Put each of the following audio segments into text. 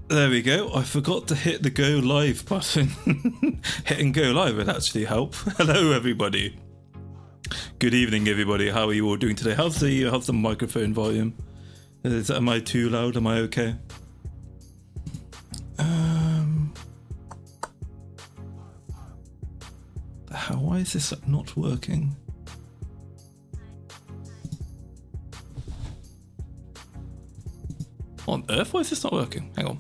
There we go. I forgot to hit the go live button. Hitting go live would actually help. Hello, everybody. Good evening, everybody. How are you all doing today? How's the microphone volume? Am I too loud? Am I okay? Why is this not working? On Earth, why is this not working? Hang on.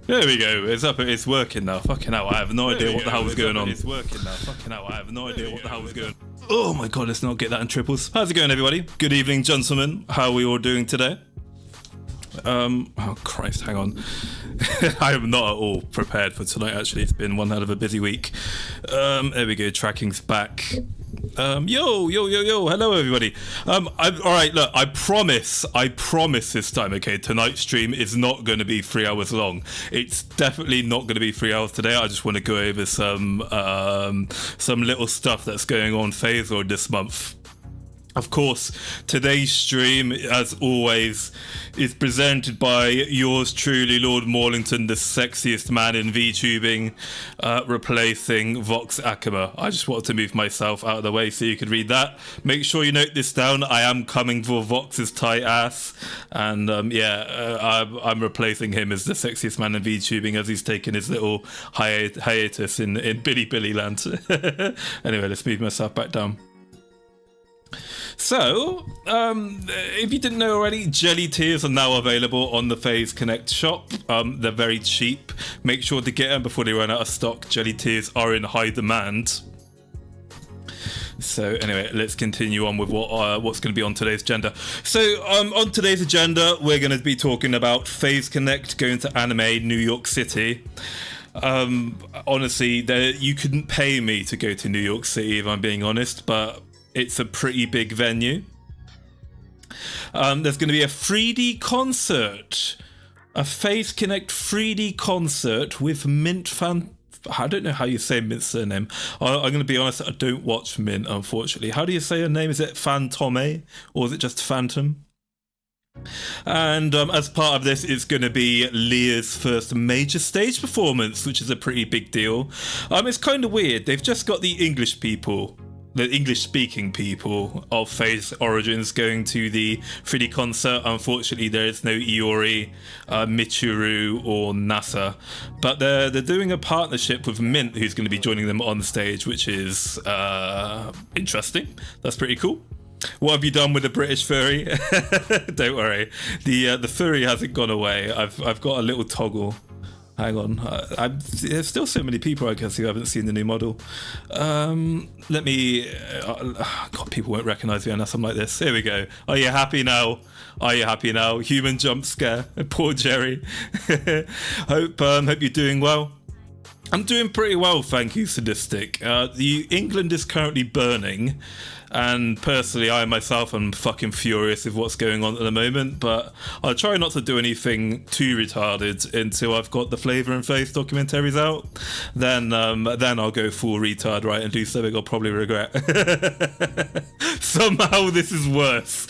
There we go. It's up. It's working now. Fucking hell. I have no idea what the hell was going on. It's working now. Fucking hell. I have no idea what the hell was going on. Oh my god, let's not get that in triples. How's it going, everybody? Good evening, gentlemen. How are we all doing today? Oh Christ, hang on. I am not at all prepared for tonight, actually. It's been one hell of a busy week. There we go. Tracking's back. Yo, hello everybody. Alright, look, I promise this time, okay, tonight's stream is not going to be 3 hours long. It's definitely not going to be 3 hours today. I just want to go over some little stuff that's going on Phasor this month. Of course, today's stream, as always, is presented by yours truly, Lord Maulington, the sexiest man in VTubing, replacing Vox Akuma. I just wanted to move myself out of the way so you could read that. Make sure you note this down. I am coming for Vox's tight ass. And I'm replacing him as the sexiest man in VTubing as he's taken his little hiatus in Billy land. Anyway, let's move myself back down. So, if you didn't know already, jelly tears are now available on the FaZe Connect shop. They're very cheap. Make sure to get them before they run out of stock. Jelly tears are in high demand. So anyway, let's continue on with what's going to be on today's agenda. So on today's agenda, we're going to be talking about FaZe Connect going to Anime New York City. Honestly, you couldn't pay me to go to New York City, if I'm being honest, but it's a pretty big venue. There's going to be a 3D concert, a FaZe Connect 3D concert with Mint I don't know how you say Mint's surname. I'm going to be honest, I don't watch Mint, unfortunately. How do you say her name? Is it Fantome or is it just Phantom? And as part of this, it's going to be Leah's first major stage performance, which is a pretty big deal. It's kind of weird. They've just got the English people, the English-speaking people of FaZe Origins going to the 3D concert. Unfortunately, there is no Iori, Michiru, or NASA. But they're doing a partnership with Mint, who's going to be joining them on stage, which is interesting. That's pretty cool. What have you done with the British furry? Don't worry. The furry hasn't gone away. I've got a little toggle. Hang on, there's still so many people I guess who haven't seen the new model. Let me, God, people won't recognise me unless I'm like this. Here we go. Are you happy now? Are you happy now? Human jump scare. Poor Jerry. Hope you're doing well. I'm doing pretty well, thank you, Sadistic. England is currently burning, and personally, I myself am fucking furious with what's going on at the moment, but I'll try not to do anything too retarded until I've got the Flavor and Faith documentaries out. Then I'll go full retard, right, and do something I'll probably regret. Somehow this is worse.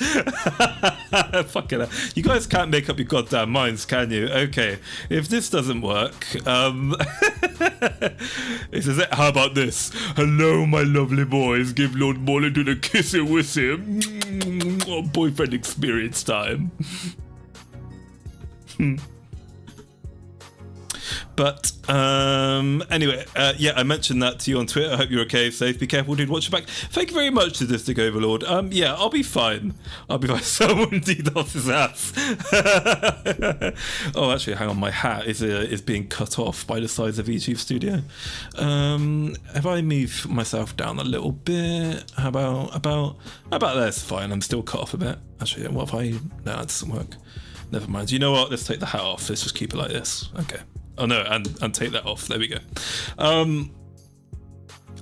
Fucking hell. You guys can't make up your goddamn minds, can you? Okay, if this doesn't work, it says, how about this? Hello, my lovely boys. Give Lord Maulington a kiss and with him. Oh, boyfriend experience time. But anyway, yeah, I mentioned that to you on Twitter. I hope you're okay, safe, be careful, dude, watch your back. Thank you very much, Sadistic Overlord. Yeah, I'll be fine. I'll be fine. Someone DDoS his ass. Oh, actually, hang on, my hat is being cut off by the size of YouTube Studio. If I move myself down a little bit, how about that's fine. I'm still cut off a bit. Actually, what if I? No, that doesn't work. Never mind. You know what? Let's take the hat off. Let's just keep it like this. Okay. Oh no, and take that off. There we go.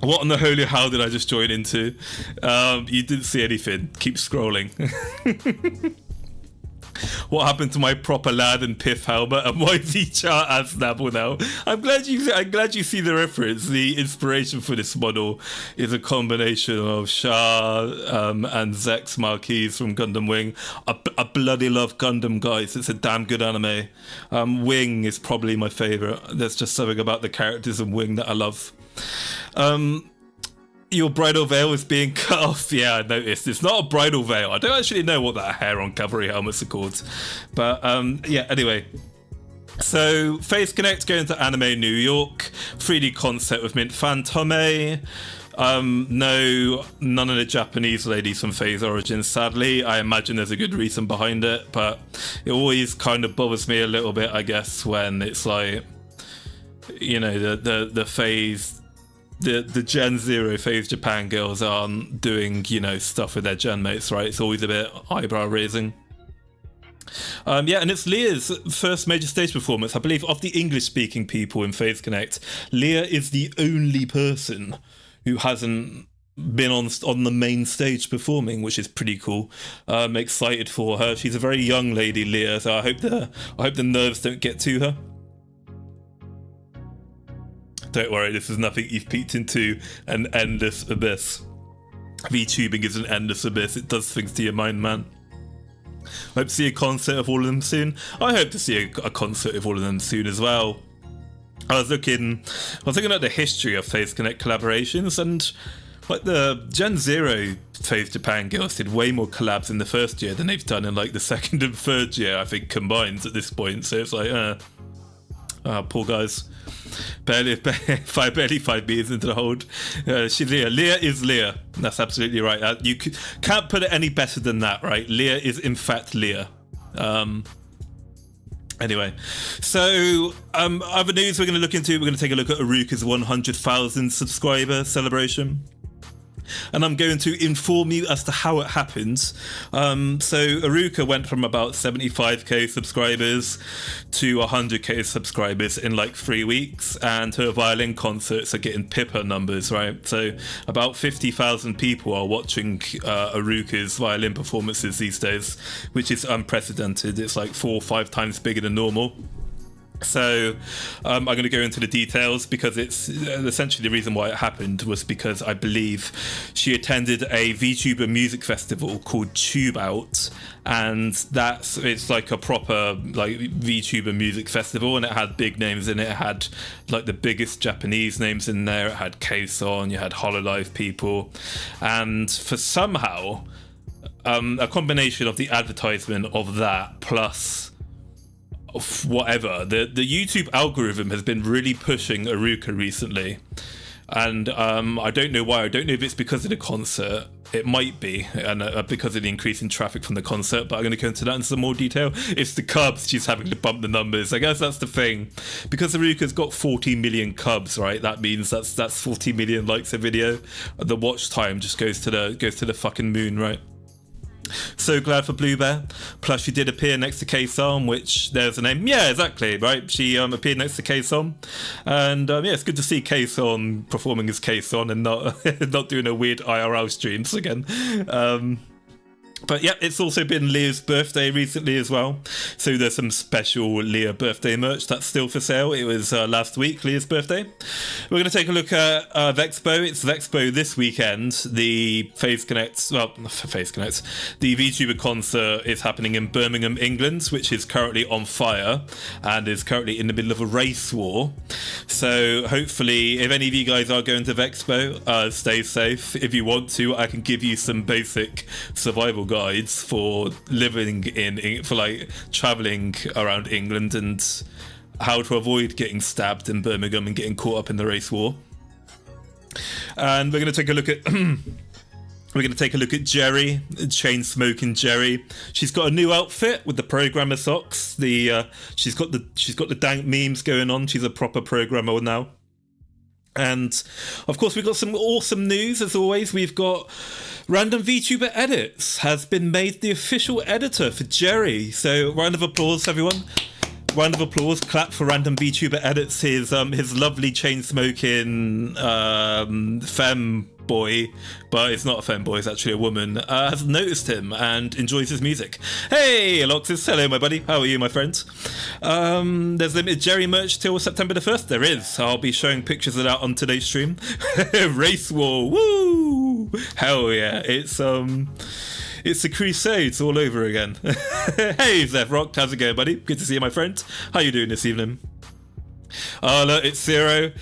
What on the holy hell did I just join into? You didn't see anything. Keep scrolling. What happened to my proper lad and Piff helmet? And why is he chart as Snapple now? I'm glad you see the reference. The inspiration for this model is a combination of Shah and Zex Marquis from Gundam Wing. I bloody love Gundam, guys. It's a damn good anime. Wing is probably my favourite. There's just something about the characters in Wing that I love. Your bridal veil is being cut off. Yeah, I noticed. It's not a bridal veil. I don't actually know what that hair on cavalry helmets are called. But yeah, anyway. So, Phase Connect going to Anime New York. 3D concept with Mint Fantome. No, none of the Japanese ladies from Phase Origins, sadly. I imagine there's a good reason behind it. But it always kind of bothers me a little bit, I guess, when it's like, you know, the Phase... The Gen 0 Phase Japan girls aren't doing, you know, stuff with their Gen mates, right? It's always a bit eyebrow raising. Yeah, and it's Leah's first major stage performance, I believe, of the English-speaking people in Phase Connect. Leah is the only person who hasn't been on the main stage performing, which is pretty cool. I'm excited for her. She's a very young lady, Leah, so I hope the nerves don't get to her. Don't worry, this is nothing you've peeked into an endless abyss. VTubing is an endless abyss. It does things to your mind, man. Hope to see a concert of all of them soon. I hope to see a concert of all of them soon as well. I was looking at the history of Phase Connect collaborations, and like the Gen 0 Phase Japan girls did way more collabs in the first year than they've done in like the second and third year, I think, combined at this point. So it's like, poor guys. Barely 5 meters into the hold. She's Leah. Leah is Leah. That's absolutely right. You can't put it any better than that, right? Leah is in fact Leah. Anyway, so other news we're going to look into. We're going to take a look at Uwuka's 100,000 subscriber celebration. And I'm going to inform you as to how it happened. So Uwuka went from about 75k subscribers to 100k subscribers in like 3 weeks, and her violin concerts are getting Pippa numbers, right? So about 50,000 people are watching Uwuka's violin performances these days, which is unprecedented. It's like 4 or 5 times bigger than normal. So I'm going to go into the details, because it's essentially the reason why it happened was because I believe she attended a Vtuber music festival called Tube Out, and it's like a proper like Vtuber music festival, and it had big names in it. It had like the biggest Japanese names in there. It had K-Son, you had Hololive people, and for somehow a combination of the advertisement of that plus whatever, the YouTube algorithm has been really pushing Uwuka recently, and I don't know why. I don't know if it's because of the concert. It might be, and because of the increase in traffic from the concert, but I'm going to go into that in some more detail. It's the Cubs. She's having to bump the numbers. I guess that's the thing, because Uwuka's got 40 million Cubs, right? That means that's 40 million likes a video. The watch time just goes to the fucking moon, right? So glad for Blue Bear. Plus, she did appear next to K-Son, which there's a name. Yeah, exactly, right? She appeared next to K-Son, and yeah, it's good to see K-Son performing as K-Son and not doing a weird IRL streams again. But yeah, it's also been Leah's birthday recently as well. So there's some special Leah birthday merch that's still for sale. It was last week, Leah's birthday. We're going to take a look at Vexpo. It's Vexpo this weekend. The Phase Connect, the VTuber concert is happening in Birmingham, England, which is currently on fire and is currently in the middle of a race war. So hopefully, if any of you guys are going to Vexpo, stay safe. If you want to, I can give you some basic survival guides for living for like traveling around England and how to avoid getting stabbed in Birmingham and getting caught up in the race war. And we're going to take a look at Jerry, chain smoking Jerry. She's got a new outfit with the programmer socks. She's got the dank memes going on. She's a proper programmer now. And of course, we've got some awesome news as always. We've got Random VTuber Edits has been made the official editor for Jerry. So round of applause, everyone. Round of applause, clap for random VTuber edits his lovely chain smoking femme boy, but it's not a femme boy, it's actually a woman, has noticed him and enjoys his music. Hey, Aloxis, hello my buddy, how are you my friend? There's limited Jerry merch till September the 1st, there is. I'll be showing pictures of that on today's stream. Race War, woo! Hell yeah, it's the Crusades all over again. Hey, Zeph Rock, how's it going, buddy? Good to see you, my friend. How you doing this evening? Oh look, it's Zero,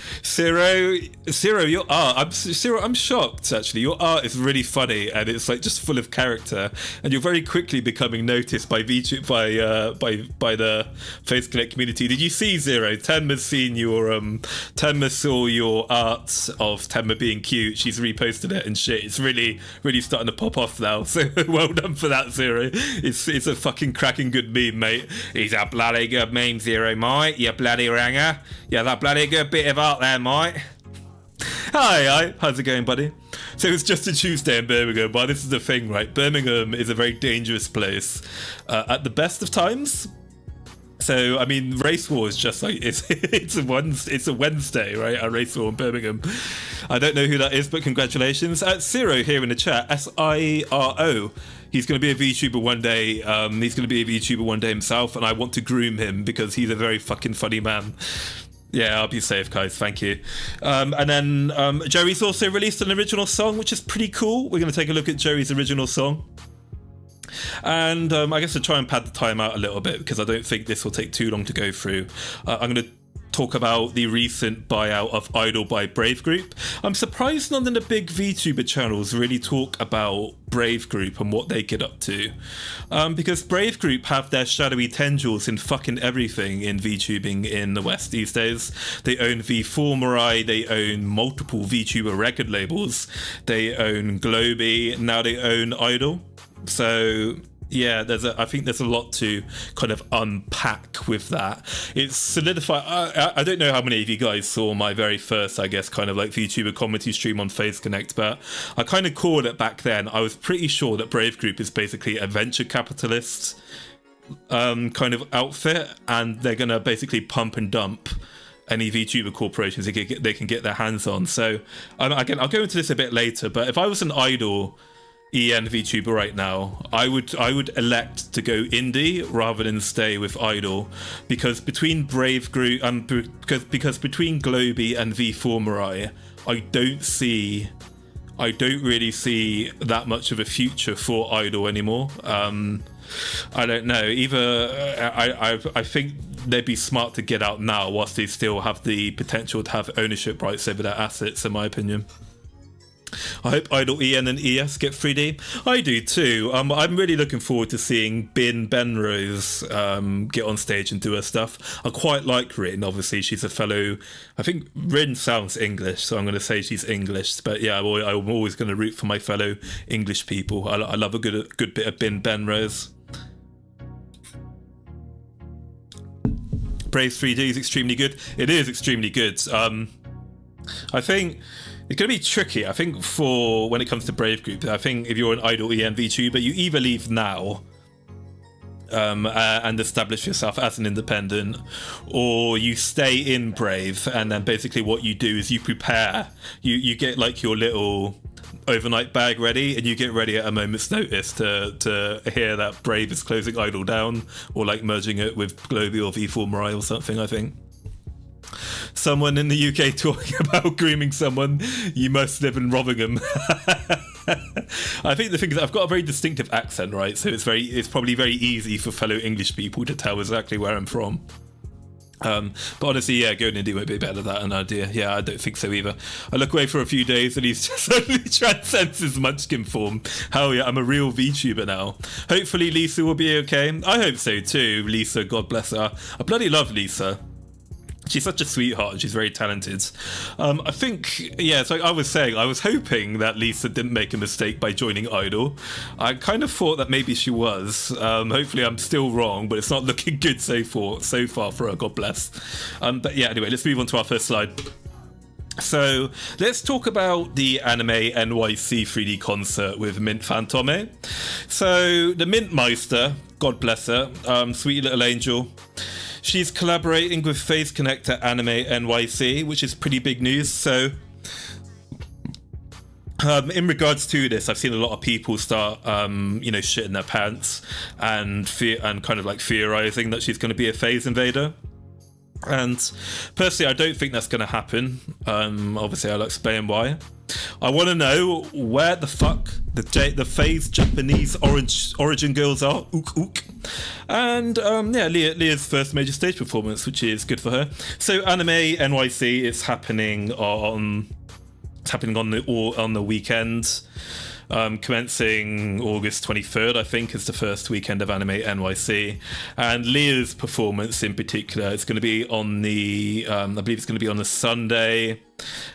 your art. Zero, I'm shocked actually. Your art is really funny and it's like just full of character, and you're very quickly becoming noticed by VTube by the Face Connect community. Did you see Zero? Tenma's seen your Tenma saw your art of Tenma being cute. She's reposted it and shit. It's really starting to pop off now. So well done for that, Zero. It's a fucking cracking good meme, mate. He's a bloody good meme, Zero, mate. You bloody ranger. Yeah, that bloody good bit of art there, mate. Hi, how's it going, buddy? So it's just a Tuesday in Birmingham, but this is the thing, right? Birmingham is a very dangerous place at the best of times. So, I mean, Race War is just like, it's a Wednesday, right? A Race War in Birmingham. I don't know who that is, but congratulations. Zero here in the chat, S-I-R-O. He's going to be a VTuber one day. He's going to be a VTuber one day himself, and I want to groom him because he's a very fucking funny man. Yeah, I'll be safe, guys. Thank you. And then Joey's also released an original song, which is pretty cool. We're going to take a look at Joey's original song. And I guess to try and pad the time out a little bit, because I don't think this will take too long to go through, I'm going to talk about the recent buyout of Idol by Brave Group. I'm surprised none of the big VTuber channels really talk about Brave Group and what they get up to, because Brave Group have their shadowy tendrils in fucking everything in VTubing in the West these days. They own Vtuber, they own multiple VTuber record labels, they own Globy, now they own Idol. So yeah, I think there's a lot to kind of unpack with that. It's solidified. I don't know how many of you guys saw my very first, I guess, kind of like VTuber comedy stream on Face Connect, but I kind of called it back then. I was pretty sure that Brave Group is basically a venture capitalist kind of outfit, and they're gonna basically pump and dump any VTuber corporations they can get their hands on. So again, I'll go into this a bit later, but if I was an Idol EN VTuber right now, I would elect to go indie rather than stay with Idol, because between Brave Group because between Globy and Vtuber, I don't really see that much of a future for Idol anymore. I don't know. Either I think they'd be smart to get out now whilst they still have the potential to have ownership rights over their assets, in my opinion. I hope Idol EN and ES get 3D. I do too. I'm really looking forward to seeing Bin Benrose get on stage and do her stuff. I quite like Rin. Obviously, she's a fellow. I think Rin sounds English, so I'm going to say she's English. But yeah, I'm always going to root for my fellow English people. I love a good bit of Bin Benrose. Brave 3D is extremely good. It is extremely good. I think it's going to be tricky, I think, for when it comes to Brave Group. I think if you're an Idol EN VTuber, you either leave now and establish yourself as an independent, or you stay in Brave, and then basically what you do is you prepare. You get like your little overnight bag ready, and you get ready at a moment's notice to hear that Brave is closing Idol down, or like merging it with Globy or Vtuber or something, I think. Someone in the UK talking about grooming someone, you must live in Rotherham. I think the thing is I've got a very distinctive accent, right? So it's probably very easy for fellow English people to tell exactly where I'm from. But honestly, yeah, going indie won't be better than that an idea. Yeah, I don't think so either. I look away for a few days and he's just suddenly transcends his munchkin form. Hell yeah, I'm a real VTuber now. Hopefully Lisa will be okay. I hope so too. Lisa, God bless her. I bloody love Lisa. She's such a sweetheart. She's very talented. I think, yeah, so I was saying, I was hoping that Lisa didn't make a mistake by joining Idol. I kind of thought that maybe she was. Hopefully I'm still wrong, but it's not looking good so far for her, God bless. But yeah, anyway, let's move on to our first slide. So let's talk about the Anime NYC 3D concert with Mint Fantome. So the Mint Meister, God bless her, sweet little angel. she's collaborating with Phase Connect at Anime NYC, which is pretty big news. So in regards to this, I've seen a lot of people start, shitting their pants and kind of like theorizing that she's going to be a Phase invader. And personally, I don't think that's going to happen. Obviously, I'll explain why. I want to know where the fuck the Phase Japanese origin girls are. Ook ook. And Leah's first major stage performance, which is good for her. So Anime NYC is happening on the weekend. Commencing August 23rd, I think, is the first weekend of Anime NYC, and Leah's performance in particular is going to be on the I believe it's going to be on the Sunday,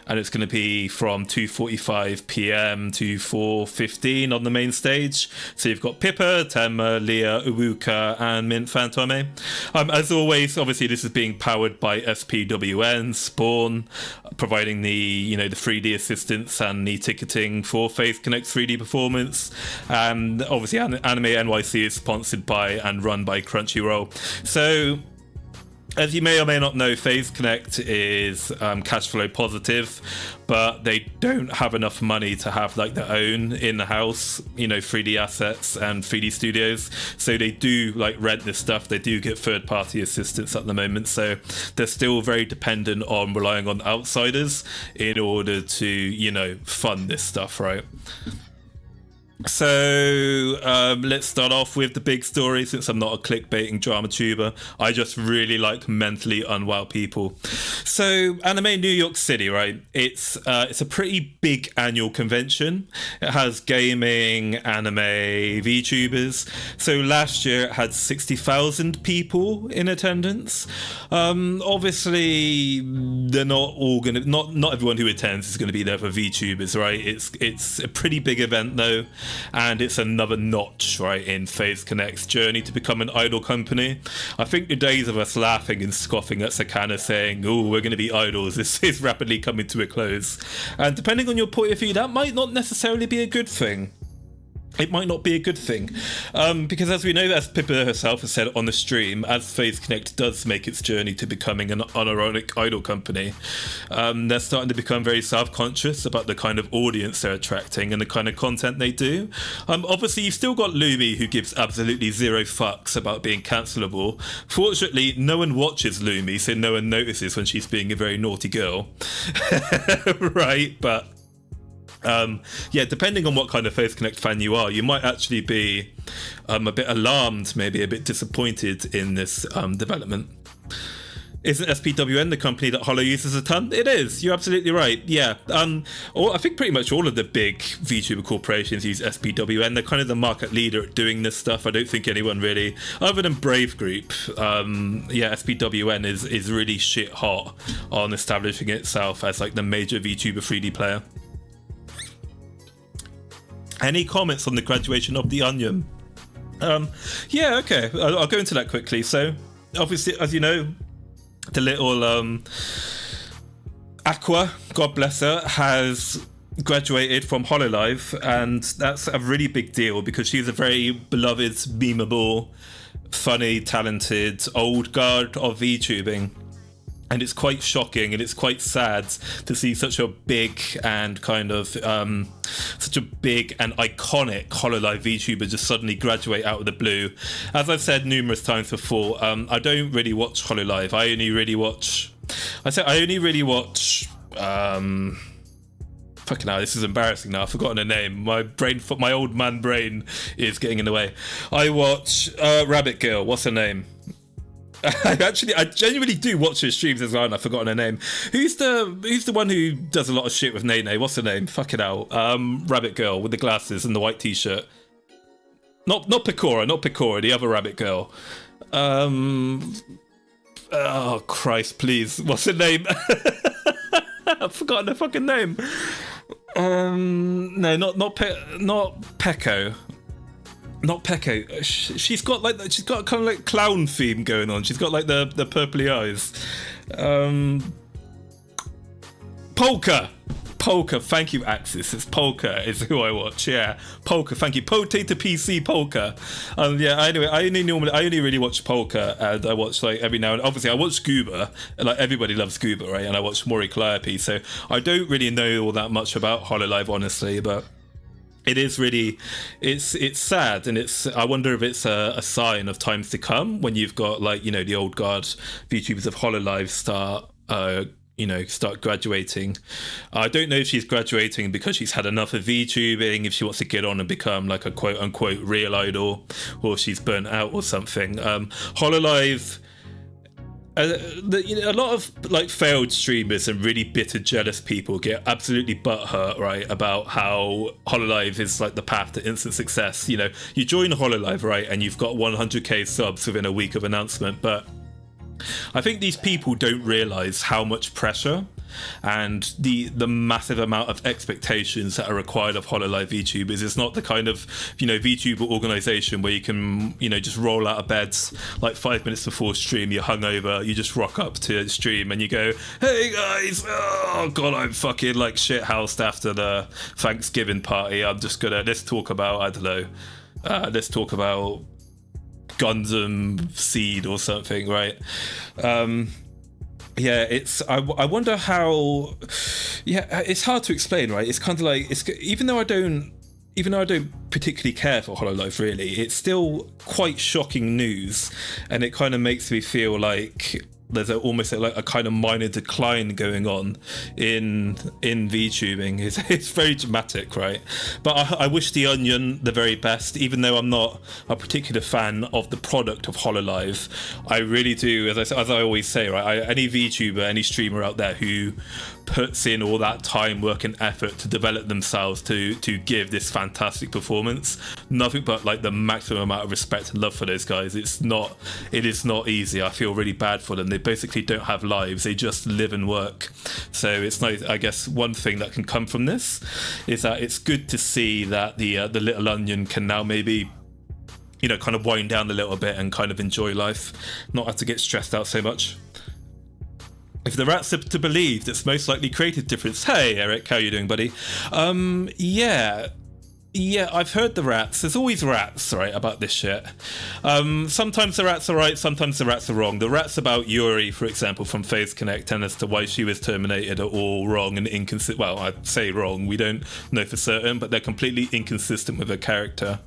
and it's going to be from 2:45 p.m. to 4:15 on the main stage. So you've got Pippa, Tenma, Leah, Uwuka, and Mint Fantome. As always, obviously this is being powered by SPWN Spawn, providing the 3D assistance and the ticketing for Phase Connect 3D performance. And obviously Anime NYC is sponsored by and run by Crunchyroll. So as you may or may not know, Phase Connect is cash flow positive, but they don't have enough money to have like their own in-house, 3D assets and 3D studios. So they do like rent this stuff. They do get third-party assistance at the moment. So they're still very dependent on relying on outsiders in order to, fund this stuff, right? So let's start off with the big story. Since I'm not a clickbaiting drama tuber, I just really like mentally unwell people. So Anime New York City, right? It's a pretty big annual convention. It has gaming, anime, VTubers. So last year it had 60,000 people in attendance. Obviously they're not all gonna not everyone who attends is gonna be there for VTubers, right? It's a pretty big event though. And it's another notch, right, in Phase Connect's journey to become an idol company. I think the days of us laughing and scoffing at Sakana saying, "Oh, we're going to be idols," is rapidly coming to a close. And depending on your point of view, that might not necessarily be a good thing. It might not be a good thing, because as we know, as Pippa herself has said on the stream, as Phase Connect does make its journey to becoming an unironic idol company, they're starting to become very self-conscious about the kind of audience they're attracting and the kind of content they do. Obviously, you've still got Lumi, who gives absolutely zero fucks about being cancelable. Fortunately, no one watches Lumi, so no one notices when she's being a very naughty girl. Right, but depending on what kind of Phase Connect fan you are, you might actually be a bit alarmed, maybe a bit disappointed in this development. Isn't SPWN the company that Hollow uses a ton? It is. You're absolutely right. Yeah. I think pretty much all of the big VTuber corporations use SPWN. They're kind of the market leader at doing this stuff. I don't think anyone really, other than Brave Group, SPWN is really shit hot on establishing itself as like the major VTuber 3D player. Any comments on the graduation of the Onion? Okay, I'll go into that quickly. So, obviously, as you know, the little Aqua, God bless her, has graduated from Hololive, and that's a really big deal because she's a very beloved, memeable, funny, talented old guard of VTubing. And it's quite shocking and it's quite sad to see such a big and kind of such a big and iconic Hololive VTuber just suddenly graduate out of the blue. As I've said numerous times before, I don't really watch Hololive. I only really watch fucking hell, this is embarrassing now. I've forgotten her name. My old man brain is getting in the way. I watch Rabbit Girl. What's her name? I genuinely do watch her streams as well, and I've forgotten her name. Who's the one who does a lot of shit with Nene? What's her name? Fuck it out. Rabbit Girl with the glasses and the white t-shirt. Not Pecora, the other Rabbit Girl. Oh Christ, please. What's her name? I've forgotten her fucking name. No, not Pecco. Not Pecco. She's got kind of like clown theme going on. She's got like the purpley eyes. Polka. Polka, thank you, Axis. It's Polka is who I watch. Yeah, Polka, thank you. Potato PC Polka. Yeah. Anyway, I only really watch Polka, and I watch like every now and obviously I watch Scuba. Like everybody loves Scuba, right? And I watch Mori Calliope, so I don't really know all that much about Hololive, honestly, but. It is really, it's sad, and I wonder if it's a sign of times to come when you've got like, you know, the old guard VTubers of Hololive start graduating. I don't know if she's graduating because she's had enough of VTubing, if she wants to get on and become like a quote unquote real idol, or if she's burnt out or something. Hololive. A lot of like failed streamers and really bitter, jealous people get absolutely butthurt, right, about how Hololive is like the path to instant success. You know, you join Hololive, right, and you've got 100k subs within a week of announcement, but I think these people don't realize how much pressure and the massive amount of expectations that are required of Hololive VTubers. It's not the kind of, you know, VTuber organization where you can, you know, just roll out of bed like 5 minutes before stream, you're hungover, you just rock up to stream and you go, hey guys, oh god, I'm fucking like shit housed after the Thanksgiving party. I'm just gonna, let's talk about, I don't know, let's talk about Gundam Seed or something, right? Yeah, it's. I wonder how. Yeah, it's hard to explain, right? It's kind of like even though I don't particularly care for Hololive, really, it's still quite shocking news, and it kind of makes me feel like there's almost like a kind of minor decline going on in VTubing. It's very dramatic, right? But I wish the Onion the very best, even though I'm not a particular fan of the product of Hololive. I really do, as I always say, right? Any VTuber, any streamer out there who puts in all that time, work and effort to develop themselves to give this fantastic performance, nothing but like the maximum amount of respect and love for those guys. It is not easy. I feel really bad for them. They basically don't have lives, they just live and work. So it's nice. I guess one thing that can come from this is that it's good to see that the Little Onion can now maybe, you know, kind of wind down a little bit and kind of enjoy life, not have to get stressed out so much. If the rats are to believe, that's most likely creative difference. Hey Eric, how you doing, buddy? Yeah, I've heard the rats. There's always rats, right, about this shit. Sometimes the rats are right, sometimes the rats are wrong. The rats about Yuri, for example, from Phase Connect, and as to why she was terminated are all wrong and inconsistent. Well, I'd say wrong. We don't know for certain, but they're completely inconsistent with her character.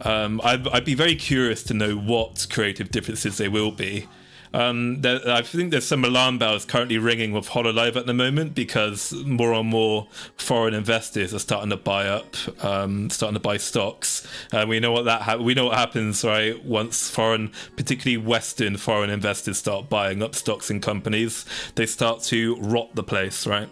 I'd be very curious to know what creative differences they will be. I think there's some alarm bells currently ringing with Hololive at the moment, because more and more foreign investors are starting to buy stocks. We know what happens, right? Once foreign, particularly Western foreign investors start buying up stocks in companies, they start to rot the place, right?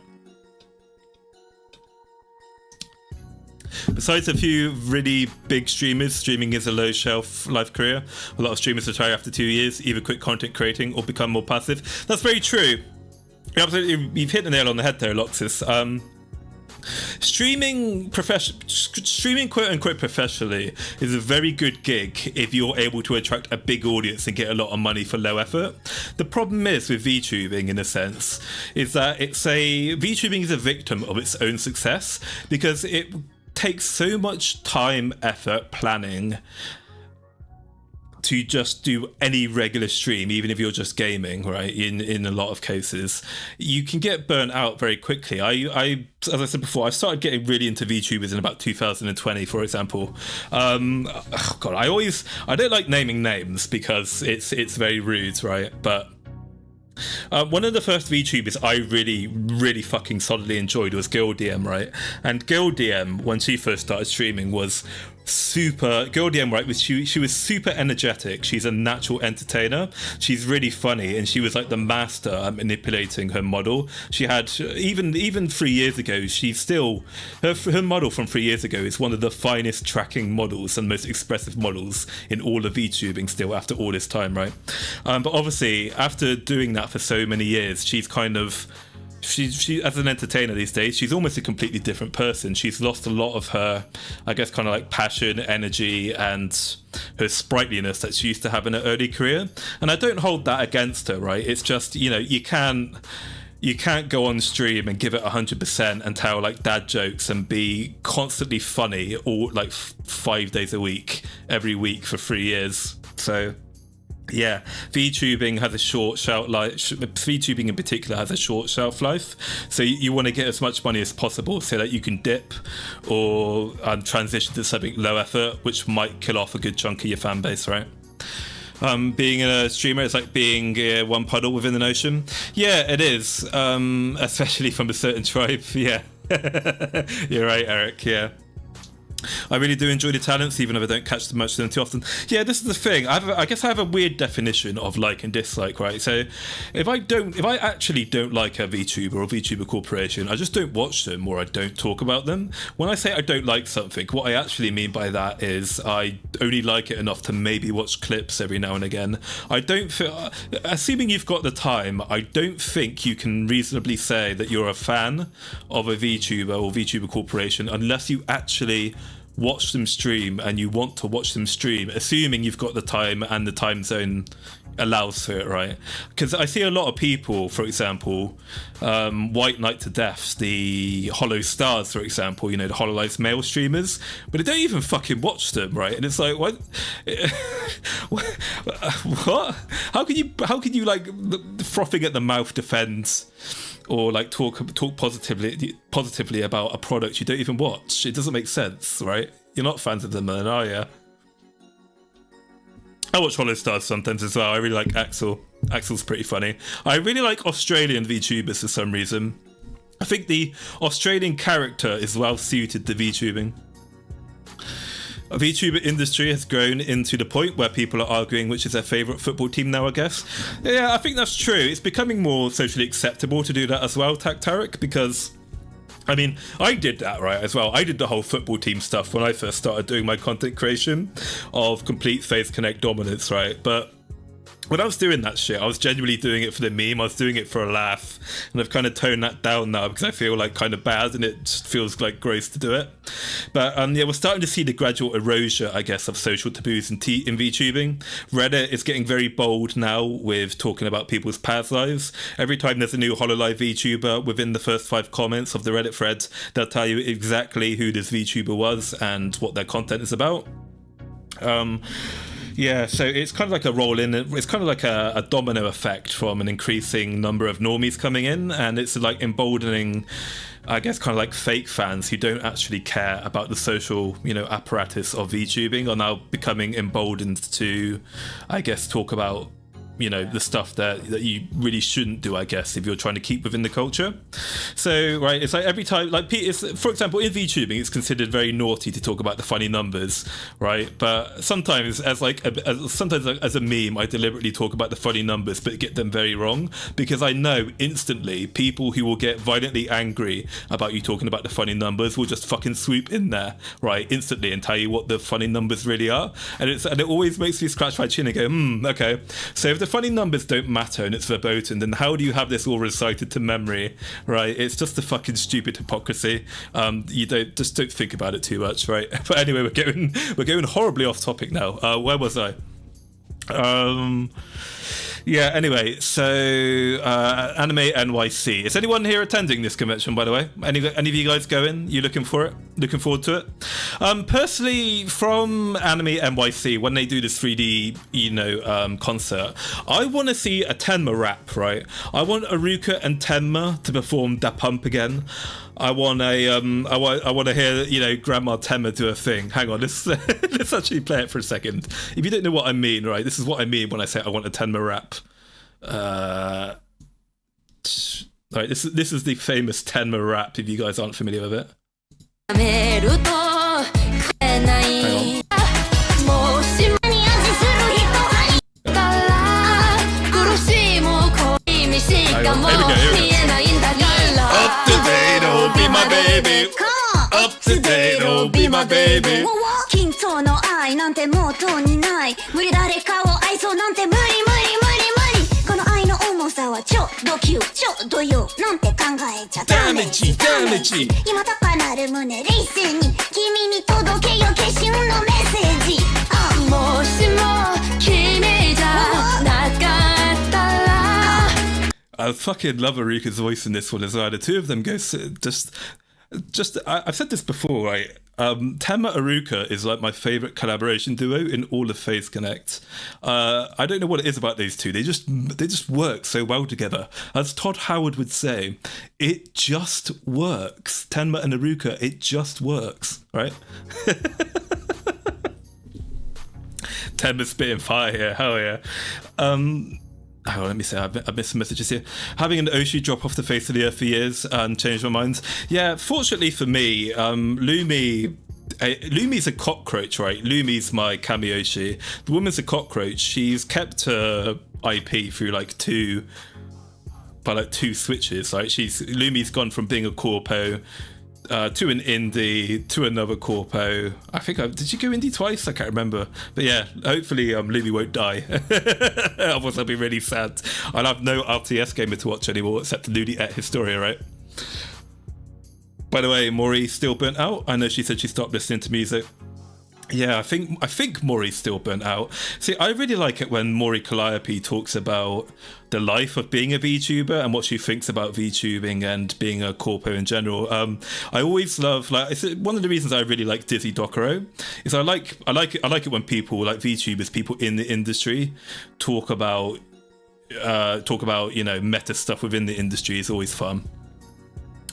Besides a few really big streamers, streaming is a low shelf life career. A lot of streamers retire after 2 years, either quit content creating or become more passive. That's very true. You've hit the nail on the head there, Loxus. Streaming quote unquote professionally is a very good gig if you're able to attract a big audience and get a lot of money for low effort. The problem is with VTubing, in a sense, is that VTubing is a victim of its own success, because it takes so much time, effort, planning to just do any regular stream, even if you're just gaming, right? In a lot of cases, you can get burnt out very quickly. I as I said before, I started getting really into VTubers in about 2020, for example. Oh God, I don't like naming names because it's very rude, right? But one of the first VTubers I really fucking solidly enjoyed was Girl DM, right? And Girl DM, when she first started streaming, was super. Girl DM, right? She was super energetic. She's a natural entertainer. She's really funny, and she was like the master at manipulating her model. She had even 3 years ago. She's still her model from 3 years ago is one of the finest tracking models and most expressive models in all of VTubing. Still, after all this time, right? But obviously, after doing that for so many years, she's kind of. She as an entertainer these days, she's almost a completely different person. She's lost a lot of her, I guess, kind of like passion, energy, and her sprightliness that she used to have in her early career. And I don't hold that against her, right? It's just, you know, you can't. you can't go on stream and give it 100% and tell like dad jokes and be constantly funny all like 5 days a week, every week for 3 years. So yeah, VTubing has a short shelf life. VTubing in particular has a short shelf life. So you want to get as much money as possible so that you can dip or transition to something low effort, which might kill off a good chunk of your fan base, right? Being a streamer is like being one puddle within an ocean. Yeah, it is, especially from a certain tribe. Yeah, you're right, Eric. Yeah, I really do enjoy the talents, even if I don't catch much of them too often. Yeah, this is the thing. I guess I have a weird definition of like and dislike, right? So if I actually don't like a VTuber or VTuber corporation, I just don't watch them or I don't talk about them. When I say I don't like something, what I actually mean by that is I only like it enough to maybe watch clips every now and again. I don't feel, assuming you've got the time, I don't think you can reasonably say that you're a fan of a VTuber or VTuber corporation unless you actually watch them stream and you want to watch them stream, assuming you've got the time and the time zone allows for it, right? Because I see a lot of people, for example, White Knight to Deaths, the Hollow Stars, for example, you know, the HoloLive's male streamers, but they don't even fucking watch them, right? And it's like, what? What? How can you like frothing at the mouth defend or like talk positively about a product you don't even watch? It doesn't make sense, right? You're not fans of them, then, are you? I watch Hollow Stars sometimes as well. I really like Axel. Axel's pretty funny. I really like Australian VTubers for some reason. I think the Australian character is well suited to VTubing. The VTuber industry has grown into the point where people are arguing which is their favourite football team now, I guess. Yeah, I think that's true. It's becoming more socially acceptable to do that as well, Tarek, because I mean, I did that, right, as well. I did the whole football team stuff when I first started doing my content creation of complete Face Connect dominance, right? But when I was doing that shit, I was genuinely doing it for the meme. I was doing it for a laugh. And I've kind of toned that down now because I feel like kind of bad and it just feels like gross to do it. But yeah, we're starting to see the gradual erosion, I guess, of social taboos in VTubing. Reddit is getting very bold now with talking about people's past lives. Every time there's a new HoloLive VTuber, within the first 5 comments of the Reddit threads, they'll tell you exactly who this VTuber was and what their content is about. Yeah, so it's kind of like a roll in. It's kind of like a domino effect from an increasing number of normies coming in, and it's like emboldening, I guess, kind of like fake fans who don't actually care about the social, you know, apparatus of VTubing are now becoming emboldened to, I guess, talk about, you know, the stuff that you really shouldn't do, I guess, if you're trying to keep within the culture. So, right, it's like every time, like, for example, in VTubing, it's considered very naughty to talk about the funny numbers, right? But sometimes, as a meme, I deliberately talk about the funny numbers, but get them very wrong, because I know instantly people who will get violently angry about you talking about the funny numbers will just fucking swoop in there, right, instantly, and tell you what the funny numbers really are. And it always makes me scratch my chin and go, okay. So if the funny numbers don't matter and it's verboten, then how do you have this all recited to memory, right? It's just a fucking stupid hypocrisy. You don't think about it too much, right? But anyway, we're going horribly off topic now. Where was I? Yeah, anyway, so Anime NYC. Is anyone here attending this convention, by the way? Any of you guys going? You looking for it? Looking forward to it? Personally, from Anime NYC, when they do this 3D, you know, concert, I want to see a Tenma rap, right? I want Uwuka and Tenma to perform Da Pump again. I want to hear, you know, Grandma Tenma do a thing. Hang on, let's actually play it for a second. If you don't know what I mean, right, this is what I mean when I say I want a Tenma rap. Right, this is the famous Tenma rap. If you guys aren't familiar with it. Hang on. Up to date, oh be my baby. Up to date, oh be my baby. 均等の愛なんてもうとうにない。無理誰かを愛そうなんて無理無理無理無理。この愛の重さはちょっと急ちょっとよなんて考えちゃダメージダメージ。今高鳴る胸冷静に君に届けよ決心のメッセージ。もしも君じゃなかったら。I fucking love Uwuka's voice in this one as well. The two of them go just. I've said this before, right? Tenma Uwuka is like my favorite collaboration duo in all of Phase Connect. I don't know what it is about these two. They just work so well together. As Todd Howard would say, it just works. Tenma and Uwuka, it just works, right? Tenma's spitting fire here. Hell yeah. Oh, let me say, I missed some messages here. Having an Oshi drop off the face of the earth for years and change my mind. Yeah, fortunately for me, Lumi's a cockroach, right? Lumi's my Kamiyoshi. The woman's a cockroach. She's kept her IP through like two switches, right? Lumi's gone from being a corpo to an indie, to another corpo. I think did she go indie twice? I can't remember. But yeah, hopefully Lumi won't die. Otherwise I'll be really sad. I'll have no RTS gamer to watch anymore except Ludi et Historia, right? By the way, Maury's still burnt out. I know she said she stopped listening to music. Yeah, I think Maury's still burnt out. See, I really like it when Maury Calliope talks about the life of being a VTuber and what she thinks about VTubing and being a corpo in general. I always love, like, it's one of the reasons I really like Dizzy Dokuro is I like it when people like VTubers, people in the industry, talk about meta stuff within the industry. Is always fun.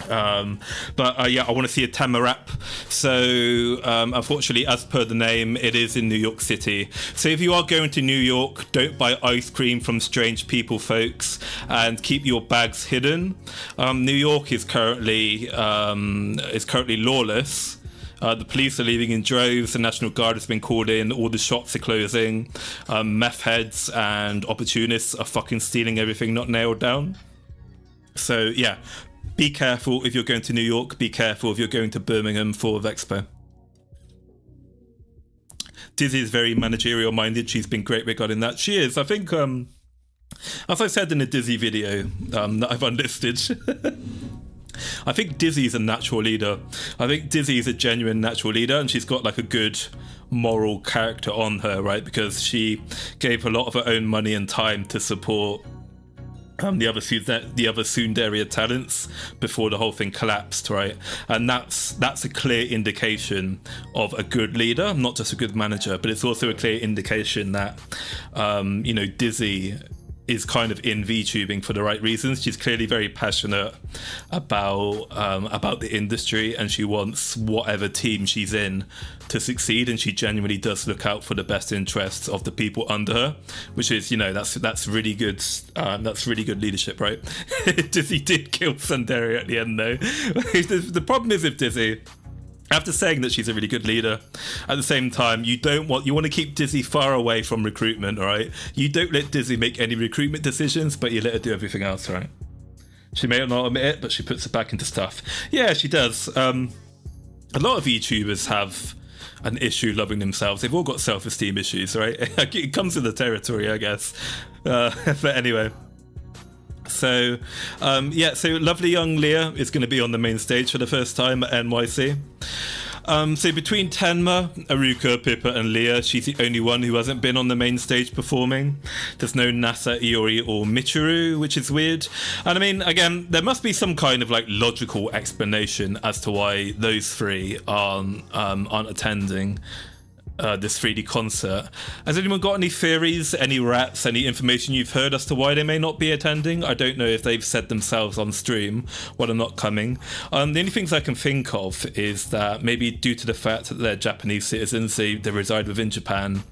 Yeah, I want to see a Tenma rap. So unfortunately, as per the name, it is in New York City. So if you are going to New York, don't buy ice cream from strange people, folks, and keep your bags hidden. New York is currently lawless. The police are leaving in droves. The National Guard has been called in. All the shops are closing. Meth heads and opportunists are fucking stealing everything not nailed down. So yeah. Be careful if you're going to New York. Be careful if you're going to Birmingham for Vexpo. Dizzy is very managerial minded. She's been great regarding that. She is. I think, as I said in the Dizzy video that I've unlisted, I think Dizzy is a natural leader. I think Dizzy is a genuine natural leader, and she's got like a good moral character on her, right? Because she gave a lot of her own money and time to support the other Tsundere talents before the whole thing collapsed, right? And that's a clear indication of a good leader, not just a good manager, but it's also a clear indication that Dizzy is kind of in VTubing for the right reasons. She's clearly very passionate about the industry, and she wants whatever team she's in to succeed, and she genuinely does look out for the best interests of the people under her, which is, that's really good. That's really good leadership, right? Dizzy did kill Tsundere at the end, though. The problem is with Dizzy, after saying that she's a really good leader, at the same time, you want to keep Dizzy far away from recruitment, all right? You don't let Dizzy make any recruitment decisions, but you let her do everything else, right? She may not admit it, but she puts it back into stuff. Yeah, she does. A lot of YouTubers have an issue loving themselves. They've all got self-esteem issues, right? It comes with the territory, I guess. But anyway. So lovely young Leah is going to be on the main stage for the first time at NYC. So between Tenma, Uwuka, Pippa and Leah, she's the only one who hasn't been on the main stage performing. There's no Nasa, Iori or Michiru, which is weird. And I mean, again, there must be some kind of like logical explanation as to why those three aren't attending this 3D concert. Has anyone got any theories, any raps, any information you've heard as to why they may not be attending? I don't know if they've said themselves on stream why they're not coming. The only things I can think of is that maybe due to the fact that they're Japanese citizens, they reside within Japan,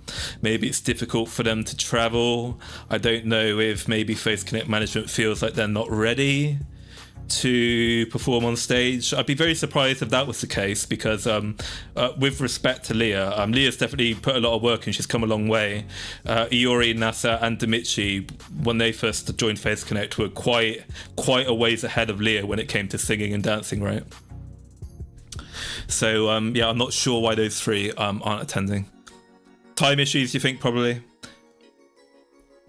maybe it's difficult for them to travel. I don't know if maybe Face Connect management feels like they're not ready to perform on stage. I'd be very surprised if that was the case, because with respect to Leah, Leah's definitely put a lot of work and she's come a long way. Iori, Nasa and Demichi, when they first joined Face Connect, were quite a ways ahead of Leah when it came to singing and dancing, right? So I'm not sure why those three aren't attending. Time issues, you think, probably?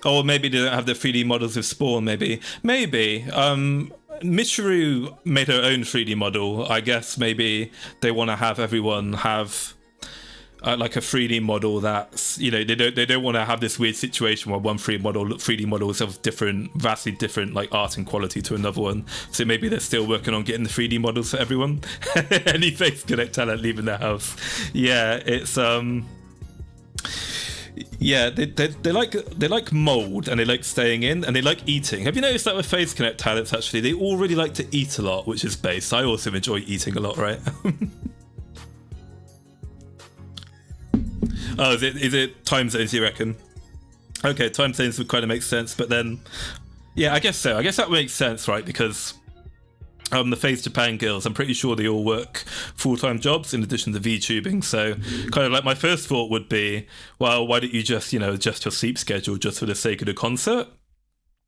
Or maybe they don't have the 3D models of Spawn, maybe. Michiru made her own 3D model. I guess maybe they want to have everyone have like a 3D model that's, you know, they don't want to have this weird situation where one 3D model is of vastly different like art and quality to another one. So maybe they're still working on getting the 3D models for everyone. Any Face Connect talent leaving the house. Yeah, it's yeah, they like mold, and they like staying in, and they like eating. Have you noticed that with Face Connect talents, actually, they all really like to eat a lot, which is based. I also enjoy eating a lot, right? Oh, is it time zones, you reckon? Okay, time zones would kind of make sense, but then, yeah, I guess so. I guess that makes sense, right? Because the Face Japan girls, I'm pretty sure they all work full-time jobs in addition to VTubing. So kind of like my first thought would be, well, why don't you just, you know, adjust your sleep schedule just for the sake of the concert?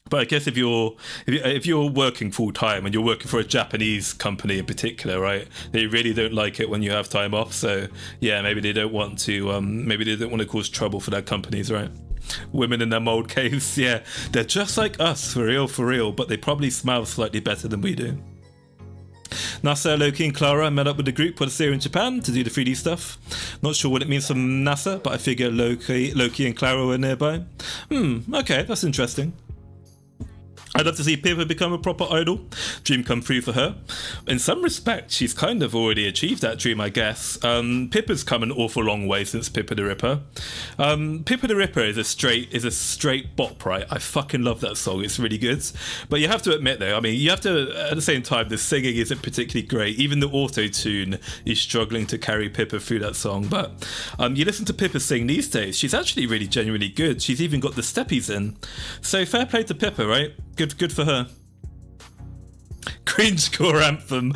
But I guess if you're working full time and you're working for a Japanese company in particular, right? They really don't like it when you have time off. So yeah, maybe they don't want to cause trouble for their companies, right? Women in their mold caves, yeah, they're just like us, for real. But they probably smell slightly better than we do. NASA, Loki and Clara met up with the group while they're in Japan to do the 3D stuff. Not sure what it means for NASA, but I figure Loki and Clara were nearby. Okay, that's interesting. I'd love to see Pippa become a proper idol. Dream come true for her. In some respects, she's kind of already achieved that dream, I guess. Pippa's come an awful long way since Pippa the Ripper. Pippa the Ripper is a straight bop, right? I fucking love that song. It's really good. But you have to admit, though, I mean, you have to, at the same time, the singing isn't particularly great. Even the auto-tune is struggling to carry Pippa through that song. But you listen to Pippa sing these days, she's actually really genuinely good. She's even got the steppies in. So fair play to Pippa, right? Good for her. Cringe core anthem.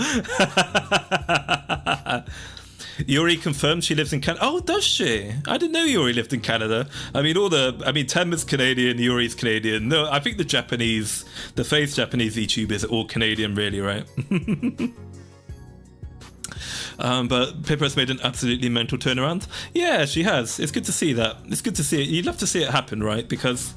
Yuri confirmed she lives in Canada. Oh, does she? I didn't know Yuri lived in Canada. I mean, Tenma's Canadian, Yuri's Canadian. No, I think the Face Japanese VTubers are all Canadian, really, right? But Pippa's made an absolutely mental turnaround. Yeah, she has. It's good to see that. It's good to see it. You'd love to see it happen, right? Because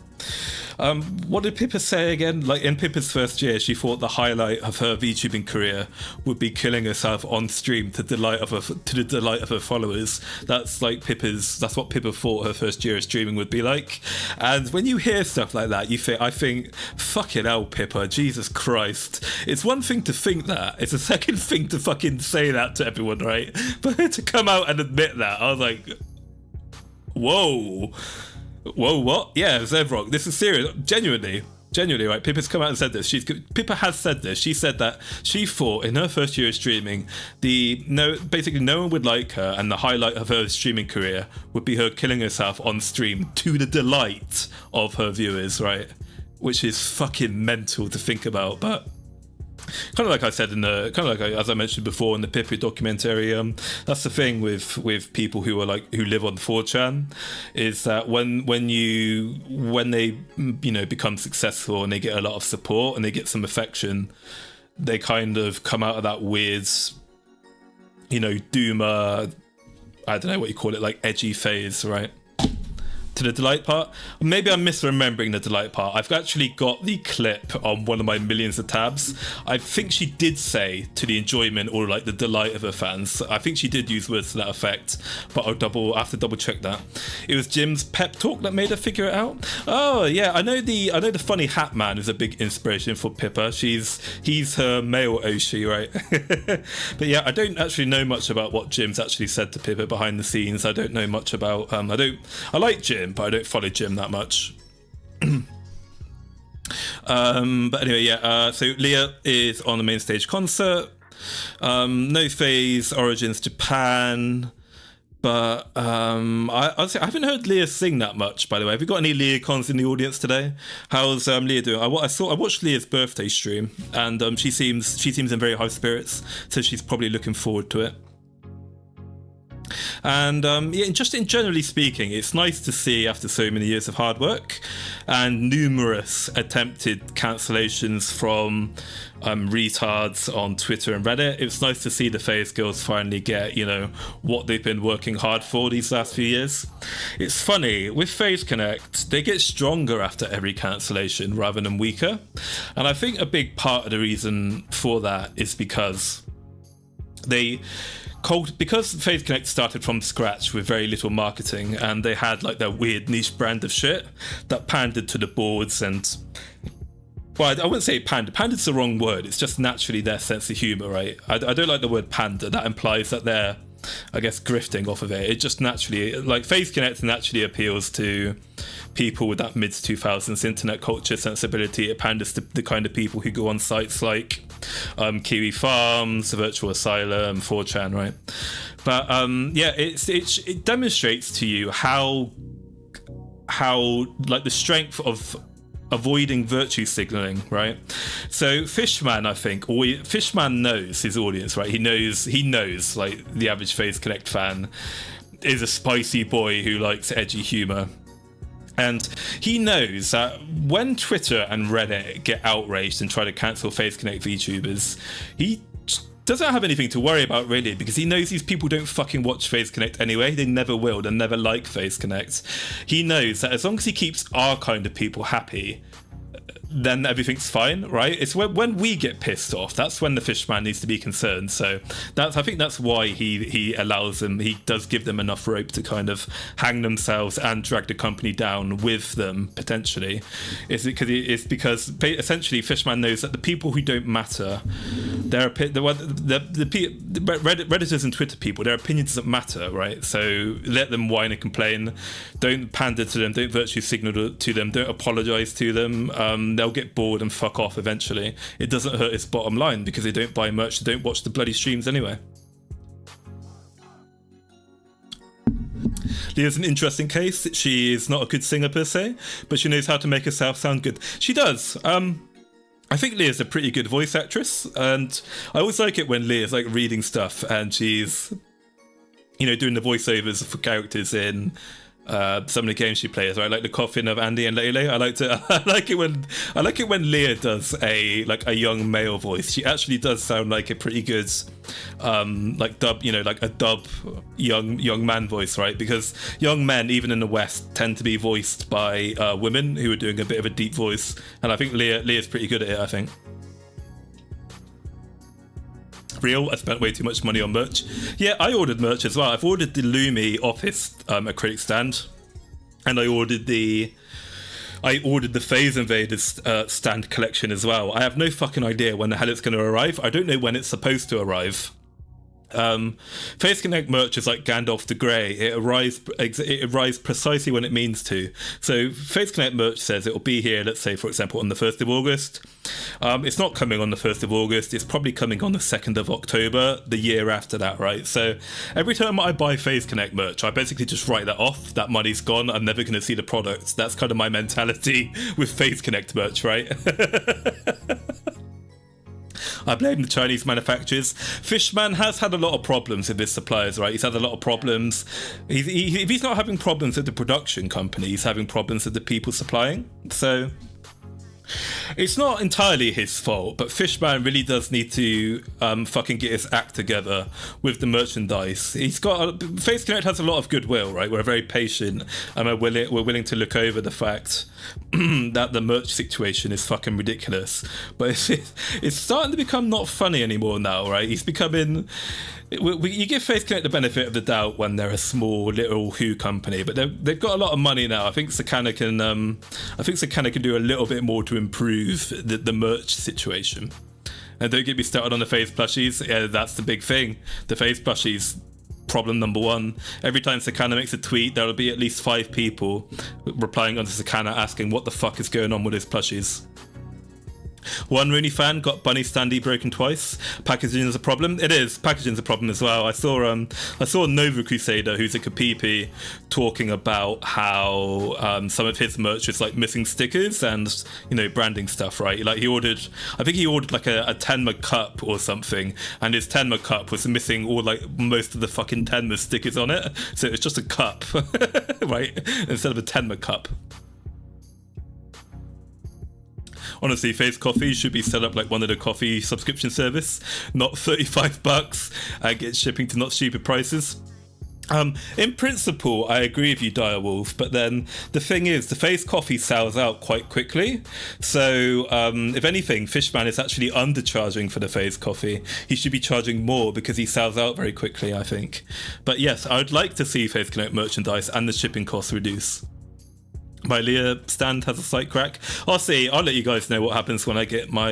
what did Pippa say again? Like in Pippa's first year, she thought the highlight of her VTubing career would be killing herself on stream to the delight of her followers. That's what Pippa thought her first year of streaming would be like. And when you hear stuff like that, I think, fucking hell, Pippa, Jesus Christ. It's one thing to think that. It's a second thing to fucking say that to everyone, right? But to come out and admit that, I was like, whoa, what? Yeah, Zevrock, this is serious. Genuinely, right? Pippa's come out and said this. Pippa has said this. She said that she thought in her first year of streaming, basically no one would like her, and the highlight of her streaming career would be her killing herself on stream to the delight of her viewers, right? Which is fucking mental to think about, but kind of like I said as I mentioned before in the Pippa documentary, that's the thing with people who live on 4chan, is that when they become successful and they get a lot of support and they get some affection, they kind of come out of that weird, doomer, I don't know what you call it, like edgy phase, right? To the delight part. Maybe I'm misremembering the delight part. I've actually got the clip on one of my millions of tabs. I think she did say to the enjoyment or like the delight of her fans. I think she did use words to that effect, but I'll have to double check that. It was Jim's pep talk that made her figure it out. Oh yeah, I know the funny hat man is a big inspiration for Pippa. He's her male Oshi, right? But yeah, I don't actually know much about what Jim's actually said to Pippa behind the scenes. I don't know much about I like Jim, but I don't follow Jim that much. But anyway, yeah, so Leah is on the main stage concert. No Phase, Origins Japan. But I haven't heard Leah sing that much, by the way. Have you got any Leah cons in the audience today? How's Leah doing? I watched Leah's birthday stream, and she seems in very high spirits, so she's probably looking forward to it. And yeah, just in generally speaking, it's nice to see after so many years of hard work and numerous attempted cancellations from retards on Twitter and Reddit, it's nice to see the Phase girls finally get, what they've been working hard for these last few years. It's funny, with Phase Connect, they get stronger after every cancellation rather than weaker. And I think a big part of the reason for that is because they because Phase Connect started from scratch with very little marketing, and they had like their weird niche brand of shit that pandered to the boards and. Well, I wouldn't say pander. Pander's the wrong word. It's just naturally their sense of humour, right? I don't like the word pander. That implies that they're, I guess, grifting off of it. It just naturally, like, Phase Connect naturally appeals to people with that mid-2000s internet culture sensibility. It panders to the kind of people who go on sites like Kiwi Farms, Virtual Asylum, 4chan, right? But yeah, it demonstrates to you how like the strength of avoiding virtue signaling, right? So Fishman, I think, Fishman knows his audience, right? He knows like the average Phase Connect fan is a spicy boy who likes edgy humor. And he knows that when Twitter and Reddit get outraged and try to cancel Phase Connect VTubers, he doesn't have anything to worry about really, because he knows these people don't fucking watch Phase Connect anyway. They never will. They'll never like Phase Connect. He knows that as long as he keeps our kind of people happy, then everything's fine, right? It's when we get pissed off, that's when the Fishman needs to be concerned. So I think that's why he allows them, he does give them enough rope to kind of hang themselves and drag the company down with them, potentially. It's because essentially Fishman knows that the people who don't matter, Redditors and Twitter people, their opinion doesn't matter, right? So let them whine and complain. Don't pander to them, don't virtue signal to them, don't apologize to them. They'll get bored and fuck off eventually. It doesn't hurt its bottom line because they don't buy merch, they don't watch the bloody streams anyway. Leah's an interesting case. She is not a good singer per se, but she knows how to make herself sound good. She does. I think Leah's a pretty good voice actress, and I always like it when Leah's like reading stuff and she's, you know, doing the voiceovers for characters in some of the games she plays, right? Like the Coffin of Andy and Lele. I like it when Leah does a young male voice. She actually does sound like a pretty good like dub, you know, like a dub young man voice, right? Because young men, even in the West, tend to be voiced by women who are doing a bit of a deep voice, and I think Leah's pretty good at it, I think. Real, I spent way too much money on merch. Yeah, I ordered merch as well. I've ordered the Lumi office acrylic stand, and I ordered the Phase Invaders stand collection as well. I have no fucking idea when the hell it's going to arrive. I don't know when it's supposed to arrive. Phase Connect merch is like Gandalf the Grey. It arrives precisely when it means to. So Phase Connect merch says it will be here, let's say, for example, on the 1st of August. It's not coming on the 1st of August. It's probably coming on the 2nd of October, the year after that, right? So every time I buy Phase Connect merch, I basically just write that off. That money's gone. I'm never going to see the product. That's kind of my mentality with Phase Connect merch, right? I blame the Chinese manufacturers. Fishman has had a lot of problems with his suppliers, right? He's had a lot of problems. If he's not having problems with the production company, he's having problems with the people supplying. So it's not entirely his fault, but Fishman really does need to fucking get his act together with the merchandise. Phase Connect has a lot of goodwill, right? We're very patient, and we're willing to look over the fact that the merch situation is fucking ridiculous. But it's starting to become not funny anymore now, right? He's becoming... You give Phase Connect the benefit of the doubt when they're a small little Who company, but they've got a lot of money now. I think Sakana can do a little bit more to improve the merch situation. And don't get me started on the Phase plushies. Yeah, that's the big thing. The Phase plushies, problem number one. Every time Sakana makes a tweet, there'll be at least 5 people replying onto Sakana asking what the fuck is going on with his plushies. One Rooney fan got Bunny Standy broken twice. Packaging is a problem. It is. Packaging is a problem as well. I saw Nova Crusader, who's a Kapipi, talking about how some of his merch is like missing stickers and, you know, branding stuff, right? Like I think he ordered like a Tenma cup or something, and his Tenma cup was missing all like most of the fucking Tenma stickers on it. So it's just a cup, right? Instead of a Tenma cup. Honestly, Phase Coffee should be set up like one of the coffee subscription service, not $35 and get shipping to not stupid prices. In principle, I agree with you, Direwolf, but then the thing is, the face coffee sells out quite quickly. So, if anything, Fishman is actually undercharging for the face coffee. He should be charging more because he sells out very quickly, I think. But yes, I would like to see Face Connect merchandise and the shipping costs reduce. My Leah stand has a slight crack. I'll see. I'll let you guys know what happens when I get my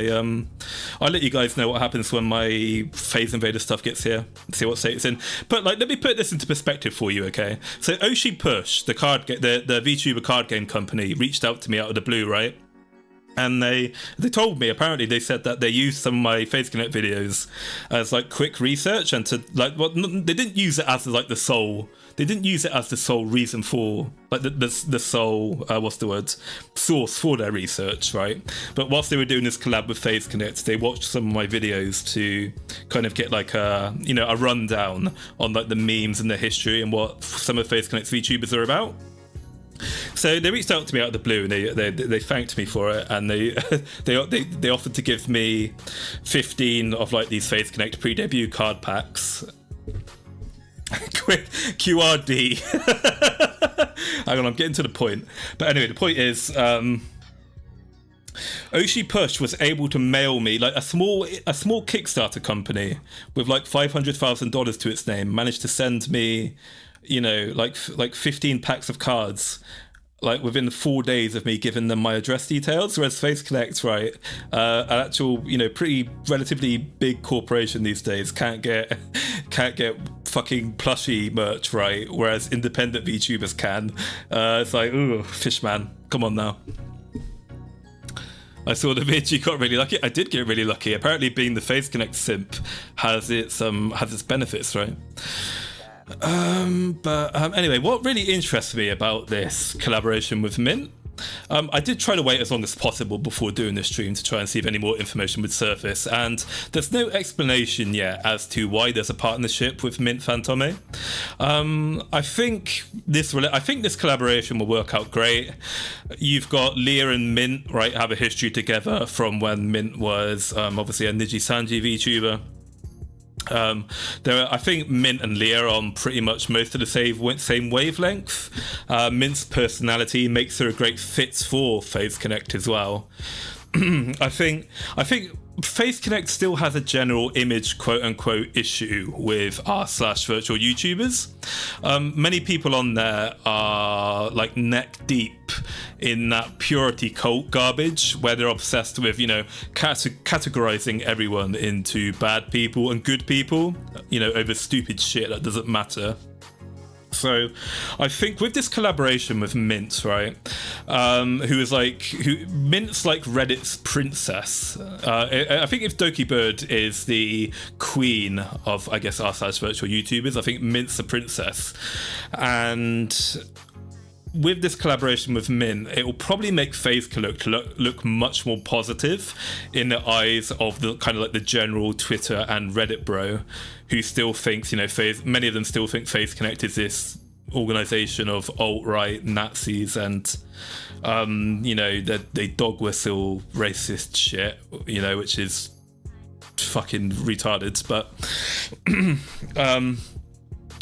I'll let you guys know what happens when my Phase Invader stuff gets here. See what state it's in. But like, let me put this into perspective for you, okay? So Oshi Push, the VTuber card game company, reached out to me out of the blue, right? And they told me, apparently they said that they used some of my Face Connect videos as like quick research, and to like, well, they didn't use it as like the sole. They didn't use it as the sole reason for, like, the sole, what's the word, source for their research, right? But whilst they were doing this collab with Face Connect, they watched some of my videos to kind of get like a, you know, a rundown on like the memes and the history and what some of Face Connect's VTubers are about. So they reached out to me out of the blue, and they thanked me for it, and they offered to give me 15 of like these Face Connect pre-debut card packs. Quick QRD. Hang on, I'm getting to the point. But anyway, the point is, Oshi Push was able to mail me like a small Kickstarter company with like $500,000 to its name, managed to send me, you know, like 15 packs of cards, like within 4 days of me giving them my address details. Whereas Face Connect, right, an actual, you know, pretty relatively big corporation these days can't get fucking plushie merch, right? Whereas independent VTubers can. It's like, ooh, Fishman, come on now. I saw the vid, you got really lucky. I did get really lucky. Apparently, being the Face Connect simp has its benefits, right? Anyway, what really interests me about this collaboration with Mint, I did try to wait as long as possible before doing this stream to try and see if any more information would surface, and there's no explanation yet as to why there's a partnership with Mint Fantome. I think this collaboration will work out great. You've got Leah and Mint, right, have a history together from when Mint was obviously a Niji Sanji VTuber. I think Mint and Leah are on pretty much most of the same wavelength. Mint's personality makes her a great fit for Face Connect as well. I think Face Connect still has a general image quote-unquote issue with r/virtual YouTubers. Many people on there are like neck deep in that purity cult garbage where they're obsessed with, you know, categorizing everyone into bad people and good people, you know, over stupid shit that doesn't matter. So I think with this collaboration with Mint, right, Mint's like Reddit's princess. I think if Doki Bird is the queen of, I guess, r/virtual YouTubers, I think Mint's the princess. And with this collaboration with Mint, it will probably make Face Connect look much more positive in the eyes of the kind of like the general Twitter and Reddit bro, who still thinks, you know, many of them still think Face Connect is this organization of alt-right Nazis and, you know, they dog whistle racist shit, you know, which is fucking retarded. But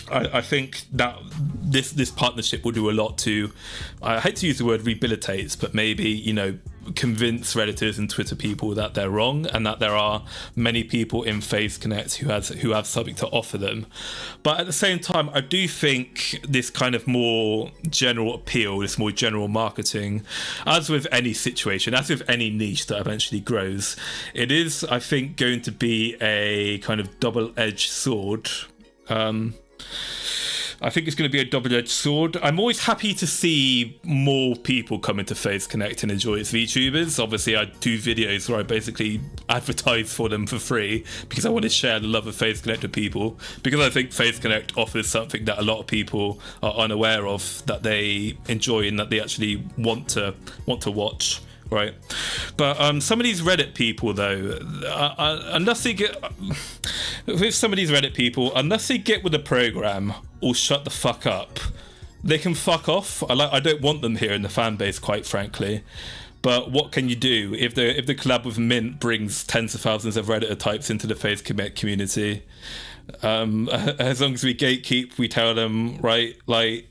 I think that this partnership will do a lot to, I hate to use the word rehabilitate, but maybe, you know, convince Redditors and Twitter people that they're wrong and that there are many people in Face Connect who have something to offer them. But at the same time, I do think this kind of more general appeal, this more general marketing, as with any situation, as with any niche that eventually grows, it is, I think, going to be a kind of double-edged sword. I think it's going to be a double-edged sword. I'm always happy to see more people come into Face Connect and enjoy its VTubers. Obviously, I do videos where I basically advertise for them for free because I want to share the love of Face Connect with people, because I think Face Connect offers something that a lot of people are unaware of, that they enjoy and that they actually want to watch. Right, but some of these Reddit people, though, unless they get with the program or shut the fuck up, they can fuck off. I don't want them here in the fan base, quite frankly. But what can you do if the collab with Mint brings tens of thousands of Redditor types into the Face Connect community? As long as we gatekeep, we tell them, right, like,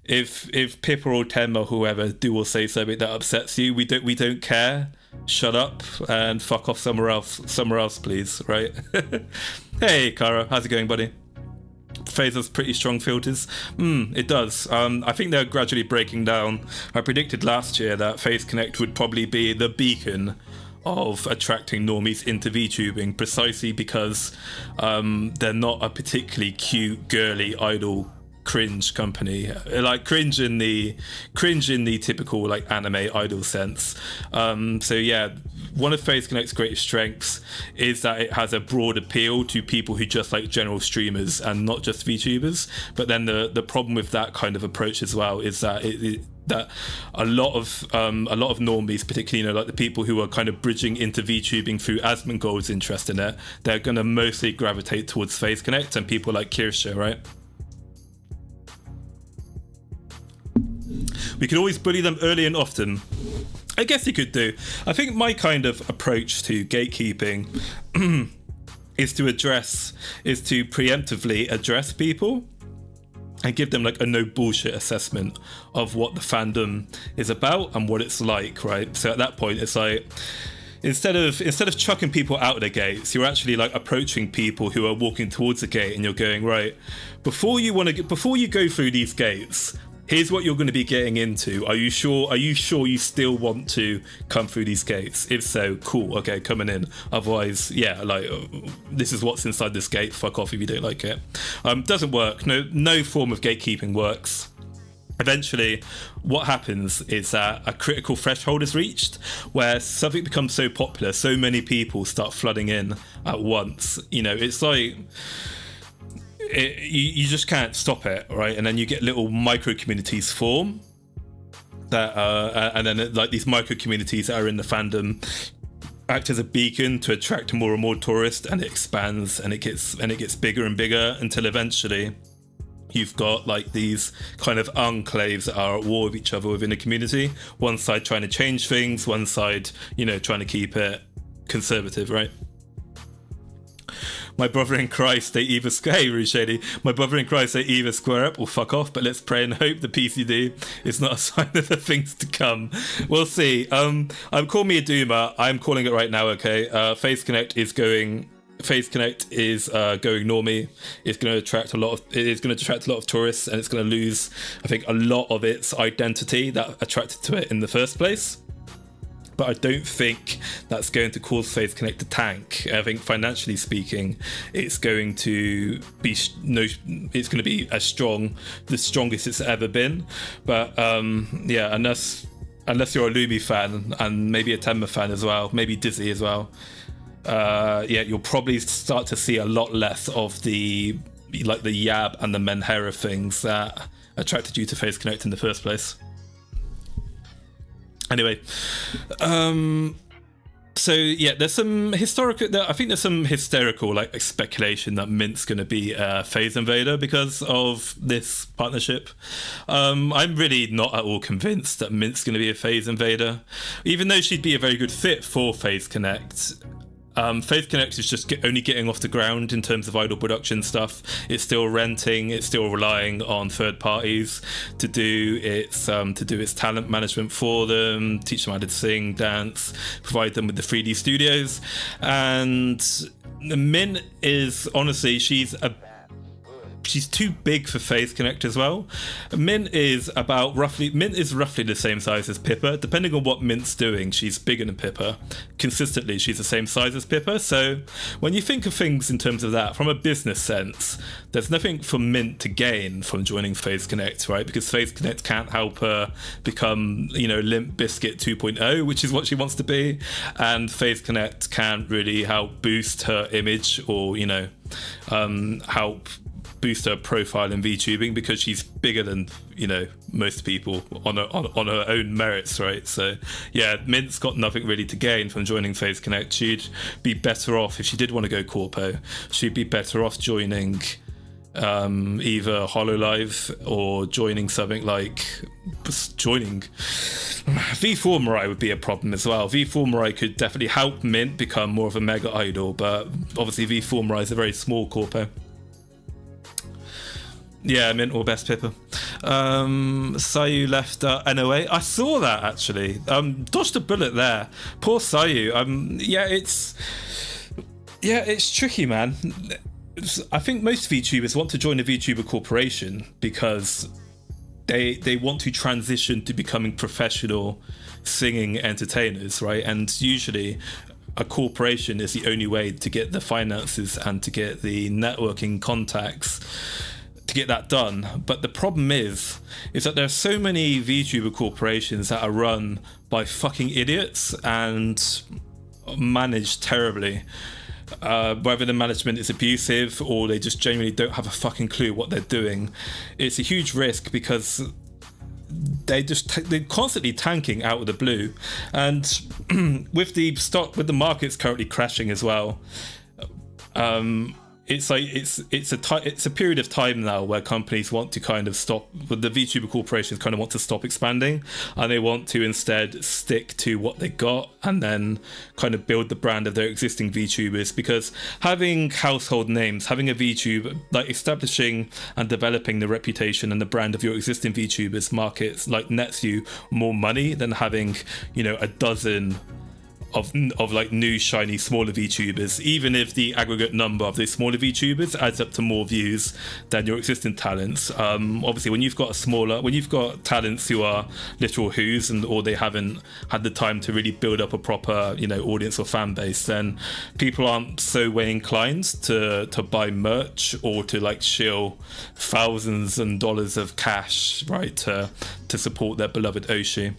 if Pippa or Tenma or whoever do or say something that upsets you, we don't care. Shut up and fuck off somewhere else, please, right? Hey, Kara, how's it going, buddy? FaZe has pretty strong filters. It does. I think they're gradually breaking down. I predicted last year that FaZe Connect would probably be the beacon of attracting normies into VTubing, precisely because they're not a particularly cute, girly, idol cringe company, like cringe in the typical like anime idol sense. So yeah, one of FaZe Connect's greatest strengths is that it has a broad appeal to people who just like general streamers and not just VTubers. But then the problem with that kind of approach as well is that that a lot of normies, particularly like the people who are kind of bridging into VTubing through Asmongold's interest in it, they're going to mostly gravitate towards FaZe Connect and people like Kirsha, right? We could always bully them early and often. I guess you could do. I think my kind of approach to gatekeeping is to preemptively address people and give them like a no bullshit assessment of what the fandom is about and what it's like, right? So at that point, it's like, instead of chucking people out of the gates, you're actually like approaching people who are walking towards the gate, and you're going, right, before you go through these gates, here's what you're going to be getting into. Are you sure you still want to come through these gates? If so, cool, okay, coming in. Otherwise, yeah, like, this is what's inside this gate, fuck off if you don't like it. Doesn't work. No form of gatekeeping works. Eventually, what happens is that a critical threshold is reached where something becomes so popular, so many people start flooding in at once. You know, it's like, you just can't stop it, right? And then you get little micro communities form that and then like these micro communities that are in the fandom act as a beacon to attract more and more tourists, and it expands and it gets bigger and bigger until eventually you've got like these kind of enclaves that are at war with each other within a community. One side trying to change things, one side, you know, trying to keep it conservative, right? My brother in Christ, they either My brother in Christ, they either square up or fuck off. But let's pray and hope the PCD is not a sign of the things to come. We'll see. Call me a doomer. I'm calling it right now. Okay. FaZe Connect is going normie. It's going to attract a lot of tourists, and it's going to lose, I think, a lot of its identity that attracted to it in the first place. But I don't think that's going to cause FaZe Connect to tank. I think financially speaking, it's going to be the strongest it's ever been. But yeah, unless you're a Lumi fan and maybe a Tenma fan as well, maybe Dizzy as well, yeah, you'll probably start to see a lot less of the Yab and the Menhera things that attracted you to FaZe Connect in the first place. Anyway, so yeah, there's some hysterical like speculation that Mint's going to be a FaZe invader because of this partnership. I'm really not at all convinced that Mint's going to be a FaZe invader, even though she'd be a very good fit for FaZe Connect. FaZe Connect is just only getting off the ground in terms of idol production stuff. It's still renting, it's still relying on third parties to do its talent management for them, teach them how to sing, dance, provide them with the 3D studios. And Mint is honestly, she's too big for FaZe Connect as well. Mint is roughly the same size as Pippa. Depending on what Mint's doing, she's bigger than Pippa. Consistently, she's the same size as Pippa. So when you think of things in terms of that, from a business sense, there's nothing for Mint to gain from joining FaZe Connect, right? Because FaZe Connect can't help her become, you know, Limp Bizkit 2.0, which is what she wants to be. And FaZe Connect can't really help boost her image or, you know, help boost her profile in VTubing because she's bigger than, you know, most people on her own merits, right? So yeah, Mint's got nothing really to gain from joining FaZe Connect. She'd be better off, if she did want to go corpo, she'd be better off joining either Hololive or joining something like joining V4 Mirai would be a problem as well. V4 Mirai could definitely help Mint become more of a mega idol, but obviously V4 Mirai is a very small corpo. Yeah, Mint or Best Pippa. Sayu left NOA. I saw that actually. Dodged a bullet there. Poor Sayu. It's tricky, man. I think most VTubers want to join a VTuber corporation because they want to transition to becoming professional singing entertainers, right? And usually a corporation is the only way to get the finances and to get the networking contacts to get that done. But the problem is that there are so many VTuber corporations that are run by fucking idiots and managed terribly. Whether the management is abusive or they just genuinely don't have a fucking clue what they're doing, it's a huge risk because they're constantly tanking out of the blue. And with the markets currently crashing as well, it's like it's a period of time now where companies want to kind of stop, the VTuber corporations kind of want to stop expanding, and they want to instead stick to what they got and then kind of build the brand of their existing VTubers, because having household names, having a VTuber, like establishing and developing the reputation and the brand of your existing VTubers markets, like nets you more money than having, you know, a dozen of like new shiny smaller VTubers, even if the aggregate number of those smaller VTubers adds up to more views than your existing talents. Obviously when you've got talents who are literal who's or they haven't had the time to really build up a proper, you know, audience or fan base, then people aren't so way inclined to buy merch or to like shill thousands and dollars of cash, right, to support their beloved Oshi.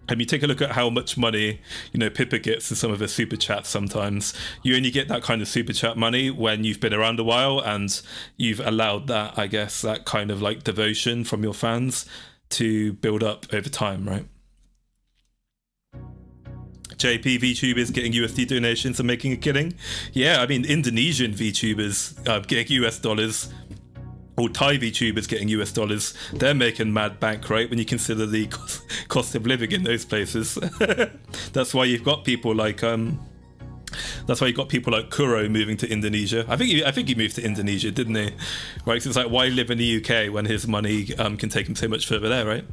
And you take a look at how much money, you know, Pippa gets in some of her super chats sometimes. You only get that kind of super chat money when you've been around a while and you've allowed that, I guess, that kind of like devotion from your fans to build up over time, right? JP VTubers getting USD donations and making a killing. Yeah, I mean, Indonesian VTubers getting US dollars, or Thai VTubers getting US dollars, they're making mad bank, right? When you consider the cost of living in those places. That's why you've got people like Kuro moving to Indonesia. I think he moved to Indonesia, didn't he? Right? So it's like, why live in the UK when his money can take him so much further there, right?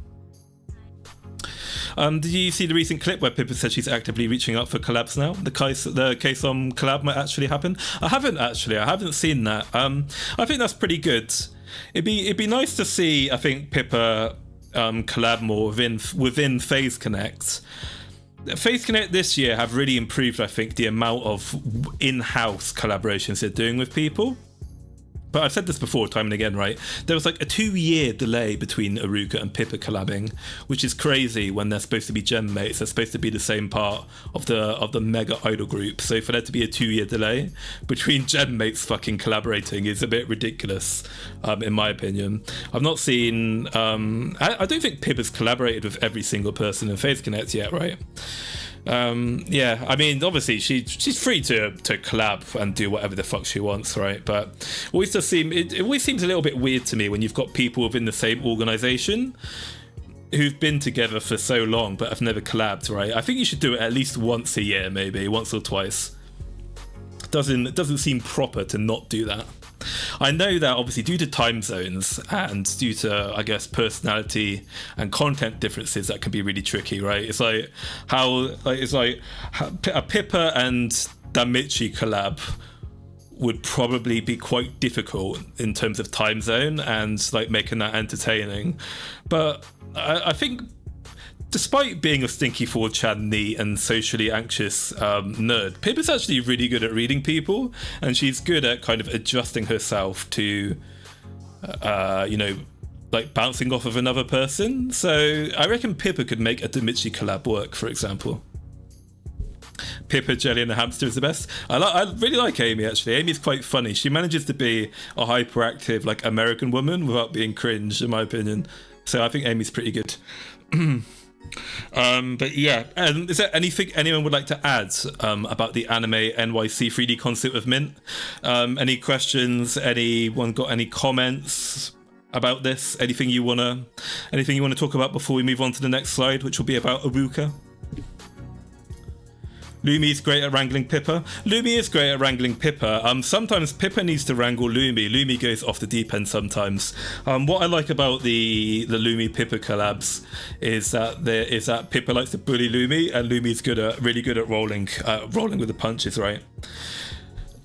Did you see the recent clip where Pippa said she's actively reaching out for collabs now? The case on collab might actually happen. I haven't seen that. I think that's pretty good. It'd be nice to see, I think, Pippa collab more within FaZe Connect. FaZe Connect this year have really improved, I think, the amount of in-house collaborations they're doing with people. But I've said this before, time and again, right? There was like a 2-year delay between Uwuka and Pippa collabing, which is crazy when they're supposed to be gem mates. They're supposed to be the same part of the mega idol group. So for there to be a 2-year delay between gem mates fucking collaborating is a bit ridiculous, in my opinion. I've not seen... I don't think Pippa's collaborated with every single person in FaZe Connect yet, right? Yeah, I mean, obviously she's free to collab and do whatever the fuck she wants, right? But it always seems a little bit weird to me when you've got people within the same organization who've been together for so long but have never collabed, right? I think you should do it at least once a year, maybe once or twice. It doesn't seem proper to not do that. I know that obviously due to time zones and due to, I guess, personality and content differences, that can be really tricky, right? It's like a Pippa and Damichi collab would probably be quite difficult in terms of time zone and like making that entertaining. But I think, despite being a stinky 4chan neat and socially anxious nerd, Pippa's actually really good at reading people, and she's good at kind of adjusting herself to, you know, like bouncing off of another person. So I reckon Pippa could make a Damichi collab work, for example. Pippa, Jelly and the Hamster is the best. I really like Amy, actually. Amy's quite funny. She manages to be a hyperactive, like, American woman without being cringe, in my opinion. So I think Amy's pretty good. But yeah, is there anything anyone would like to add about the Anime NYC 3D concert with Mint? Any questions? Anyone got any comments about this? Anything you wanna talk about before we move on to the next slide, which will be about Uwuka? Lumi's great at wrangling Pippa. Lumi is great at wrangling Pippa. Sometimes Pippa needs to wrangle Lumi. Lumi goes off the deep end sometimes. What I like about the Lumi Pippa collabs is that Pippa likes to bully Lumi, and Lumi's really good at rolling with the punches, right?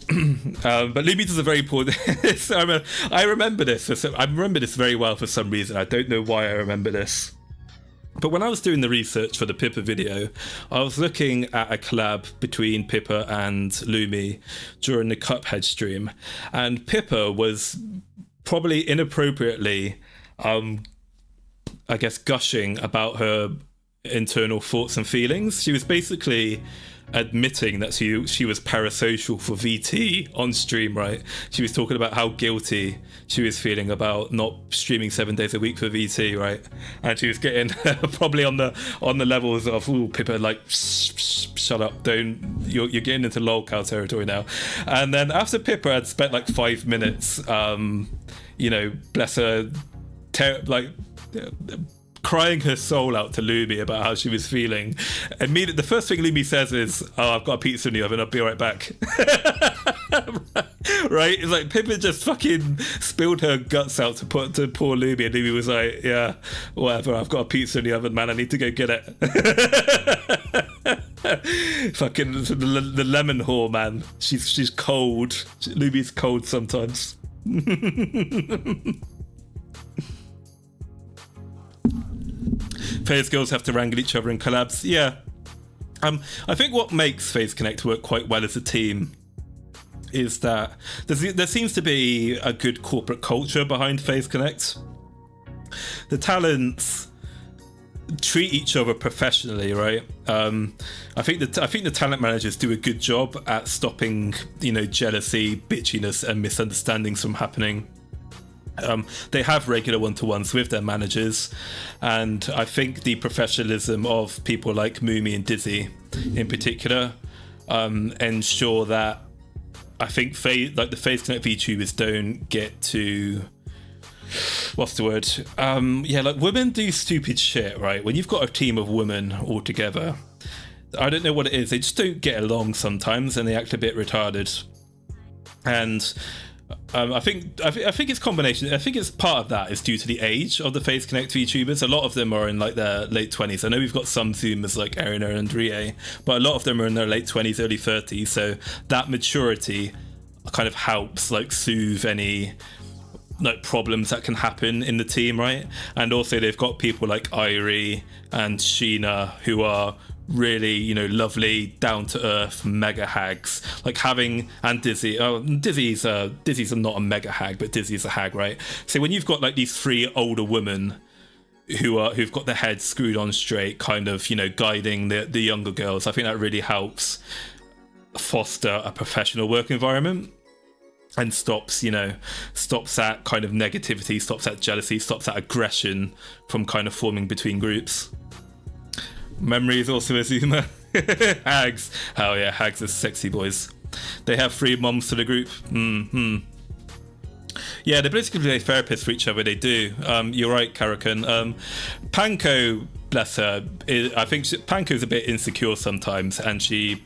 But Lumi does a very poor. I remember this. I remember this very well for some reason. I don't know why I remember this. But when I was doing the research for the Pippa video, I was looking at a collab between Pippa and Lumi during the Cuphead stream, and Pippa was probably inappropriately, I guess, gushing about her internal thoughts and feelings. She was basically admitting that she was parasocial for VT on stream, right? She was talking about how guilty she was feeling about not streaming 7 days a week for VT, right? And she was getting probably on the levels of, ooh, Pippa, like, shut up, you're getting into lolcow territory now. And then after Pippa had spent like 5 minutes, bless her, crying her soul out to Lumi about how she was feeling. Immediately, the first thing Lumi says is, "Oh, I've got a pizza in the oven. I'll be right back." Right? It's like Pippa just fucking spilled her guts out to poor Lumi, and Lumi was like, "Yeah, whatever. I've got a pizza in the oven, man. I need to go get it." Fucking the lemon whore, man. She's cold. Lumi's cold sometimes. FaZe girls have to wrangle each other in collabs. Yeah. I think what makes FaZe Connect work quite well as a team is that there seems to be a good corporate culture behind FaZe Connect. The talents treat each other professionally, right? I think the talent managers do a good job at stopping, jealousy, bitchiness, and misunderstandings from happening. They have regular one-to-ones with their managers, and I think the professionalism of people like Moomy and Dizzy in particular ensure that I think the FaZe Connect VTubers don't get to, what's the word? Women do stupid shit, right? When you've got a team of women all together, I don't know what it is, they just don't get along sometimes, and they act a bit retarded. And I think it's combination. I think it's part of that is due to the age of the FaZe Connect VTubers. A lot of them are in like their late 20s. I know we've got some Zoomers like Arena and Rie, but a lot of them are in their late 20s, early 30s. So that maturity kind of helps like soothe any like problems that can happen in the team, right? And also they've got people like Irie and Sheena who are really, lovely, down to earth mega hags, like having, and Dizzy. Dizzy's not a mega hag, but Dizzy's a hag, right? So when you've got like these three older women who've got their heads screwed on straight, kind of, guiding the younger girls, I think that really helps foster a professional work environment and stops that kind of negativity, stops that jealousy, stops that aggression from kind of forming between groups. Memory is also a Zoomer. Hags. Oh yeah, hags are sexy boys. They have 3 moms to the group. Yeah, they're basically therapists for each other, they do. You're right, Karakan. Panko, bless her, I think Panko's a bit insecure sometimes, and she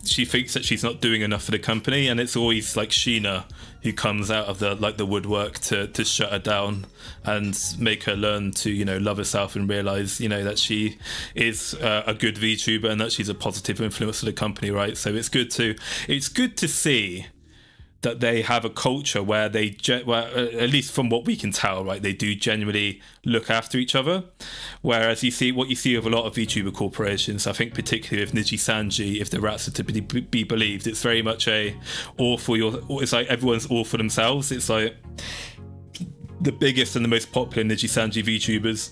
thinks that she's not doing enough for the company, and it's always like Sheena who comes out of the woodwork to shut her down and make her learn to love herself and realize that she is a good VTuber and that she's a positive influence to the company, right? So it's good to see that they have a culture where at least from what we can tell, right, they do genuinely look after each other. Whereas what you see of a lot of VTuber corporations, I think particularly with Niji Sanji, if the rats are to be believed, it's very much it's like everyone's all for themselves. It's like the biggest and the most popular Niji Sanji VTubers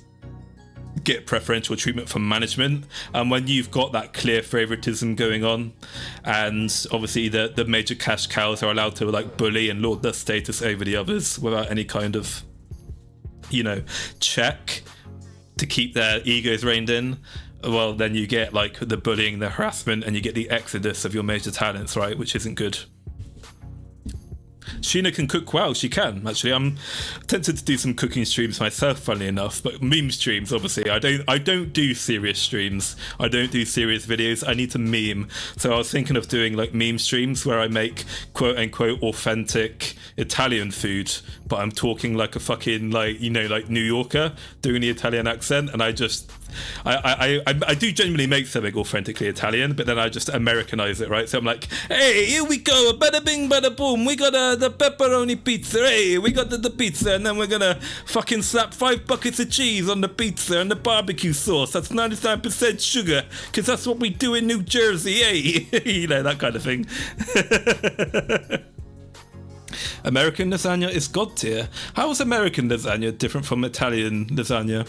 get preferential treatment from management, and when you've got that clear favoritism going on, and obviously the major cash cows are allowed to like bully and lord their status over the others without any kind of check, to keep their egos reined in, well, then you get like the bullying, the harassment, and you get the exodus of your major talents, right? Which isn't good. Sheena can cook well. She can, actually. I'm tempted to do some cooking streams myself, funnily enough, but meme streams, obviously. I don't do serious streams. I don't do serious videos. I need to meme. So I was thinking of doing like meme streams where I make quote unquote authentic Italian food, but I'm talking like a fucking, like, you know, like New Yorker doing the Italian accent, and I do genuinely make something authentically Italian, but then I just Americanize it, right? So I'm like, hey, here we go, bada bing, bada boom, we got the pepperoni pizza, hey, we got the pizza, and then we're gonna fucking slap 5 buckets of cheese on the pizza and the barbecue sauce. That's 99% sugar, because that's what we do in New Jersey, hey, you know, that kind of thing. American lasagna is god tier. How is American lasagna different from Italian lasagna?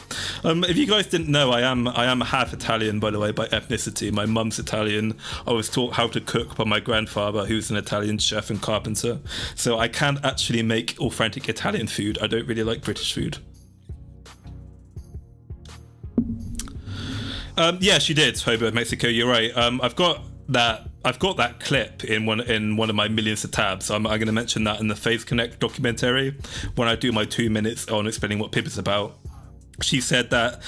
If you guys didn't know, I am half Italian, by the way, by ethnicity. My mum's Italian. I was taught how to cook by my grandfather, who's an Italian chef and carpenter. So I can actually make authentic Italian food. I don't really like British food. Yeah, she did, Hobo, Mexico. You're right. I've got that clip in one of my millions of tabs. I'm going to mention that in the Faith Connect documentary when I do my 2 minutes on explaining what Pip is about. She said that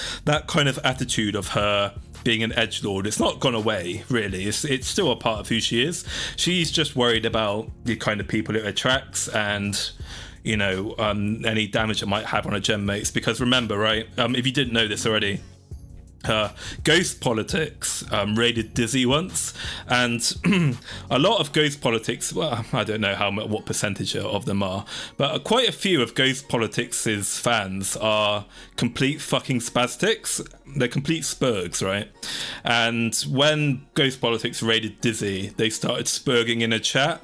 kind of attitude of her being an edgelord, it's not gone away, really. It's still a part of who she is. She's just worried about the kind of people it attracts and, you know, any damage it might have on her gem mates. Because remember, right, if you didn't know this already, Ghost Politics raided Dizzy once, and a lot of Ghost Politics, well, I don't know what percentage of them are, but quite a few of Ghost Politics' fans are complete fucking spastics. They're complete spurgs, right? And when Ghost Politics raided Dizzy, they started spurging in a chat,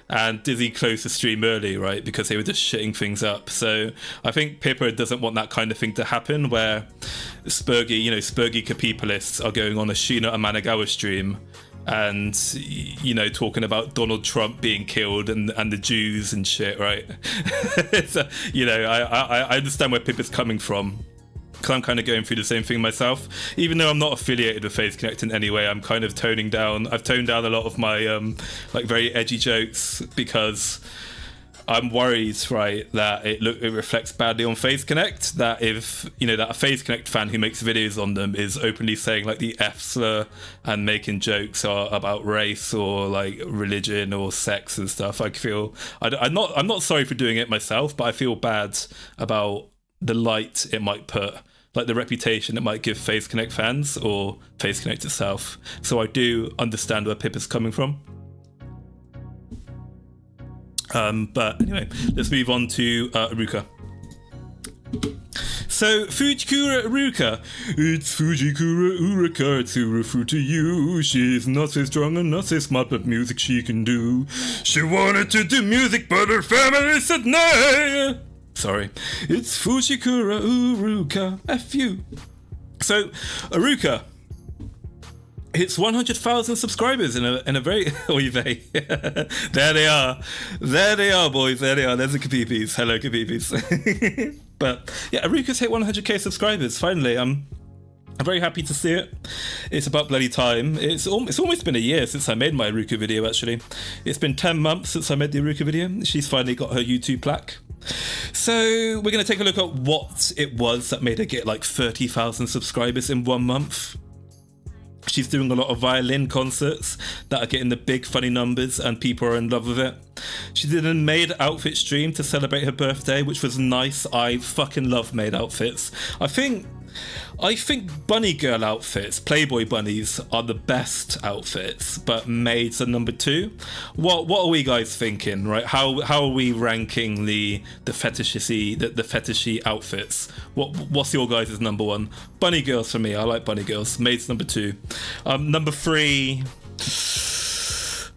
and Dizzy closed the stream early, right? Because they were just shitting things up. So I think Pippa doesn't want that kind of thing to happen, where spurgy capitalists are going on a Sheena Amanagawa stream and, you know, talking about Donald Trump being killed and the Jews and shit, right? So, you know, I understand where Pippa's coming from, because I'm kind of going through the same thing myself. Even though I'm not affiliated with Faith Connect in any way, I'm kind of I've toned down a lot of my like very edgy jokes, because I'm worried, right, that it reflects badly on Faith Connect. That if, you know, that a Faith Connect fan who makes videos on them is openly saying like the F slur and making jokes about race or like religion or sex and stuff, I feel I'm not sorry for doing it myself, but I feel bad about the light it might put, like the reputation it might give Faith Connect fans or Faith Connect itself. So I do understand where Pip is coming from. But anyway, let's move on to Uwuka. So, Fujikura Uwuka. It's Fujikura Uwuka, it's Urufu to you. She's not so strong and not so smart, but music she can do. She wanted to do music, but her family said no. Sorry. It's Fujikura Uwuka. F you. So, Uwuka hits 100,000 subscribers in a very... Oy vey. There they are. There they are, boys. There they are. There's the Kapipis. Hello, Kapipis. But yeah, Uwuka's hit 100k subscribers, finally. I'm very happy to see it. It's about bloody time. It's almost been a year since I made my Uwuka video, actually. It's been 10 months since I made the Uwuka video. She's finally got her YouTube plaque. So we're going to take a look at what it was that made her get like 30,000 subscribers in 1 month. She's doing a lot of violin concerts that are getting the big funny numbers and people are in love with it. She did a maid outfit stream to celebrate her birthday, which was nice. I fucking love maid outfits. I think bunny girl outfits, Playboy bunnies, are the best outfits, but maids are number 2. What are we guys thinking, right? How are we ranking the fetishy outfits? What's your guys' number 1? Bunny girls for me. I like bunny girls. Maids number 2. Number 3.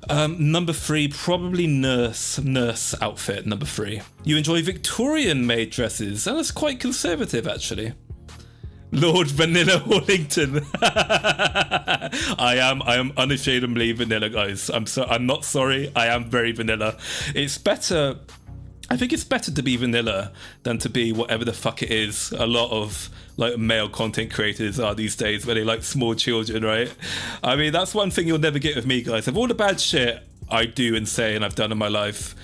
Number 3, probably nurse outfit. Number 3. You enjoy Victorian maid dresses, and that's quite conservative, actually. Lord Vanilla Maulington. I am unashamedly vanilla, guys. I'm not sorry. I am very vanilla. It's better I think it's better to be vanilla than to be whatever the fuck it is. A lot of like male content creators are these days, where they like small children, right? I mean, that's one thing you'll never get with me, guys. Of all the bad shit I do and say and I've done in my life,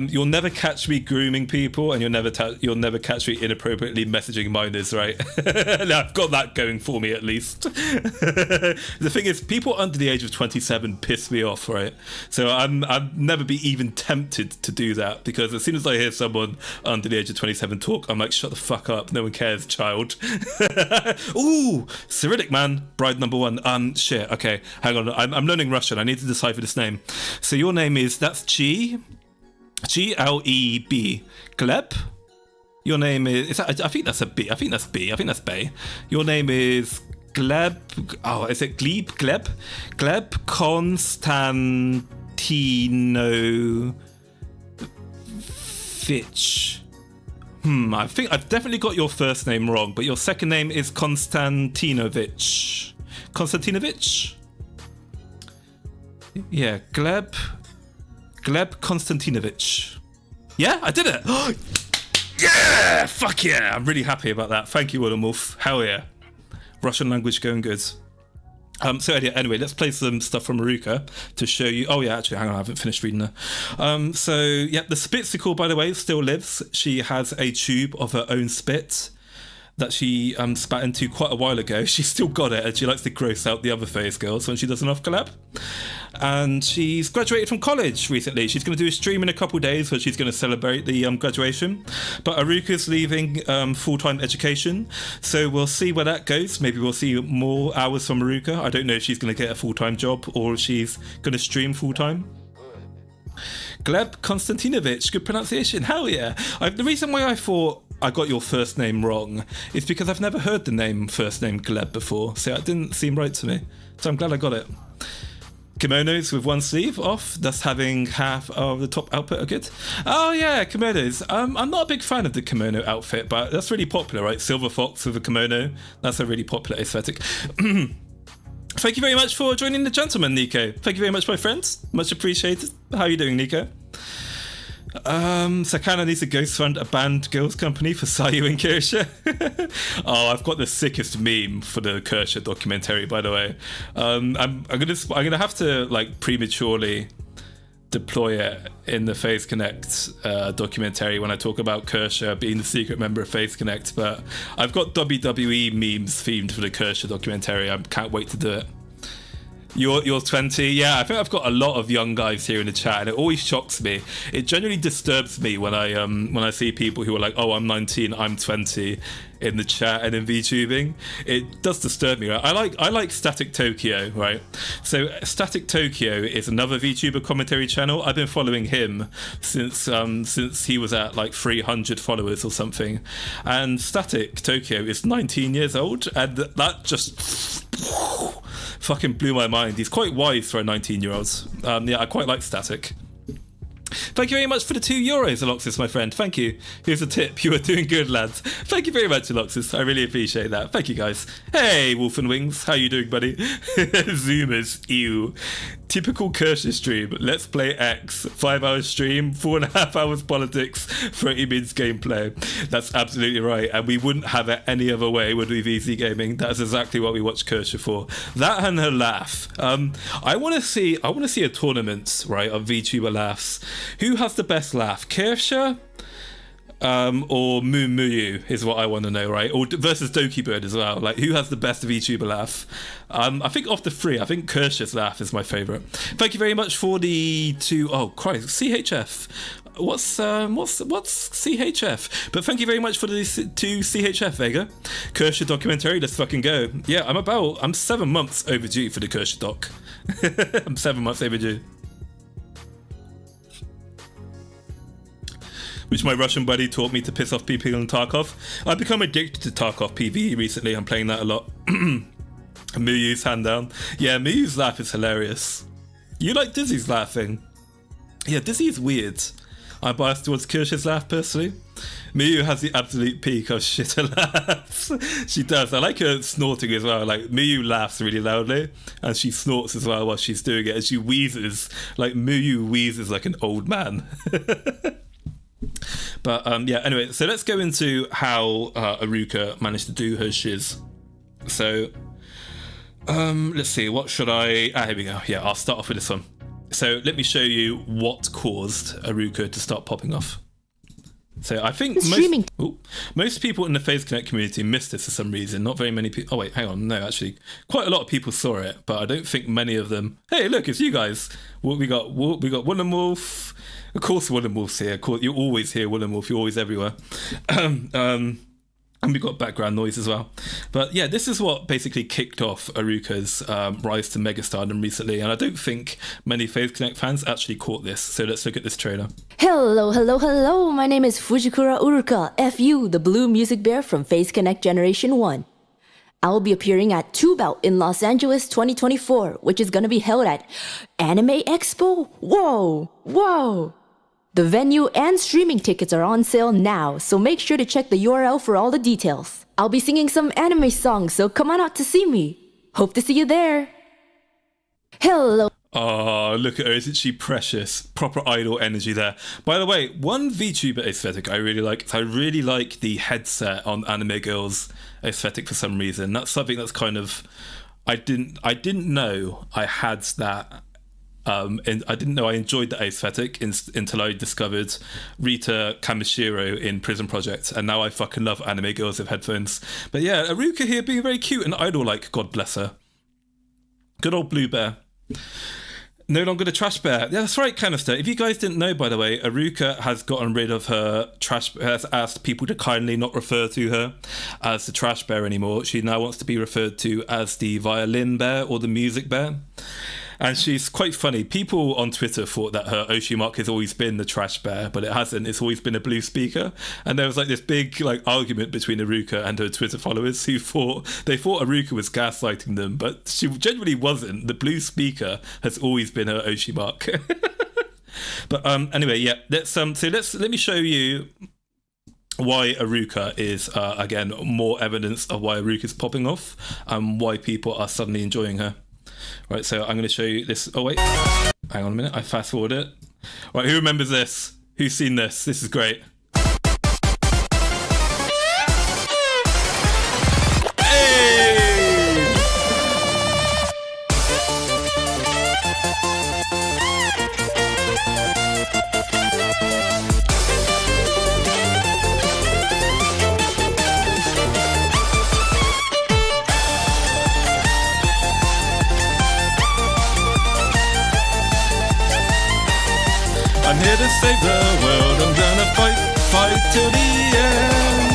you'll never catch me grooming people, and you'll never catch me inappropriately messaging minors, right? I've got that going for me, at least. The thing is, people under the age of 27 piss me off, right? So I'd never be even tempted to do that, because as soon as I hear someone under the age of 27 talk, I'm like, shut the fuck up, no one cares, child. Ooh, Cyrillic, man, bride number one. Shit, okay, hang on, I'm learning Russian, I need to decipher this name. So your name is, that's Gleb. Gleb? Your name is I think that's a B. I think that's B. I think that's Bay. Your name is Gleb. Oh, is it Gleb? Gleb? Gleb Konstantinovich. I think I've definitely got your first name wrong, but your second name is Konstantinovich. Konstantinovich? Yeah, Gleb Konstantinovich. Yeah, I did it. Yeah, fuck yeah. I'm really happy about that. Thank you, Wolf. Hell yeah. Russian language going good. So anyway, let's play some stuff from Uwuka to show you. Oh yeah, actually, hang on, I haven't finished reading her. So yeah, the Spitsicle, by the way, still lives. She has a tube of her own spit that she spat into quite a while ago. She's still got it, and she likes to gross out the other phase girls when she does an off collab. And she's graduated from college recently. She's going to do a stream in a couple of days where she's going to celebrate the graduation. But Uwuka's leaving full-time education, so we'll see where that goes. Maybe we'll see more hours from Uwuka. I don't know if she's going to get a full-time job or if she's going to stream full-time. Gleb Konstantinovich, good pronunciation, hell yeah. The reason why I thought I got your first name wrong is because I've never heard the first name Gleb before, so it didn't seem right to me. So I'm glad I got it. Kimonos with one sleeve off, thus having half of the top output are good. Oh yeah, kimonos. I'm not a big fan of the kimono outfit, but that's really popular, right? Silver fox with a kimono, that's a really popular aesthetic. Thank you very much for joining the gentleman, Nico. Thank you very much, my friends. Much appreciated. How are you doing, Nico? Sakana needs to ghost fund a banned girls company for Sayu and Kirsha. Oh, I've got the sickest meme for the Kirsha documentary, by the way. I'm gonna have to like prematurely deploy it in the Phase Connect documentary when I talk about Kirsha being the secret member of Phase Connect, but I've got WWE memes themed for the Kirsha documentary. I can't wait to do it. You're 20. Yeah, I think I've got a lot of young guys here in the chat, and it always shocks me. It genuinely disturbs me when I see people who are like, "Oh, I'm 19, I'm 20," in the chat and in VTubing. It does disturb me. Right? I like Static Tokyo, right? So Static Tokyo is another VTuber commentary channel. I've been following him since he was at like 300 followers or something. And Static Tokyo is 19 years old, and that just fucking blew my mind. He's quite wise for a 19-year-old. Yeah, I quite like Static. Thank you very much for the €2, Aloxis, my friend. Thank you. Here's a tip. You are doing good, lads. Thank you very much, Aloxis. I really appreciate that. Thank you, guys. Hey, Wolf and Wings. How you doing, buddy? Zoomers. Ew. Typical Kirsha stream. Let's play X. 5-hour stream, 4.5 hours politics, 30 minutes gameplay. That's absolutely right. And we wouldn't have it any other way, would we, VZ Gaming? That's exactly what we watch Kirsha for. That and her laugh. I want to see a tournament, right, of VTuber laughs. Who has the best laugh? Kirsha? Or Muyu is what I want to know, right? Or versus Doki Bird as well. Like, who has the best VTuber laugh? I think of the three, I think Kirsha's laugh is my favourite. Thank you very much for the two. Oh Christ, CHF. What's CHF? But thank you very much for the two CHF, Vega. Kirsha documentary. Let's fucking go. Yeah, I'm 7 months overdue for the Kirsha doc. I'm 7 months overdue. Which my Russian buddy taught me to piss off people in Tarkov. I've become addicted to Tarkov PvE recently. I'm playing that a lot. Muyu's hand down. Yeah, Muyu's laugh is hilarious. You like Dizzy's laughing? Yeah, Dizzy is weird. I'm biased towards Kirsha's laugh personally. Miyu has the absolute peak of shitter laughs. She does. I like her snorting as well. Like, Miyu laughs really loudly, and she snorts as well while she's doing it, and she wheezes. Like, Miyu wheezes like an old man. But yeah, anyway, so let's go into how Uwuka managed to do her shiz. So let's see, what should I... here we go. Yeah, I'll start off with this one. So let me show you what caused Uwuka to start popping off. So I think most people in the Phase Connect community missed this for some reason. Not very many people... Oh, wait, hang on. No, actually, quite a lot of people saw it, but I don't think many of them... Hey, look, it's you guys. We got Woolen Wolf. Of course Woolen Wolf's here. You always hear Woolen Wolf. You're always everywhere. And we've got background noise as well. But yeah, this is what basically kicked off Uwuka's rise to megastardom recently. And I don't think many Phase Connect fans actually caught this. So let's look at this trailer. Hello, hello, hello. My name is Fujikura Uruka, FU, the blue music bear from Phase Connect Generation 1. I will be appearing at Tube in Los Angeles 2024, which is going to be held at Anime Expo. Whoa, whoa. The venue and streaming tickets are on sale now, so make sure to check the URL for all the details. I'll be singing some anime songs, so come on out to see me. Hope to see you there. Hello. Oh, look at her. Isn't she precious? Proper idol energy there. By the way, one VTuber aesthetic I really like. I really like the headset on Anime Girls aesthetic for some reason. That's something that's kind of... I didn't know I had that... and I didn't know I enjoyed the aesthetic until I discovered Rita Kamishiro in Prison Project, and now I fucking love Anime Girls with headphones. But yeah, Uwuka here being very cute and idol-like, God bless her. Good old blue bear. No longer the trash bear. Yeah, that's right, Canister. If you guys didn't know, by the way, Uwuka has gotten rid of her trash, has asked people to kindly not refer to her as the trash bear anymore. She now wants to be referred to as the violin bear or the music bear. And she's quite funny. People on Twitter thought that her Oshi mark has always been the trash bear, but it hasn't. It's always been a blue speaker. And there was like this big argument between Uwuka and her Twitter followers who thought Uwuka was gaslighting them, but she genuinely wasn't. The blue speaker has always been her Oshi mark. But anyway, yeah. Let me show you why Uwuka is again more evidence of why Uwuka's popping off and why people are suddenly enjoying her. Right, so I'm going to show you this. Oh, wait. Hang on a minute. I fast forward it. Right, who remembers this? Who's seen this? This is great. I'm here to save the world, I'm gonna fight till the end.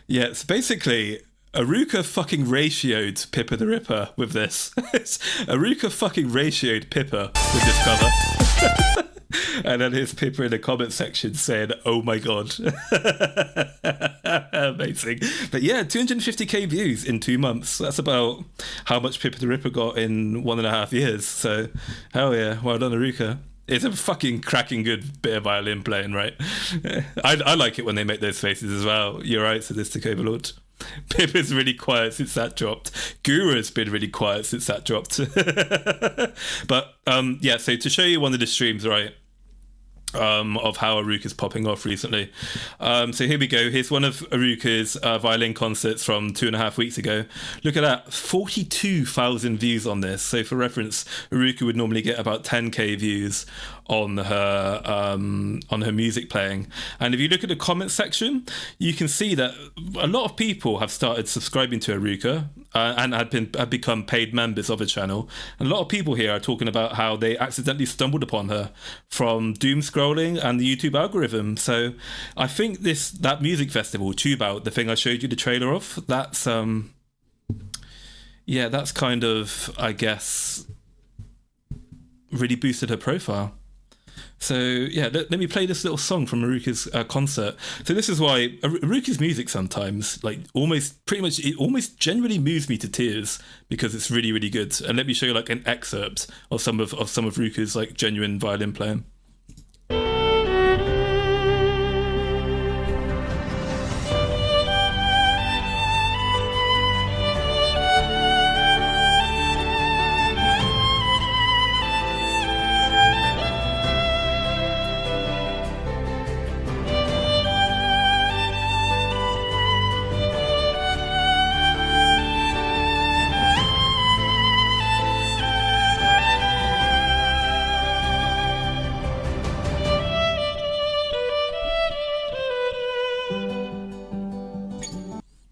Yeah, it's basically Uwuka fucking ratioed Pippa the Ripper with this. Uwuka fucking ratioed Pippa with this cover. And then here's Pippa in the comment section saying, oh my god. Amazing. But yeah, 250k views in 2 months. That's about how much Pippa the Ripper got in 1.5 years. So, hell yeah, well done, Uwuka. It's a fucking cracking good bit of violin playing, right? I like it when they make those faces as well. You're right, Sadistic Overlord. Pippa's really quiet since that dropped. Guru's been really quiet since that dropped. But yeah, so to show you one of the streams, right, of how Uwuka's popping off recently. So here we go. Here's one of Uwuka's violin concerts from 2.5 weeks ago. Look at that, 42,000 views on this. So for reference, Uwuka would normally get about 10k views on her music playing. And if you look at the comment section, you can see that a lot of people have started subscribing to Uwuka and have become paid members of the channel. And a lot of people here are talking about how they accidentally stumbled upon her from doom scrolling and the YouTube algorithm. So I think that music festival, Tube Out, the thing I showed you the trailer of, that's that's kind of, I guess, really boosted her profile. So yeah, let me play this little song from Uwuka's concert. So this is why Uwuka's music sometimes, it almost generally moves me to tears because it's really, really good. And let me show you an excerpt of some of Uwuka's genuine violin playing.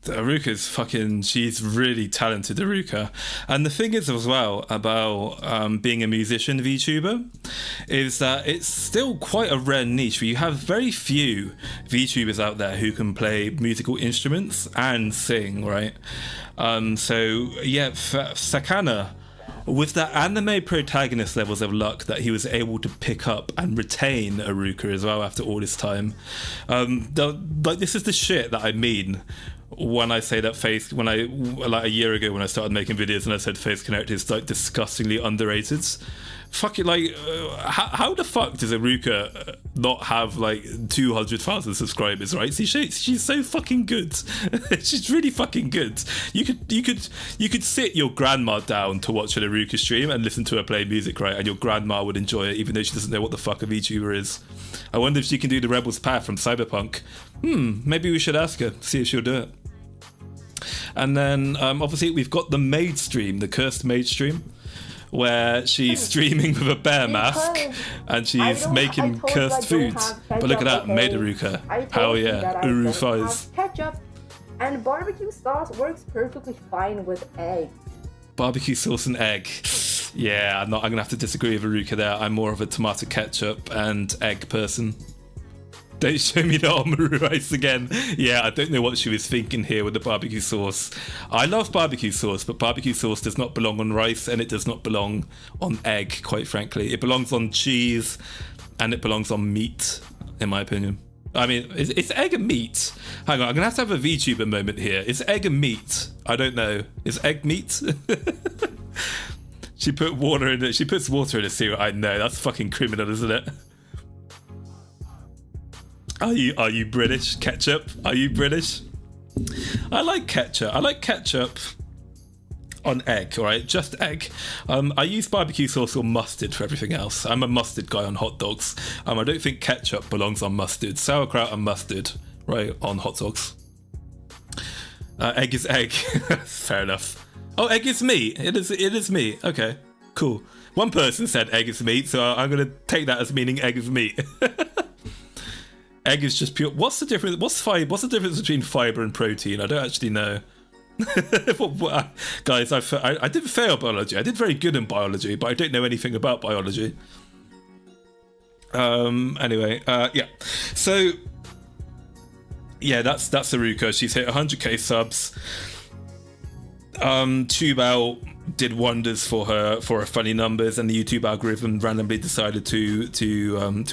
Uwuka's fucking, she's really talented, Uwuka. And the thing is as well about being a musician VTuber is that it's still quite a rare niche where you have very few VTubers out there who can play musical instruments and sing, right? So yeah, Sakana, with that anime protagonist levels of luck that he was able to pick up and retain Uwuka as well after all this time. Like, this is the shit that I mean when I say that like a year ago when I started making videos and I said Face Connect is like disgustingly underrated. Fuck it, like, how the fuck does Uwuka not have like 200,000 subscribers, right? See, she's so fucking good. She's really fucking good. You could sit your grandma down to watch an Uwuka stream and listen to her play music, right? And your grandma would enjoy it, even though she doesn't know what the fuck a VTuber is. I wonder if she can do the Rebel's Path from Cyberpunk. Maybe we should ask her, see if she'll do it. And then obviously we've got the maid stream, the cursed maid stream, where she's streaming with a bear mask and she's making cursed foods. But look at that, maid Uwuka. Hell yeah, Uru fries. Ketchup and barbecue sauce works perfectly fine with egg. Barbecue sauce and egg. Yeah, I'm gonna have to disagree with Uwuka there. I'm more of a tomato ketchup and egg person. Don't show me the Omaru rice again. Yeah, I don't know what she was thinking here with the barbecue sauce. I love barbecue sauce, but barbecue sauce does not belong on rice and it does not belong on egg, quite frankly. It belongs on cheese and it belongs on meat, in my opinion. I mean, is egg a meat? Hang on, I'm going to have a VTuber moment here. Is egg a meat? I don't know. Is egg meat? She put water in it. She puts water in a cereal. I know, that's fucking criminal, isn't it? Are you British? Ketchup? Are you British? I like ketchup. I like ketchup on egg, all right? Just egg. I use barbecue sauce or mustard for everything else. I'm a mustard guy on hot dogs. I don't think ketchup belongs on mustard. Sauerkraut and mustard, right, on hot dogs. Egg is egg. Fair enough. Oh, egg is meat. It is meat. Okay, cool. One person said egg is meat, so I'm going to take that as meaning egg is meat. Egg is just pure. What's the difference? What's the difference between fiber and protein? I don't actually know. Guys, I didn't fail biology. I did very good in biology, but I don't know anything about biology. Anyway, yeah. So, yeah, that's Uwuka. She's hit 100k subs. Tube did wonders for her funny numbers, and the YouTube algorithm randomly decided to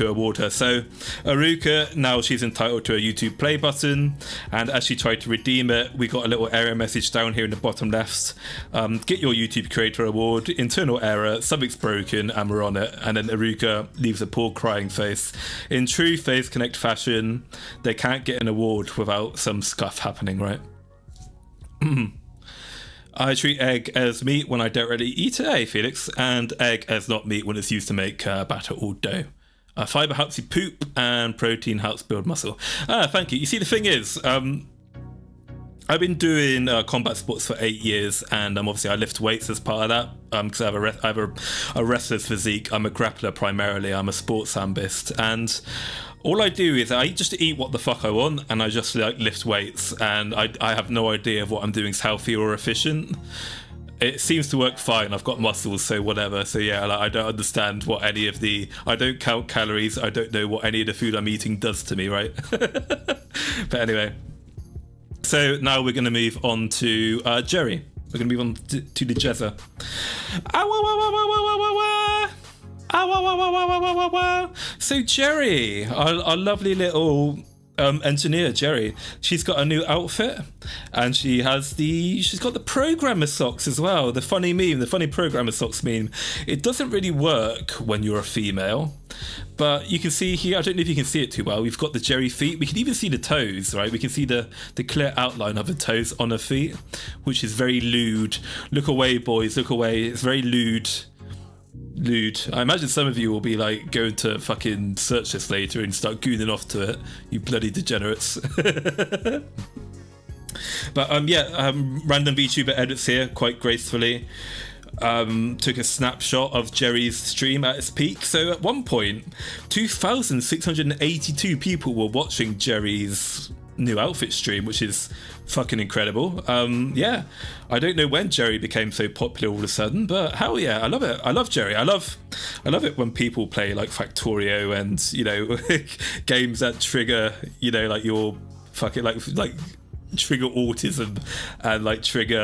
award her. So Uwuka, now she's entitled to a YouTube play button, and as she tried to redeem it, we got a little error message down here in the bottom left. Get your YouTube creator award, internal error, something's broken, and we're on it. And then Uwuka leaves a poor crying face. In true Face Connect fashion, they can't get an award without some scuff happening, right? I treat egg as meat when I don't really eat it, Felix, and egg as not meat when it's used to make batter or dough. Fiber helps you poop, and protein helps build muscle. Thank you. You see, the thing is, I've been doing combat sports for 8 years, and obviously I lift weights as part of that, because I have a wrestler's physique. I'm a grappler primarily. I'm a sports ambist, and all I do is I just eat what the fuck I want, and I just like lift weights, and I have no idea if what I'm doing is healthy or efficient. It seems to work fine. I've got muscles, so whatever. So yeah, like, I don't understand what any of I don't count calories. I don't know what any of the food I'm eating does to me, right? But anyway, so now we're going to move on to Jerry. We're going to move on to the Jezza. So Jerry, our lovely little engineer Jerry, she's got a new outfit, and she's got the programmer socks as well. The funny meme, the funny programmer socks meme. It doesn't really work when you're a female, but you can see here, I don't know if you can see it too well, we've got the Jerry feet. We can even see the toes, right? We can see the clear outline of the toes on her feet, which is very lewd. Look away, boys, look away. It's very lewd. I imagine some of you will be like going to fucking search this later and start gooning off to it, you bloody degenerates. But random VTuber edits here quite gracefully. Took a snapshot of Jerry's stream at its peak. So at one point, 2,682 people were watching Jerry's new outfit stream, which is fucking incredible. Yeah, I don't know when Jerry became so popular all of a sudden, but hell yeah, I love it. I love Jerry. I love it when people play like Factorio and, you know, games that trigger, you know, like your fucking like trigger autism and like trigger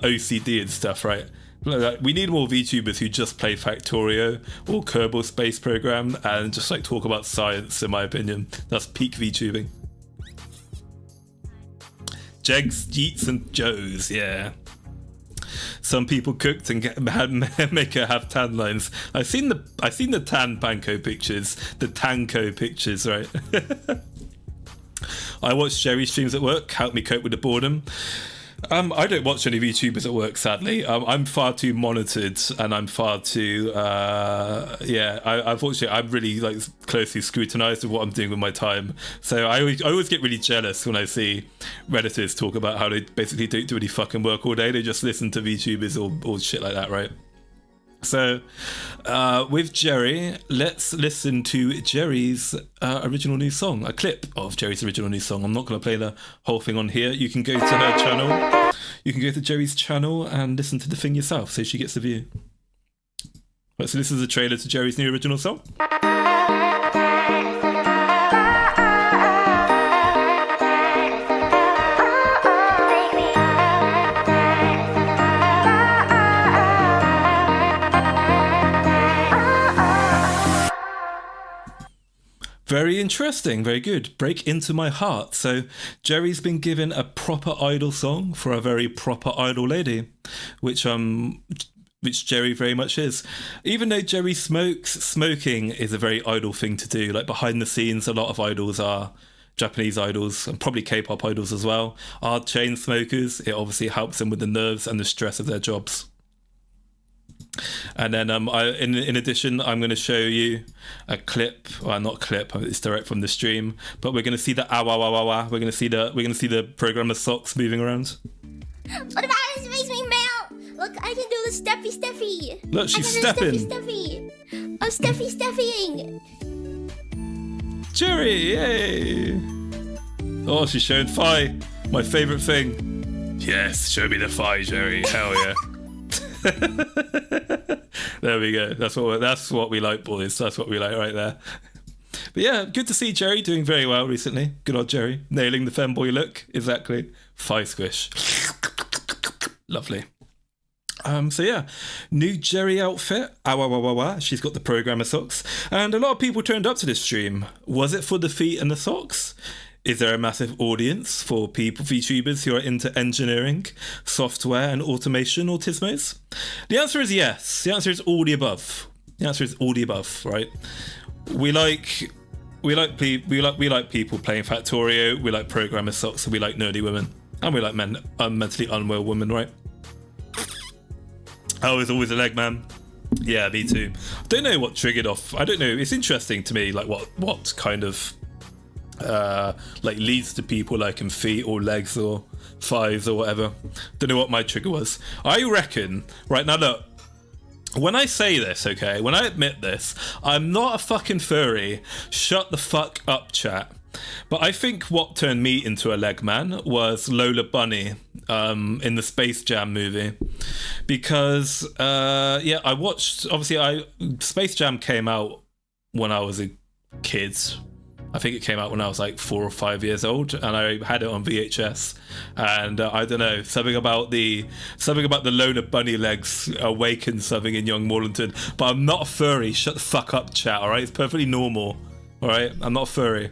OCD and stuff, right? Like, we need more VTubers who just play Factorio or Kerbal Space Program and just like talk about science, in my opinion. That's peak VTubing. Jegs, Jeets and Joes, yeah. Some people cooked and make her have tan lines. I've seen the tan panko pictures, the tanko pictures, right? I watch Jerry streams at work, help me cope with the boredom. I don't watch any VTubers at work, sadly. I'm far too monitored, and I'm far too unfortunately I'm really like closely scrutinized with what I'm doing with my time. So I always get really jealous when I see Redditors talk about how they basically don't do any fucking work all day. They just listen to VTubers or shit like that, right? So with Jerry, let's listen to Jerry's original new song, a clip of Jerry's original new song. I'm not going to play the whole thing on here. You can go to her channel. You can go to Jerry's channel and listen to the thing yourself so she gets the view. Right, so this is a trailer to Jerry's new original song. Very interesting, very good. Break Into My Heart. So Jerry's been given a proper idol song for a very proper idol lady, which Jerry very much is. Even though Jerry smokes, smoking is a very idol thing to do. Like behind the scenes, a lot of idols are Japanese idols and probably K-pop idols as well are chain smokers. It obviously helps them with the nerves and the stress of their jobs. And then in addition, I'm going to show you a clip. Well, not clip, it's direct from the stream, but we're going to see the we're going to see the programmer socks moving around. What about this makes me melt? Look, I can do the Steffi. Look, she's stepping. I'm Steffiing. Jerry, yay! Oh, she's showing thigh. My favourite thing. Yes, show me the thigh, Jerry. Hell yeah. There we go. That's what we like, boys. That's what we like right there. But yeah, good to see Jerry doing very well recently. Good old Jerry. Nailing the femboy look. Exactly. Thigh squish. Lovely. So yeah, new Jerry outfit. She's got the programmer socks. And a lot of people turned up to this stream. Was it for the feet and the socks? Is there a massive audience for VTubers who are into engineering, software and automation or Tismos? The answer is yes. The answer is all the above. The answer is all the above, right? We like people playing Factorio, we like programmer socks, and we like nerdy women. And we like mentally unwell women, right? Oh, it's always a leg man. Yeah, me too. I don't know what triggered off. I don't know. It's interesting to me, like what kind of like leads to people liking feet or legs or thighs or whatever. Don't know what my trigger was. I reckon, right now look, when I say this, okay, when I admit this, I'm not a fucking furry. Shut the fuck up, chat. But I think what turned me into a leg man was Lola Bunny in the Space Jam movie. Because yeah, I watched, obviously Space Jam came out when I was a kid. I think it came out when I was like 4 or 5 years old, and I had it on VHS. And I don't know, something about the Lola Bunny legs awakened something in young Maulington. But I'm not a furry. Shut the fuck up, chat. All right, it's perfectly normal. All right, I'm not a furry.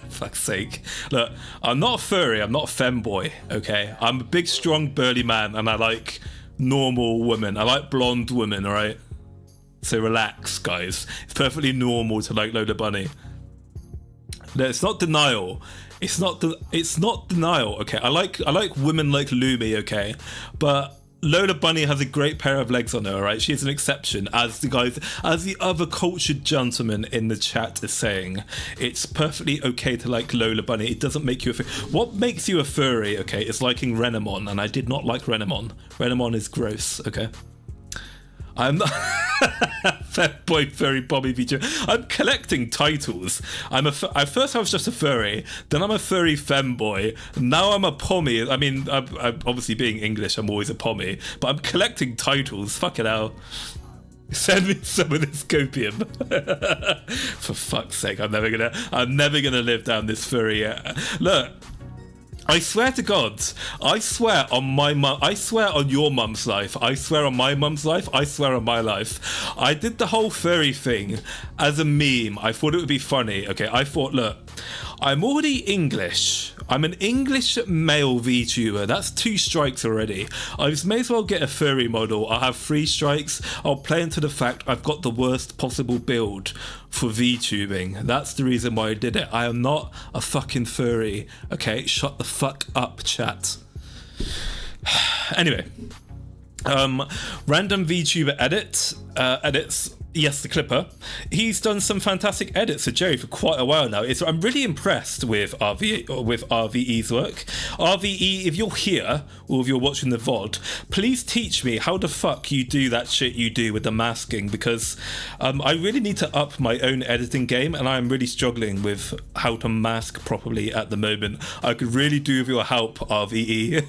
Fuck's sake. Look, I'm not a furry. I'm not a femboy. Okay, I'm a big, strong, burly man, and I like normal women. I like blonde women. All right. So relax, guys. It's perfectly normal to like Lola Bunny. No, it's not denial. It's not denial. Okay, I like women like Lumi. Okay, but Lola Bunny has a great pair of legs on her. Right, she's an exception. As the other cultured gentleman in the chat is saying, it's perfectly okay to like Lola Bunny. It doesn't make you a furry. What makes you a furry? Okay, is liking Renamon, and I did not like Renamon. Renamon is gross. Okay. I'm not Fat boy furry Bobby VTuber. I'm collecting titles. At first I was just a furry, then I'm a furry femboy, now I'm a pommy. I mean, I'm obviously being English, I'm always a pommy, but I'm collecting titles. Fucking hell. Send me some of this copium. For fuck's sake, I'm never gonna live down this furry. Look, I swear to God, I swear on my mum, I swear on your mum's life, I swear on my mum's life, I swear on my life. I did the whole furry thing as a meme. I thought it would be funny. Okay, I thought, look, I'm already English. I'm an English male VTuber. That's 2 strikes already. I may as well get a furry model. I'll have 3 strikes. I'll play into the fact I've got the worst possible build for VTubing. That's the reason why I did it. I am not a fucking furry. Okay, shut the fuck up, chat. Anyway, random VTuber edits. Yes, the Clipper. He's done some fantastic edits for Jerry for quite a while now. I'm really impressed with RVE's work. RVE, if you're here or if you're watching the VOD, please teach me how the fuck you do that shit you do with the masking, because I really need to up my own editing game, and I'm really struggling with how to mask properly at the moment. I could really do with your help, RVE.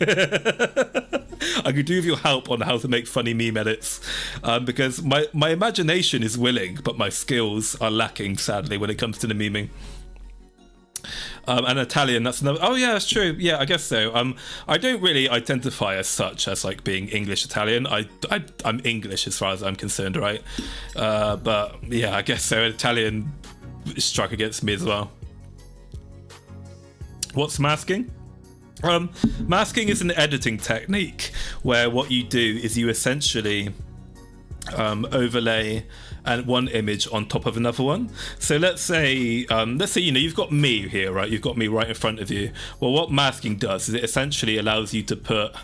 I could do with your help on how to make funny meme edits, because my imagination is willing, but my skills are lacking, sadly, when it comes to the memeing. And Italian, that's another. Oh yeah, that's true. Yeah, I guess so. I don't really identify as such as like being English Italian. I'm English as far as I'm concerned, right? But yeah, I guess so. Italian struck against me as well. What's masking? Masking is an editing technique where what you do is you essentially overlay one image on top of another one. So let's say you've got me here, right? You've got me right in front of you. Well, what masking does is it essentially allows you to put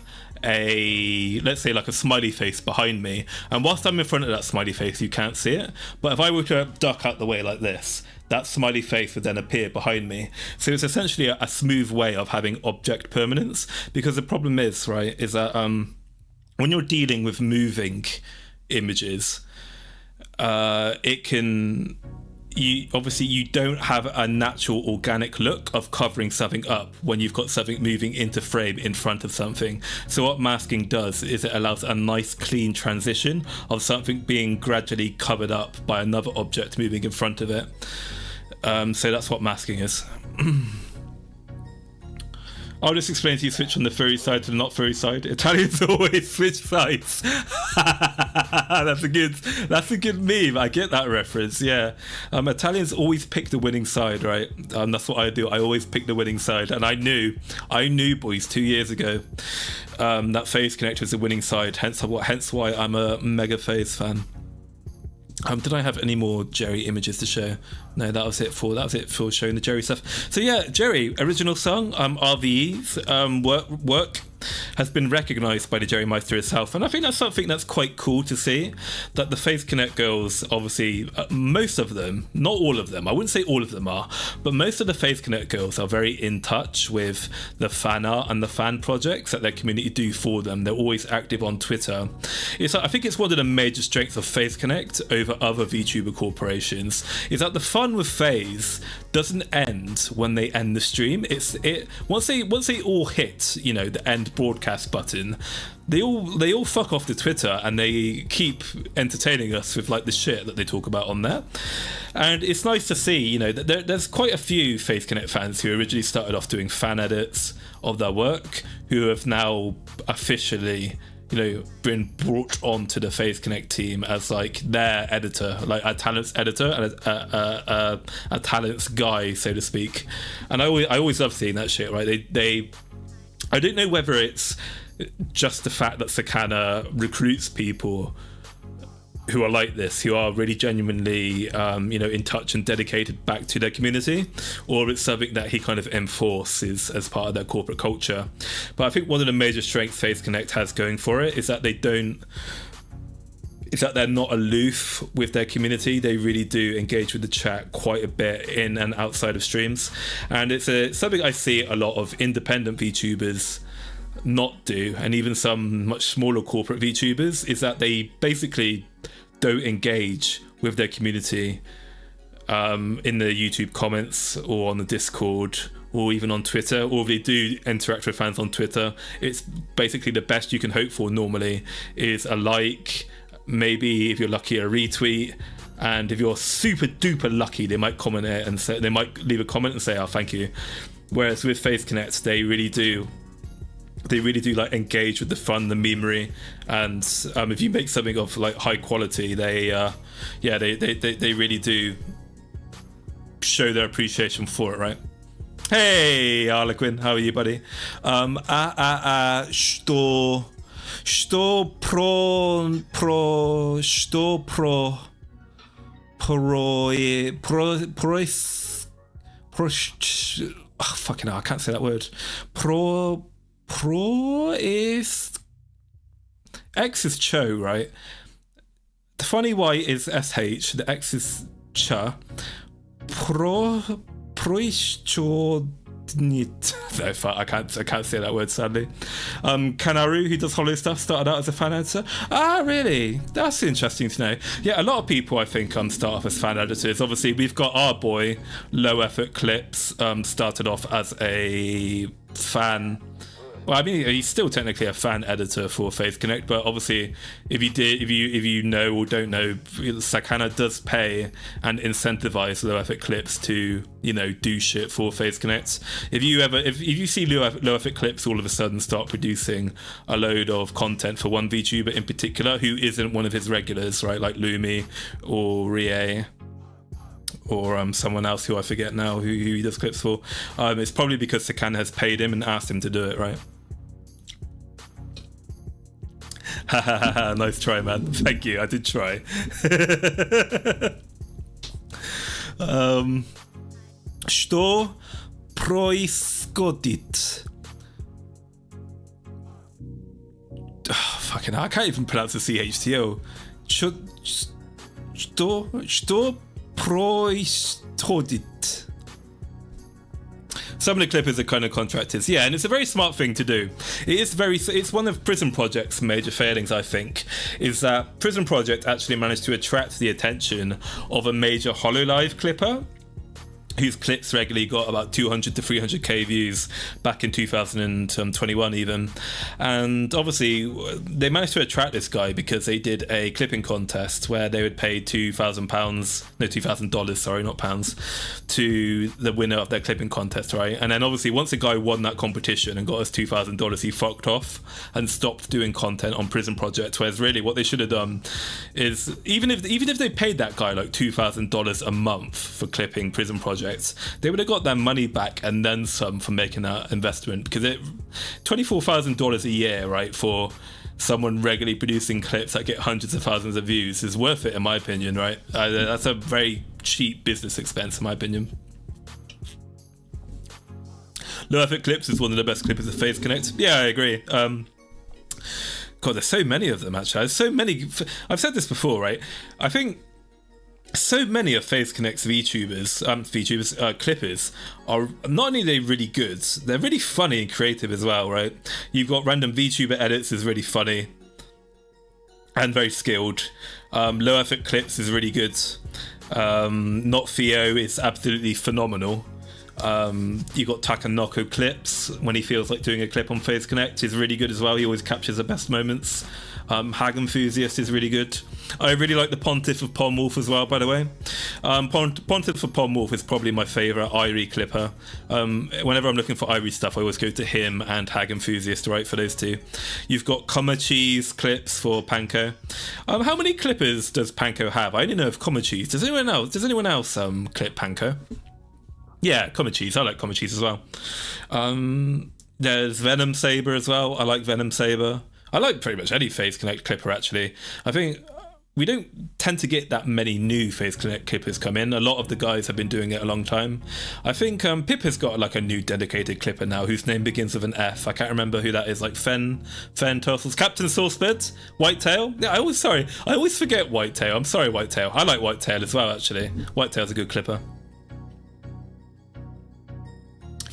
let's say like a smiley face behind me, and whilst I'm in front of that smiley face you can't see it, but if I were to duck out the way like this, that smiley face would then appear behind me. So it's essentially a smooth way of having object permanence, because the problem is, right, is that when you're dealing with moving images, you don't have a natural organic look of covering something up when you've got something moving into frame in front of something. So what masking does is it allows a nice clean transition of something being gradually covered up by another object moving in front of it. So that's what masking is. I'll just explain to you, switch from the furry side to the not furry side. Italians always switch sides. That's a good meme. I get that reference, yeah. Italians always pick the winning side, right? That's what I do. I always pick the winning side. And I knew, boys, 2 years ago, that FaZe Connect was the winning side. Hence why I'm a mega FaZe fan. Did I have any more Jerry images to show? No, that was it for showing the Jerry stuff. So yeah, Jerry, original song, RVE's work has been recognised by the Jerry Meister herself, and I think that's something that's quite cool to see, that the FaZe Connect girls, obviously, most of them, not all of them, I wouldn't say all of them are, but most of the FaZe Connect girls are very in touch with the fan art and the fan projects that their community do for them. They're always active on Twitter. I think it's one of the major strengths of FaZe Connect over other VTuber corporations, is that the fun with FaZe doesn't end when they end the stream. Once they all hit, the end broadcast button, they all fuck off to Twitter and they keep entertaining us with like the shit that they talk about on there. And it's nice to see, that there's quite a few FaZe Connect fans who originally started off doing fan edits of their work, who have now officially been brought on to the FaZe Connect team as like their editor, like a talents editor and a talents guy, so to speak. And I always love seeing that shit, right? I don't know whether it's just the fact that Sakana recruits people who are like this, who are really genuinely in touch and dedicated back to their community, or it's something that he kind of enforces as part of their corporate culture. But I think one of the major strengths FaZe Connect has going for it is that they're not aloof with their community. They really do engage with the chat quite a bit in and outside of streams, and it's something I see a lot of independent VTubers not do, and even some much smaller corporate VTubers, is that they basically don't engage with their community in the YouTube comments or on the Discord or even on Twitter, or if they do interact with fans on Twitter, it's basically the best you can hope for normally is a like, maybe if you're lucky a retweet, and if you're super duper lucky they might comment it and say, they might leave a comment and say, oh, thank you. Whereas with Face Connect, they really do like engage with the fun, the memery, and if you make something of like high quality, they really do show their appreciation for it, right? Hey, Harlequin, how are you, buddy? Fucking hell, I can't say that word. Pro is X is Cho, right? The funny Y is SH, the X is Cha. Pro is Cho. No, I can't say that word, sadly. Kanaru, who does Hollow stuff, started out as a fan editor. Ah, really? That's interesting to know. Yeah, a lot of people, I think, start off as fan editors. Obviously, we've got our boy, Low Effort Clips, started off as a fan. Well, I mean, he's still technically a fan editor for Face Connect, but obviously, if you know or don't know, Sakana does pay and incentivize Low Effort Clips to, you know, do shit for Face Connect. If you see Low Effort Clips all of a sudden start producing a load of content for one VTuber in particular who isn't one of his regulars, right, like Lumi or Rie, or someone else who I forget now who he does clips for, it's probably because Sakana has paid him and asked him to do it, right? Nice try, man. Thank you. I did try. Что происходит? Fucking hell, I can't even pronounce the CHTO. Что происходит? Some of the clippers are kind of contractors, yeah, and it's a very smart thing to do. It's one of Prism Project's major failings, I think, is that Prism Project actually managed to attract the attention of a major HoloLive clipper whose clips regularly got about 200 to 300k views back in 2021 even. And obviously they managed to attract this guy because they did a clipping contest where they would pay $2,000, sorry, not pounds, to the winner of their clipping contest, right? And then obviously once a guy won that competition and got us $2,000, he fucked off and stopped doing content on Prism Project. Whereas really what they should have done is, even if they paid that guy like $2,000 a month for clipping Prism Project, they would have got their money back and then some for making that investment, because $24,000 a year, right, for someone regularly producing clips that get hundreds of thousands of views is worth it, in my opinion, right? That's a very cheap business expense, in my opinion. Low Effort Clips is one of the best clippers of Face Connect. Yeah, I agree. God, there's so many of them, actually. There's so many. I've said this before, right? I think so many of Face Connect's clippers are not only are they really good, they're really funny and creative as well, right? You've got Random VTuber Edits is really funny and very skilled. Low Effort Clips is really good. Not Theo is absolutely phenomenal. You got Takanoko Clips when he feels like doing a clip on Face Connect is really good as well. He always captures the best moments. Hag Enthusiast is really good. I really like the Pontiff of Pom Wolf as well, by the way. Pontiff of Pom Wolf is probably my favourite Irie clipper. Whenever I'm looking for Irie stuff, I always go to him and Hag Enthusiast, right, for those two. You've got Comma Cheese clips for Panko. How many clippers does Panko have? I only know of Comma Cheese. Does anyone else clip Panko? Yeah, Comma Cheese. I like Comma Cheese as well. There's Venom Saber as well. I like Venom Saber. I like pretty much any Face Connect clipper, actually. I think we don't tend to get that many new Face Connect clippers come in. A lot of the guys have been doing it a long time. I think Pip has got like a new dedicated clipper now whose name begins with an F. I can't remember who that is, like Fen Tussles, Captain Saucepid, Whitetail. Yeah, I always forget Whitetail. I'm sorry, Whitetail. I like Whitetail as well, actually. Whitetail's a good clipper.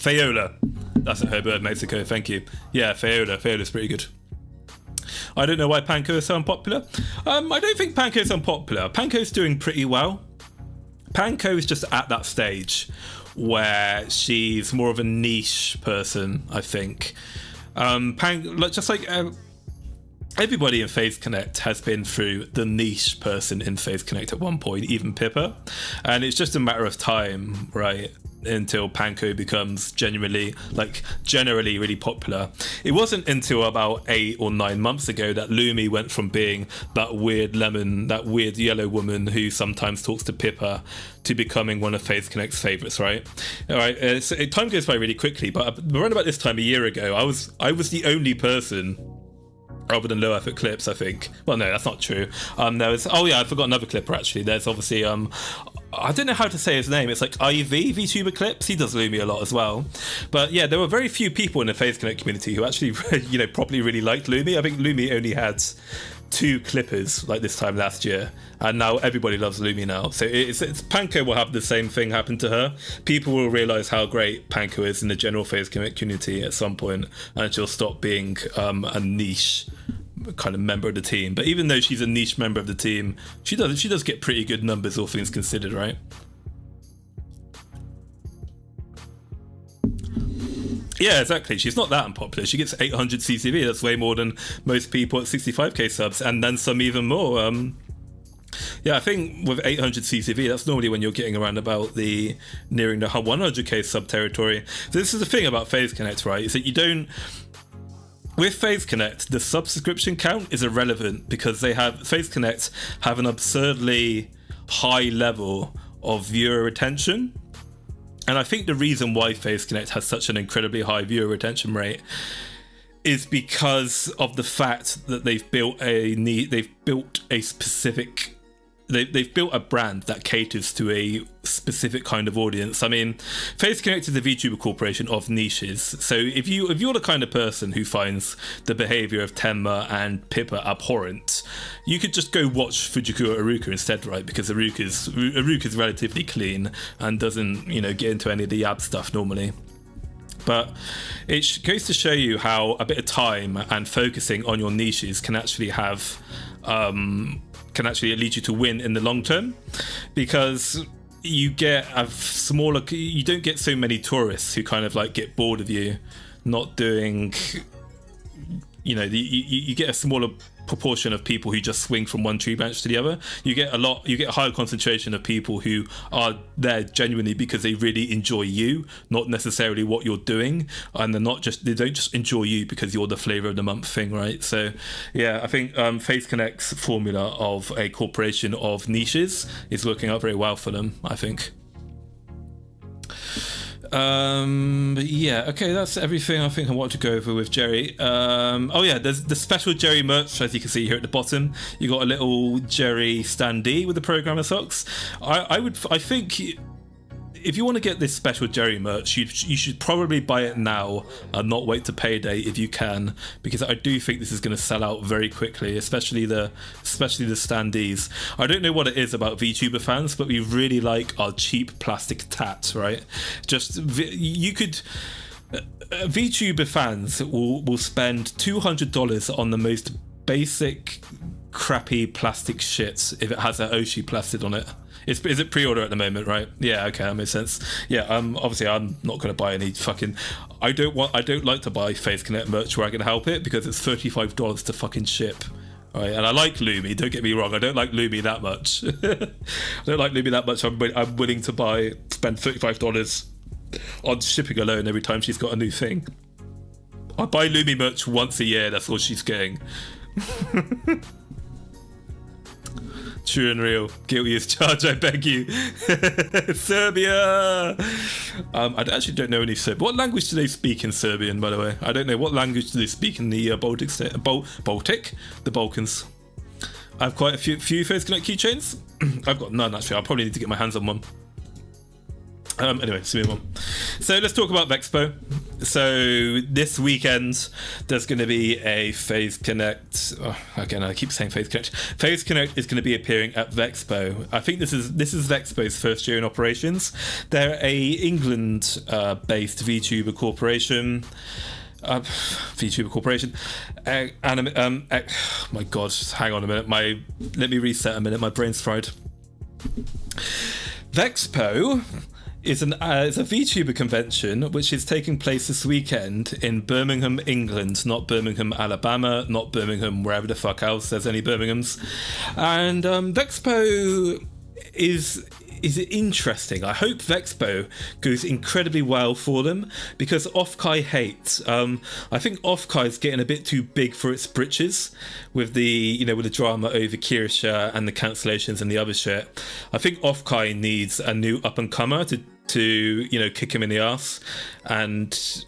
Fayola. That's at Herbert, Mexico. Thank you. Yeah, Fayola. Fayola's pretty good. I don't know why Panko is so unpopular. I don't think Panko's unpopular. Panko's doing pretty well. Panko is just at that stage where she's more of a niche person, I think. Everybody in FaZe Connect has been through the niche person in FaZe Connect at one point, even Pippa. And it's just a matter of time, right, until Panko becomes generally really popular. It wasn't until about 8 or 9 months ago that Lumi went from being that weird yellow woman who sometimes talks to Pippa to becoming one of FaZe Connect's favorites, right? All right, time goes by really quickly, but around about this time a year ago, I was the only person, other than low effort clips, I think. Well, no, that's not true. There was, I forgot another clipper actually. There's obviously I don't know how to say his name. It's like Vtuber clips. He does Lumi a lot as well. But yeah, there were very few people in the FaZe Connect community who actually, properly really liked Lumi. I think Lumi only had 2 clippers like this time last year, and now everybody loves Lumi now. So it's Panko will have the same thing happen to her. People will realize how great Panko is in the general FaZe Connect community at some point, and she'll stop being a niche kind of member of the team. But even though she's a niche member of the team, she does get pretty good numbers, all things considered, right? Yeah, exactly. She's not that unpopular. She gets 800 CCV. That's way more than most people at 65k subs, and then some even more. Yeah, I think with 800 CCV, that's normally when you're getting around about nearing the 100k sub territory. So this is the thing about FaZe Connect, right? Is that you don't. With FaZe Connect, the subscription count is irrelevant because FaZe Connect have an absurdly high level of viewer retention. And I think the reason why FaZe Connect has such an incredibly high viewer retention rate is because of the fact that they've built a brand that caters to a specific kind of audience. I mean, FaZe Connect is a VTuber corporation of niches. So if you're the kind of person who finds the behavior of Tenma and Pippa abhorrent, you could just go watch Fujikura Uwuka instead, right? Because Uwuka's relatively clean and doesn't, get into any of the yab stuff normally. But it goes to show you how a bit of time and focusing on your niches can actually lead you to win in the long term, because you don't get so many tourists who kind of like get bored of you not doing, you get a smaller proportion of people who just swing from one tree branch to the other. You get a higher concentration of people who are there genuinely because they really enjoy you, not necessarily what you're doing, and they don't just enjoy you because you're the flavor of the month thing, right? So yeah, I think FaZe Connect's formula of a corporation of niches is working out very well for them, I think. But yeah, okay, that's everything I think I want to go over with Jerry. There's the special Jerry merch, as you can see here at the bottom. You got a little Jerry standee with the programmer socks. I think if you want to get this special Jerry merch, you should probably buy it now and not wait to payday if you can, because I do think this is going to sell out very quickly, especially the standees. I don't know what it is about VTuber fans, but we really like our cheap plastic tats, right? VTuber fans will spend $200 on the most basic crappy plastic shit if it has an Oshi plastered on it. Is it pre-order at the moment, right? Yeah, okay, that makes sense. Yeah, obviously I'm not going to buy any fucking. I don't like to buy FaZe Connect merch where I can help it, because it's $35 to fucking ship. Right, and I like Lumi. Don't get me wrong. I don't like Lumi that much. I don't like Lumi that much. I'm willing to spend $35 on shipping alone every time she's got a new thing. I buy Lumi merch once a year. That's all she's getting. True and real. Guilty as charged, I beg you. Serbia! I actually don't know any Serbian. What language do they speak in Serbian, by the way? I don't know. What language do they speak in the Baltic state? The Balkans. I have quite a few FaZe Connect keychains. I've got none, actually. I'll probably need to get my hands on one. Anyway, let's move on. So let's talk about Vexpo. So this weekend, there's going to be a FaZe Connect. Oh, again, I keep saying FaZe Connect. FaZe Connect is going to be appearing at Vexpo. I think this is Vexpo's first year in operations. They're a England-based VTuber corporation. VTuber corporation. My God, hang on a minute. Let me reset a minute. My brain's fried. Vexpo is a VTuber convention which is taking place this weekend in Birmingham, England, not Birmingham, Alabama, not Birmingham, wherever the fuck else there's any Birminghams. And Vexpo is interesting. I hope Vexpo goes incredibly well for them because Offkai hates. I think Offkai is getting a bit too big for its britches with the drama over Kirisha and the cancellations and the other shit. I think Offkai needs a new up and comer to kick him in the ass and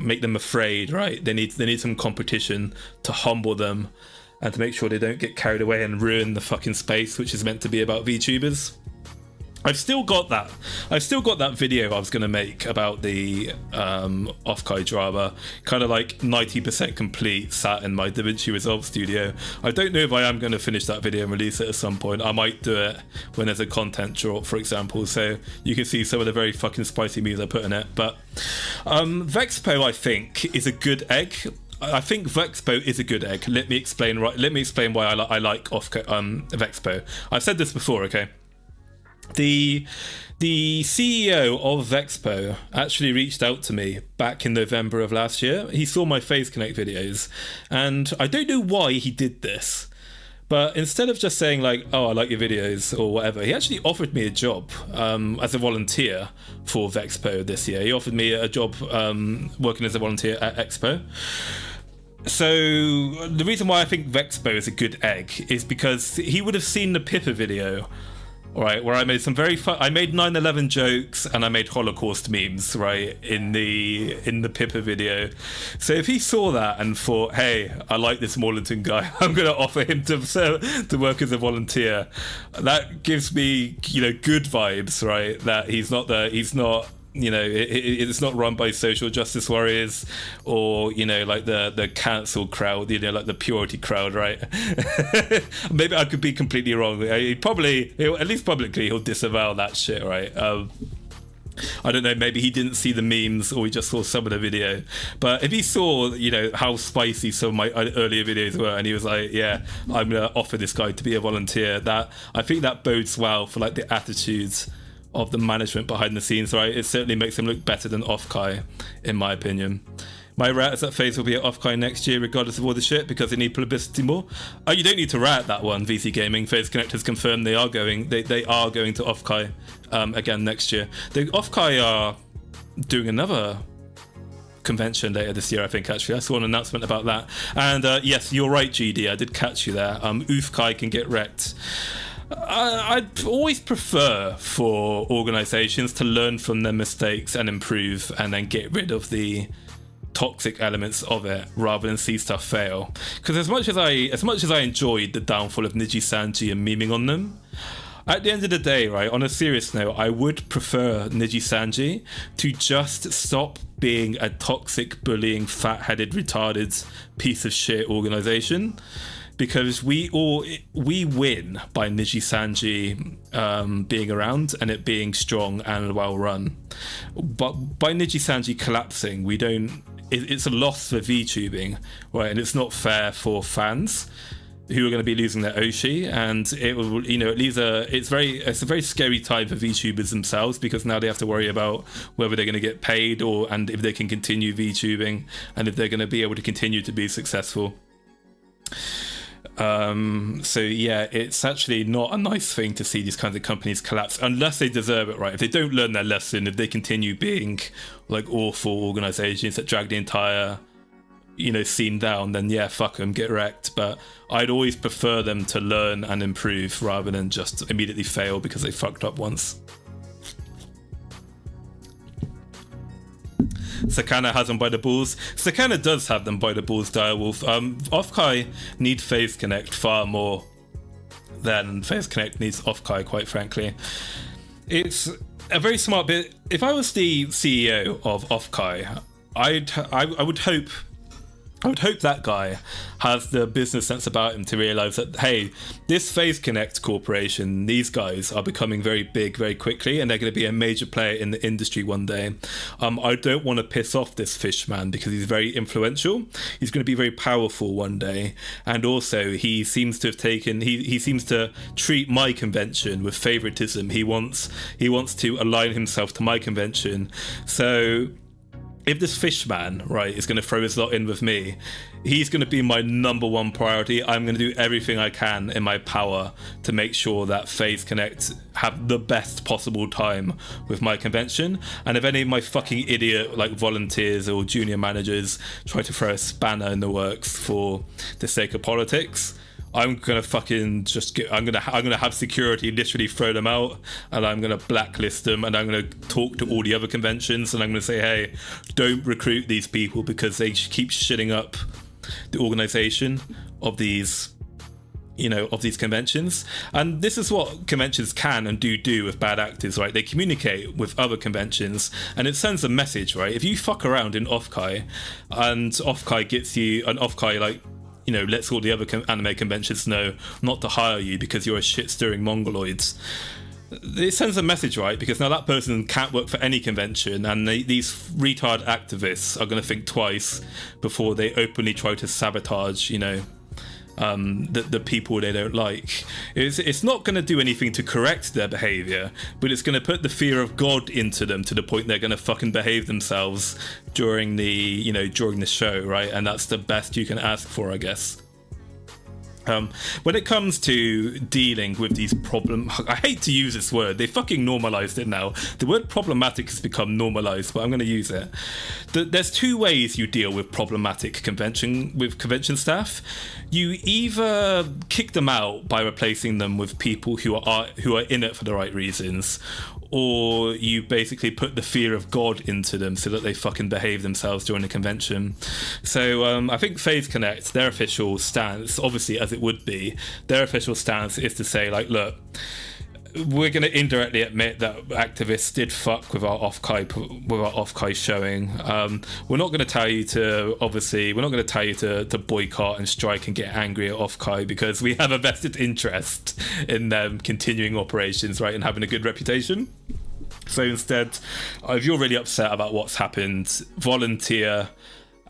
make them afraid. Right? They need some competition to humble them and to make sure they don't get carried away and ruin the fucking space, which is meant to be about VTubers. I've still got that video I was going to make about the Offkai drama, kind of like 90% complete, sat in my DaVinci Resolve studio. I don't know if I am going to finish that video and release it at some point. I might do it when there's a content drop, for example, so you can see some of the very fucking spicy memes I put in it. But Vexpo, I think, is a good egg. I think Vexpo is a good egg. Let me explain why I like Vexpo. I've said this before, okay? The CEO of Vexpo actually reached out to me back in November of last year. He saw my FaZe Connect videos, and I don't know why he did this, but instead of just saying like, oh, I like your videos or whatever, he actually offered me a job as a volunteer for Vexpo this year. He offered me a job working as a volunteer at Expo. So the reason why I think Vexpo is a good egg is because he would have seen the Pippa video, right, where I made some I made 9/11 jokes and I made Holocaust memes, right, in the Pippa video. So if he saw that and thought, hey, I like this Maulington guy, I'm going to offer him to work as a volunteer, that gives me, good vibes, right, that he's not it's not run by social justice warriors or like the cancel crowd, like the purity crowd, right? Maybe I could be completely wrong. At least publicly he'll disavow that shit, right? I don't know, maybe he didn't see the memes or he just saw some of the video, but if he saw how spicy some of my earlier videos were and he was like, yeah, I'm gonna offer this guy to be a volunteer, that I think that bodes well for like the attitudes of the management behind the scenes, right? It certainly makes them look better than Offkai, in my opinion. My rat is that FaZe will be at Offkai next year, regardless of all the shit, because they need publicity more. Oh, you don't need to rat that one, VC Gaming. FaZe Connect has confirmed they are going to Offkai again next year. The Offkai are doing another convention later this year, I think, actually. I saw an announcement about that. And yes, you're right, GD, I did catch you there. Uwuka can get wrecked. I'd always prefer for organizations to learn from their mistakes and improve and then get rid of the toxic elements of it rather than see stuff fail. Because as much as I enjoyed the downfall of Niji Sanji and memeing on them, at the end of the day, right, on a serious note, I would prefer Niji Sanji to just stop being a toxic, bullying, fat-headed, retarded piece of shit organization. Because we win by Niji Sanji being around and it being strong and well run. But by Niji Sanji collapsing, we don't. It's a loss for VTubing, right? And it's not fair for fans who are going to be losing their Oshi, and it will, it leaves it's a very scary time for VTubers themselves, because now they have to worry about whether they're going to get paid and if they can continue VTubing and if they're going to be able to continue to be successful. So yeah, it's actually not a nice thing to see these kinds of companies collapse unless they deserve it, right? If they don't learn their lesson, if they continue being like awful organizations that drag the entire scene down, then yeah, fuck them, get wrecked. But I'd always prefer them to learn and improve rather than just immediately fail because they fucked up once. Sakana has them by the balls. Sakana does have them by the balls, Direwolf. Offkai need FaZe Connect far more than FaZe Connect needs Offkai, quite frankly. It's a very smart bit. If I was the CEO of Offkai, I would hope that guy has the business sense about him to realize that, hey, this Phase Connect corporation, these guys are becoming very big very quickly, and they're going to be a major player in the industry one day. I don't want to piss off this fish man because he's very influential. He's going to be very powerful one day, and also he seems to have taken. He seems to treat my convention with favoritism. He wants to align himself to my convention. So if this fish man, right, is going to throw his lot in with me, he's going to be my number one priority. I'm going to do everything I can in my power to make sure that Phase Connect have the best possible time with my convention. And if any of my fucking idiot like volunteers or junior managers try to throw a spanner in the works for the sake of politics, I'm gonna fucking I'm gonna have security literally throw them out, and I'm gonna blacklist them, and I'm gonna talk to all the other conventions, and I'm gonna say, hey, don't recruit these people because they keep shitting up the organization of these, of these conventions. And this is what conventions can and do with bad actors, right? They communicate with other conventions, and it sends a message, right? If you fuck around in Offkai, and Offkai gets you, and Offkai lets all the other anime conventions know not to hire you because you're a shit-stirring mongoloids. It sends a message, right? Because now that person can't work for any convention, and these retard activists are going to think twice before they openly try to sabotage, the people they don't like. It's not going to do anything to correct their behavior, but it's going to put the fear of God into them to the point they're going to fucking behave themselves during the show, right? And that's the best you can ask for, I guess. When it comes to dealing with these problems, I hate to use this word, they fucking normalized it now. The word problematic has become normalized, but I'm going to use it. There's two ways you deal with problematic convention staff. You either kick them out by replacing them with people who are in it for the right reasons, or you basically put the fear of God into them so that they fucking behave themselves during the convention. So I think Phase Connect, their official stance, obviously as it would be, their official stance is to say, like, look, we're going to indirectly admit that activists did fuck with our Offkai showing. We're not going to tell you to boycott and strike and get angry at Offkai because we have a vested interest in them continuing operations, right, and having a good reputation. So instead, if you're really upset about what's happened, volunteer.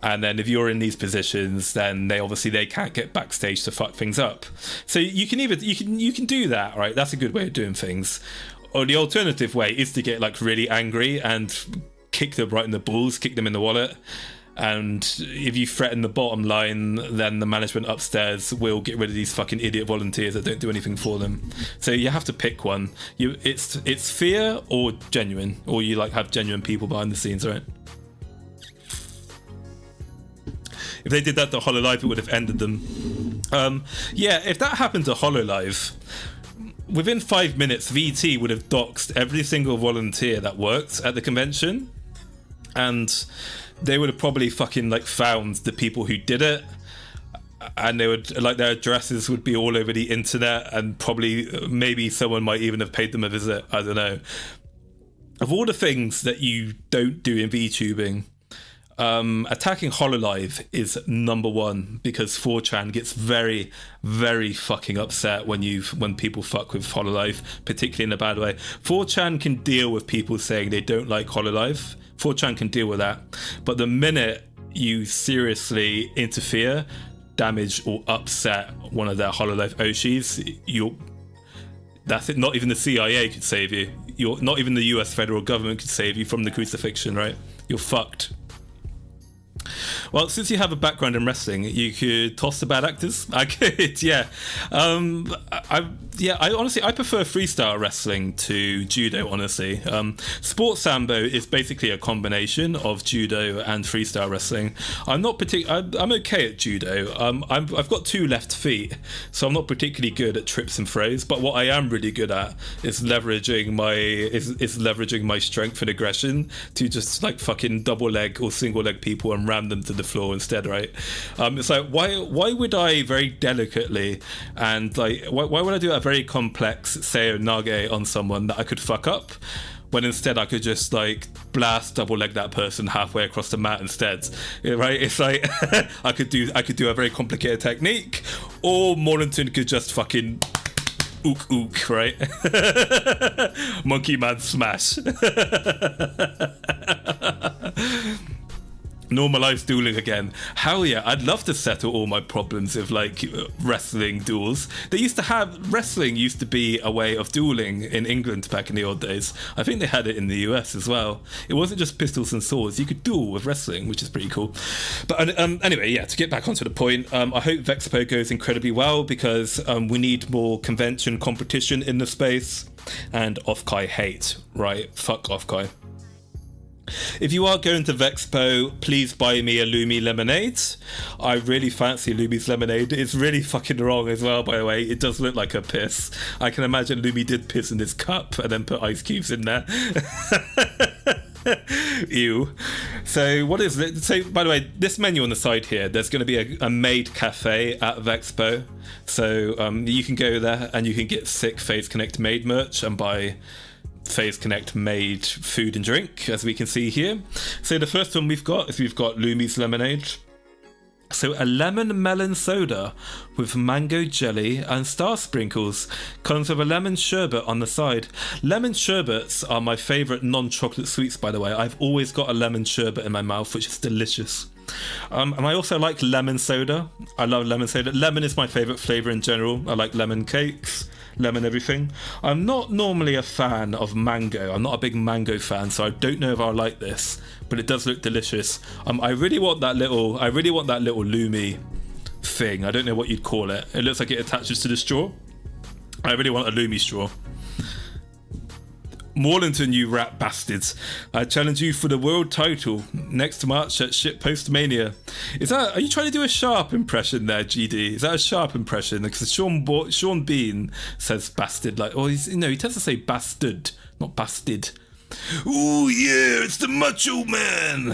And then if you're in these positions, then they can't get backstage to fuck things up. So you can do that, right? That's a good way of doing things. Or the alternative way is to get like really angry and kick them right in the balls, kick them in the wallet. And if you threaten the bottom line, then the management upstairs will get rid of these fucking idiot volunteers that don't do anything for them. So you have to pick one. It's fear or genuine, or you like have genuine people behind the scenes, right? If they did that to Hololive, it would have ended them. If that happened to Hololive, within 5 minutes, VT would have doxed every single volunteer that worked at the convention, and they would have probably fucking like found the people who did it, and they would like their addresses would be all over the internet, and probably maybe someone might even have paid them a visit. I don't know. Of all the things that you don't do in VTubing, attacking Hololive is number one, because 4chan gets very, very fucking upset when people fuck with Hololive, particularly in a bad way. 4chan can deal with people saying they don't like Hololive. 4chan can deal with that. But the minute you seriously interfere, damage or upset one of their Hololive Oshis, that's it. Not even the CIA could save you. Not even the US federal government could save you from the crucifixion, right? You're fucked. Well, since you have a background in wrestling, you could toss the bad actors. I could, yeah. I honestly prefer freestyle wrestling to judo. Honestly, sports sambo is basically a combination of judo and freestyle wrestling. I'm okay at judo. I've got 2 left feet, so I'm not particularly good at trips and throws. But what I am really good at is leveraging my strength and aggression to just like fucking double leg or single leg people and ram them to the floor instead, right? It's like why would I very delicately and like why would I do a very complex Seo Nage on someone that I could fuck up when instead I could just like blast double leg that person halfway across the mat instead, right? It's like I could do a very complicated technique, or Maulington could just fucking ook, right? Monkey man smash. Normalize dueling again. Hell yeah, I'd love to settle all my problems of like wrestling duels. Wrestling used to be a way of dueling in England back in the old days. I think they had it in the US as well. It wasn't just pistols and swords. You could duel with wrestling, which is pretty cool. But anyway, yeah, to get back onto the point, I hope Vexpo goes incredibly well, because we need more convention competition in the space. And Offkai hate, right? Fuck Offkai. If you are going to Vexpo, please buy me a Lumi lemonade. I really fancy Lumi's lemonade. It's really fucking wrong as well, by the way. It does look like a piss. I can imagine Lumi did piss in this cup and then put ice cubes in there. Ew. So what is it? So by the way, this menu on the side here, there's going to be a maid cafe at Vexpo. So you can go there and you can get sick FaZe Connect maid merch and buy FaZe Connect made food and drink, as we can see here. So the first one we've got Lumi's lemonade. So a lemon melon soda with mango jelly and star sprinkles. Comes with a lemon sherbet on the side. Lemon sherbets are my favourite non-chocolate sweets, by the way. I've always got a lemon sherbet in my mouth, which is delicious. And I also like lemon soda. I love lemon soda. Lemon is my favourite flavour in general. I like lemon cakes, lemon everything. I'm not normally a fan of mango. I'm not a big mango fan, so I don't know if I like this, but it does look delicious. I really want that little Lumi thing. I don't know what you'd call it. It looks like it attaches to the straw. I really want a Lumi straw. Maulington, you rat bastards. I challenge you for the world title next March at Shitpost Mania. Are you trying to do a Sharp impression there, GD? Is that a Sharp impression? Because Sean Bean says bastard, like, he tends to say bastard, not bastard. Oh yeah, it's the Macho Man.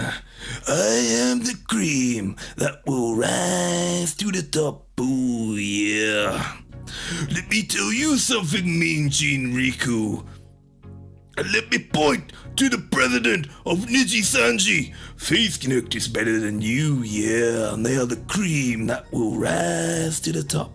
I am the cream that will rise to the top. Oh yeah. Let me tell you something, Mean Gene Riku. And let me point to the president of Niji Sanji. FaZe Connect is better than you, yeah. And they are the cream that will rise to the top.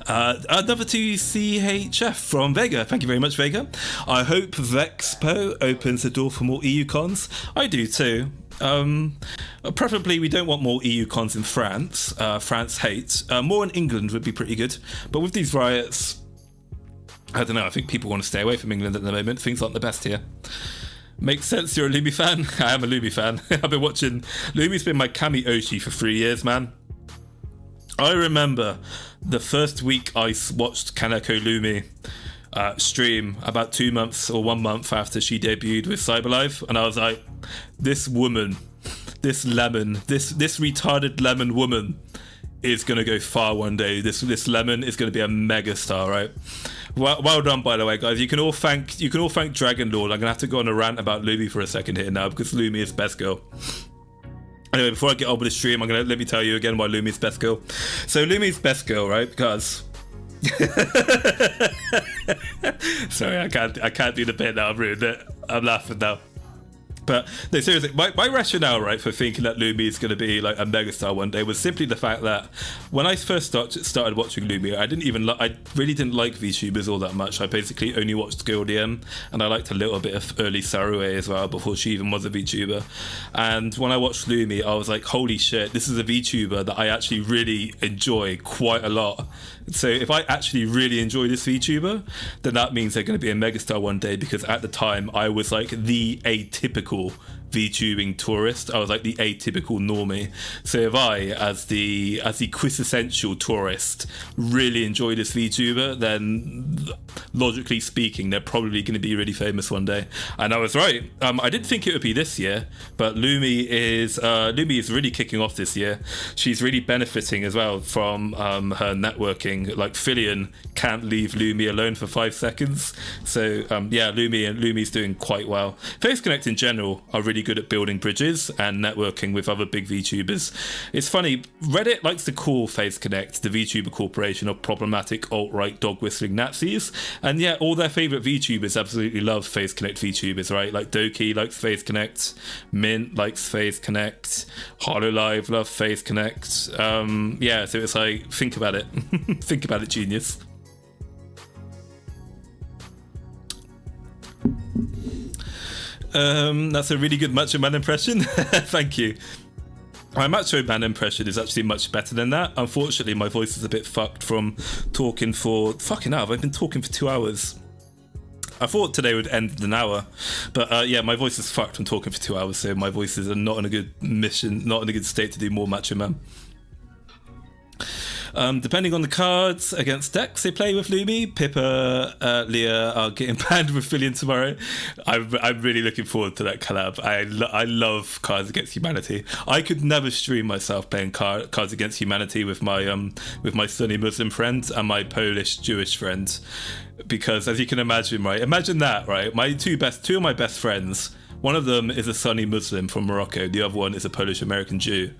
Another to CHF from Vega. Thank you very much, Vega. I hope Vexpo opens the door for more EU cons. I do too. Preferably we don't want more EU cons in France. France hates. More in England would be pretty good. But with these riots, I don't know, I think people want to stay away from England at the moment. Things aren't the best here. Makes sense, you're a Lumi fan? I am a Lumi fan. I've been watching... Lumi's been my Kami Oshi for 3 years, man. I remember the first week I watched Kaneko Lumi stream about 2 months or 1 month after she debuted with Cyberlife, and I was like, this woman, this retarded lemon woman is going to go far one day. This lemon is going to be a mega star, right? Well done, by the way, guys. You can all thank Dragon Lord. I'm gonna have to go on a rant about Lumi for a second here now, because Lumi is best girl. Anyway, before I get on with the stream, let me tell you again why Lumi's best girl. So Lumi's best girl, right? Because sorry, I can't do the bit now. I'm ruined it. I'm laughing now. But no, seriously, my rationale, right, for thinking that Lumi is going to be like a megastar one day was simply the fact that when I first started watching Lumi, I really didn't like VTubers all that much. I basically only watched Girl DM, and I liked a little bit of early Sarue as well before she even was a VTuber. And when I watched Lumi, I was like, holy shit, this is a VTuber that I actually really enjoy quite a lot. So if I actually really enjoy this VTuber, then that means they're going to be a megastar one day, because at the time I was like the atypical VTubing tourist. I was like the atypical normie. So if I, as the quintessential tourist, really enjoy this VTuber, then logically speaking, they're probably going to be really famous one day. And I was right. I didn't think it would be this year, but Lumi is really kicking off this year. She's really benefiting as well from her networking. Like Filion can't leave Lumi alone for 5 seconds. So yeah, Lumi's doing quite well. FaZe Connect in general are really good at building bridges and networking with other big VTubers. It's funny, Reddit likes to call Face Connect the VTuber corporation of problematic alt-right dog-whistling Nazis, and yet all their favourite VTubers absolutely love Face Connect VTubers, right? Like Doki likes Face Connect, Mint likes Face Connect, HoloLive loves Face Connect. Yeah, so it's like, think about it. Think about it, genius. That's a really good Macho Man impression. Thank you. My Macho Man impression is actually much better than that. Unfortunately, my voice is a bit fucked from talking for... Fucking hell, I've been talking for 2 hours. I thought today would end in an hour, but yeah, my voice is fucked from talking for 2 hours, so my voice is not in a good mission, not in a good state to do more Macho Man. Depending on the cards against decks they play with Lumi, Pippa, Leah are getting banned with Fillion tomorrow. I'm really looking forward to that collab. I love Cards Against Humanity. I could never stream myself playing Cards Against Humanity with my Sunni Muslim friend and my Polish Jewish friend, because as you can imagine, right? Imagine that, right? My two of my best friends. One of them is a Sunni Muslim from Morocco. The other one is a Polish American Jew.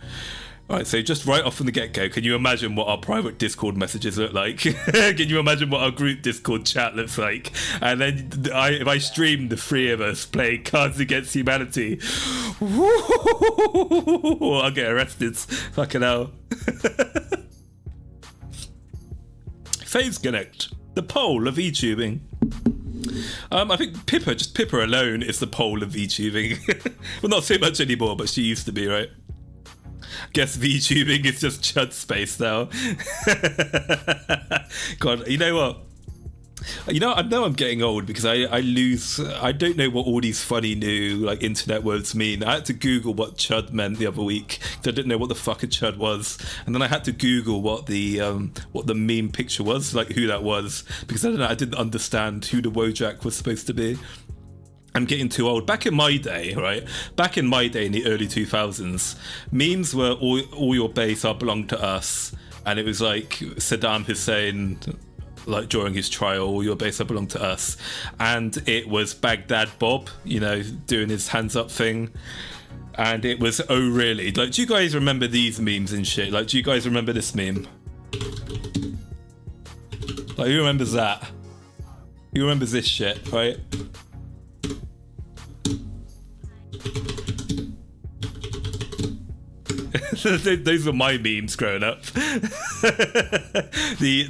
Right, so just right off from the get-go, can you imagine what our private Discord messages look like? Can you imagine what our group Discord chat looks like? And then if I stream the three of us playing Cards Against Humanity, I'll get arrested. Fucking hell. Face Connect, the pole of VTubing. I think Pippa alone is the pole of VTubing. Well, not so much anymore, but she used to be, right? Guess VTubing is just chud space now. God, you know what? I know I'm getting old because I don't know what all these funny new like internet words mean. I had to Google what chud meant the other week because I didn't know what the fuck a chud was, and then I had to Google what the meme picture was, like who that was, because I didn't understand who the Wojak was supposed to be. I'm getting too old. Back in my day, right? Back in my day in the early 2000s, memes were all your base are belong to us, and it was like Saddam Hussein, like during his trial, all your base are belong to us, and it was Baghdad Bob, doing his hands up thing, and it was oh really? Like, do you guys remember these memes and shit? Like, do you guys remember this meme? Like, who remembers that? Who remembers this shit, right? Those were my memes growing up. The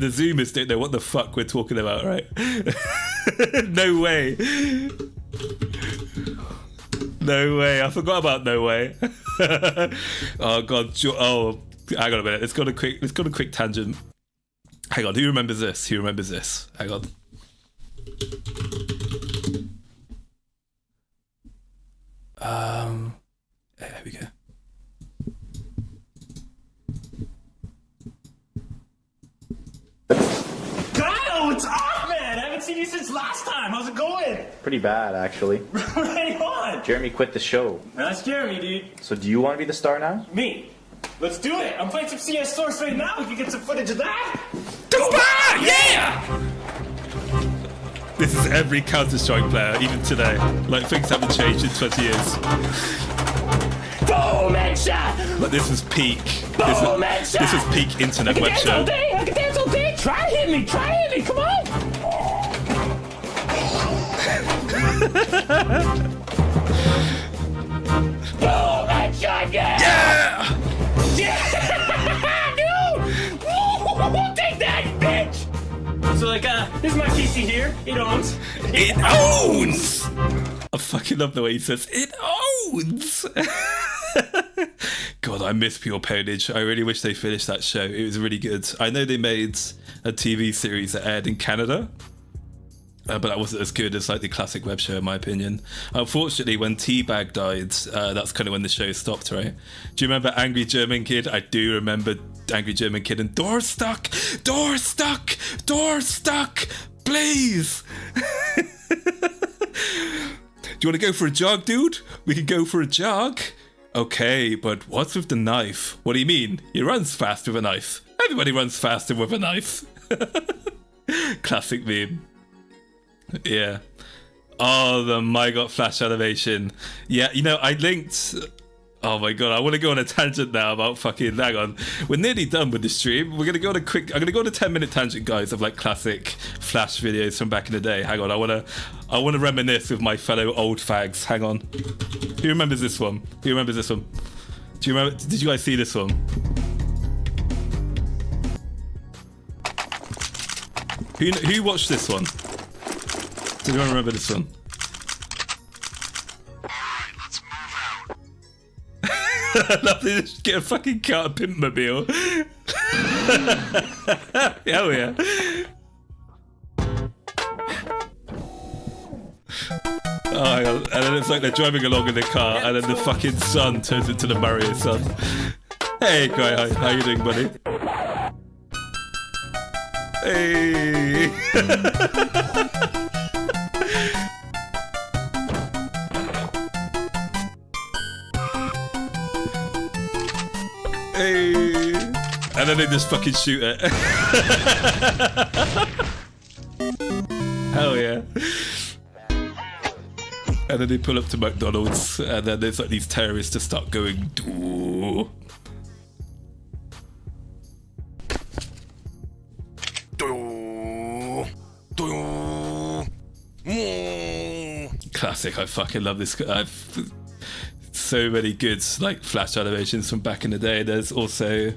Zoomers don't know what the fuck we're talking about, right? No way. No way. I forgot about no way. Oh god. Oh, hang on a minute. Let's go on a quick tangent. Hang on. Who remembers this? Hang on. There we go. Kyle, what's up, man? I haven't seen you since last time. How's it going? Pretty bad, actually. Right on. Jeremy quit the show. That's Jeremy, dude. So do you want to be the star now? Me. Let's do it. I'm playing some CS Source right now. We can get some footage of that. Dubai! Yeah! This is every Counter-Strike player, even today. Like, things haven't changed in 20 years. Boom, headshot! Like, this was peak. Boom, headshot! This was peak internet web show. I can dance all day! Try hit me! Come on! Boom, headshot! Yeah! Dude! Woo! Take that, bitch! So, like, this is my PC here. It owns. It owns! I fucking love the way he says, it owns! God, I miss Pure Ponage. I really wish they finished that show. It was really good. I know they made a TV series that aired in Canada, but that wasn't as good as like the classic web show in my opinion. Unfortunately, when Teabag died, that's kind of when the show stopped, right? Do you remember Angry German Kid? I do remember Angry German Kid and door stuck, please. Do you want to go for a jog, dude? We can go for a jog. Okay, but what's with the knife? What do you mean? He runs fast with a knife. Everybody runs faster with a knife. Classic meme. Yeah. Oh, the My God Flash animation. Yeah, you know, I linked... Oh my god, I want to go on a tangent now about fucking... Hang on. We're nearly done with the stream. We're going to go on a quick... I'm going to go on a 10-minute tangent, guys, of like classic Flash videos from back in the day. Hang on, I want to reminisce with my fellow old fags. Hang on. Who remembers this one? Who remembers this one? Do you remember... Did you guys see this one? Who watched this one? Does anyone remember this one? I love to just get a fucking car, a pimp mobile. Hell yeah. Oh, hang on. And then it's like they're driving along in the car, and then the fucking sun turns into the Mario sun. Hey, guy, how you doing, buddy? Hey. Hey. And then they just fucking shoot it. Hell yeah. And then they pull up to McDonald's, and then there's like these terrorists just start going, doo. Classic. I fucking love this. I've so many good like Flash animations from back in the day. There's also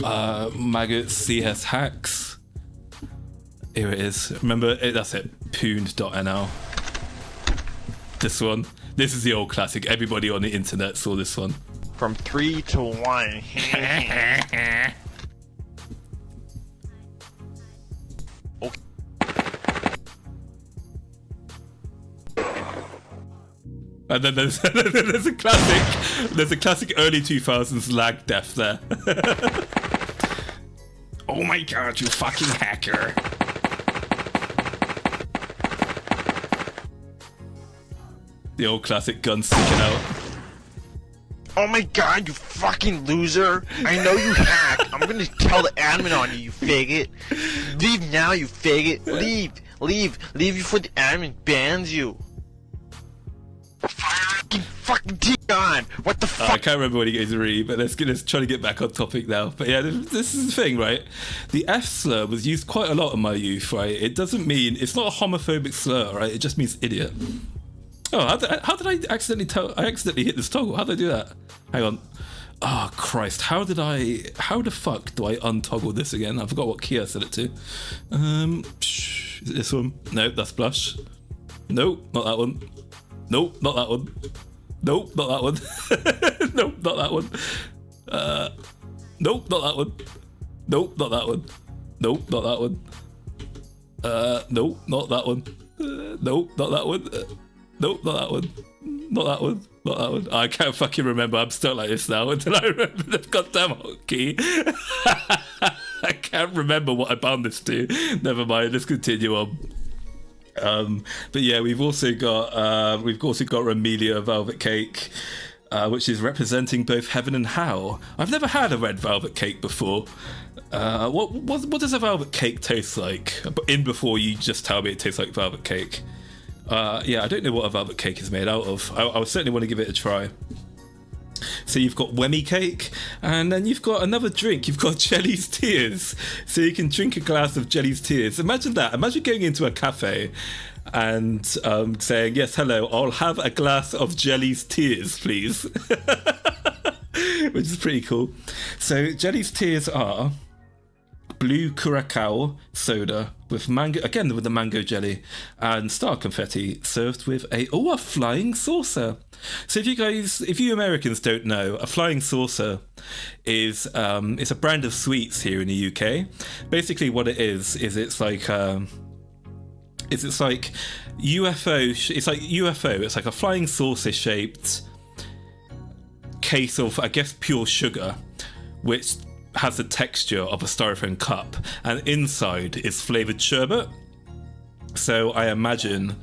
Maggot CS hacks. Here it is. Remember it? That's it. Poond.nl. This one. This is the old classic. Everybody on the internet saw this one. From 3 to 1. And then there's a classic early 2000s lag death there. Oh my god, you fucking hacker. The old classic gun sticking out. Oh my god, you fucking loser. I know you hack. I'm gonna tell the admin on you, you faggot. Leave now, you faggot. Leave before the admin bans you. Fucking T-on! What the fuck? I can't remember when he goes re, but let's try to get back on topic now. But yeah, this is the thing, right? The F slur was used quite a lot in my youth, right? It doesn't mean... It's not a homophobic slur, right? It just means idiot. Oh, how did I accidentally hit this toggle? How did I do that? Hang on. Oh, Christ. How the fuck do I untoggle this again? I forgot what key I set it to. Is it this one? No, that's blush. Nope, not that one. Nope, not that one. Nope, not that one. Nope, not that one. Nope, not that one. Nope, not that one. Nope, not that one. Nope, not that one. Nope, not that one. Nope, not that one. Not that one. Not that one. I can't fucking remember. I'm stuck like this now until I remember the goddamn hotkey. I can't remember what I bound this to. Never mind. Let's continue on. But yeah, we've also got Ramelia Velvet Cake, which is representing both heaven and hell. I've never had a red velvet cake before. What does a velvet cake taste like? In before you just tell me it tastes like velvet cake. Yeah, I don't know what a velvet cake is made out of. I would certainly want to give it a try. So you've got Wemmy cake, and then you've got another drink. You've got Jelly's Tears. So you can drink a glass of Jelly's Tears. Imagine that. Imagine going into a cafe and saying, yes, hello, I'll have a glass of Jelly's Tears, please. Which is pretty cool. So Jelly's Tears are blue curacao soda with mango, again with the mango jelly, and star confetti served with a flying saucer. So if you Americans don't know, a flying saucer is it's a brand of sweets here in the UK. Basically what it is it's like UFO. It's like UFO. It's like a flying saucer shaped case of, I guess, pure sugar, which has the texture of a styrofoam cup, and inside is flavoured sherbet. So I imagine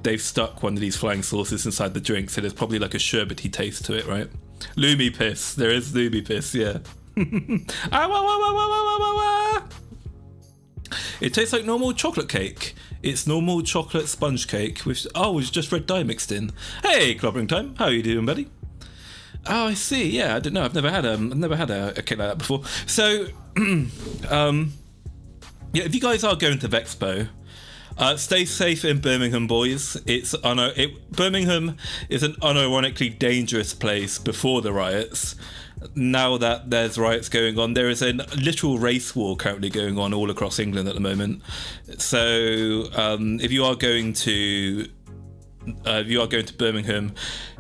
they've stuck one of these flying saucers inside the drink, so there's probably like a sherbety taste to it, right? Lumi piss. There is Lumi piss, yeah. It tastes like normal chocolate cake. It's normal chocolate sponge cake with just red dye mixed in. Hey, clobbering time. How are you doing, buddy? Oh, I see. Yeah, I don't know. I've never had a cake like that before. So, yeah, if you guys are going to Vexpo, stay safe in Birmingham, boys. Birmingham is an unironically dangerous place before the riots. Now that there's riots going on, there is a literal race war currently going on all across England at the moment. So, if you are going to Birmingham,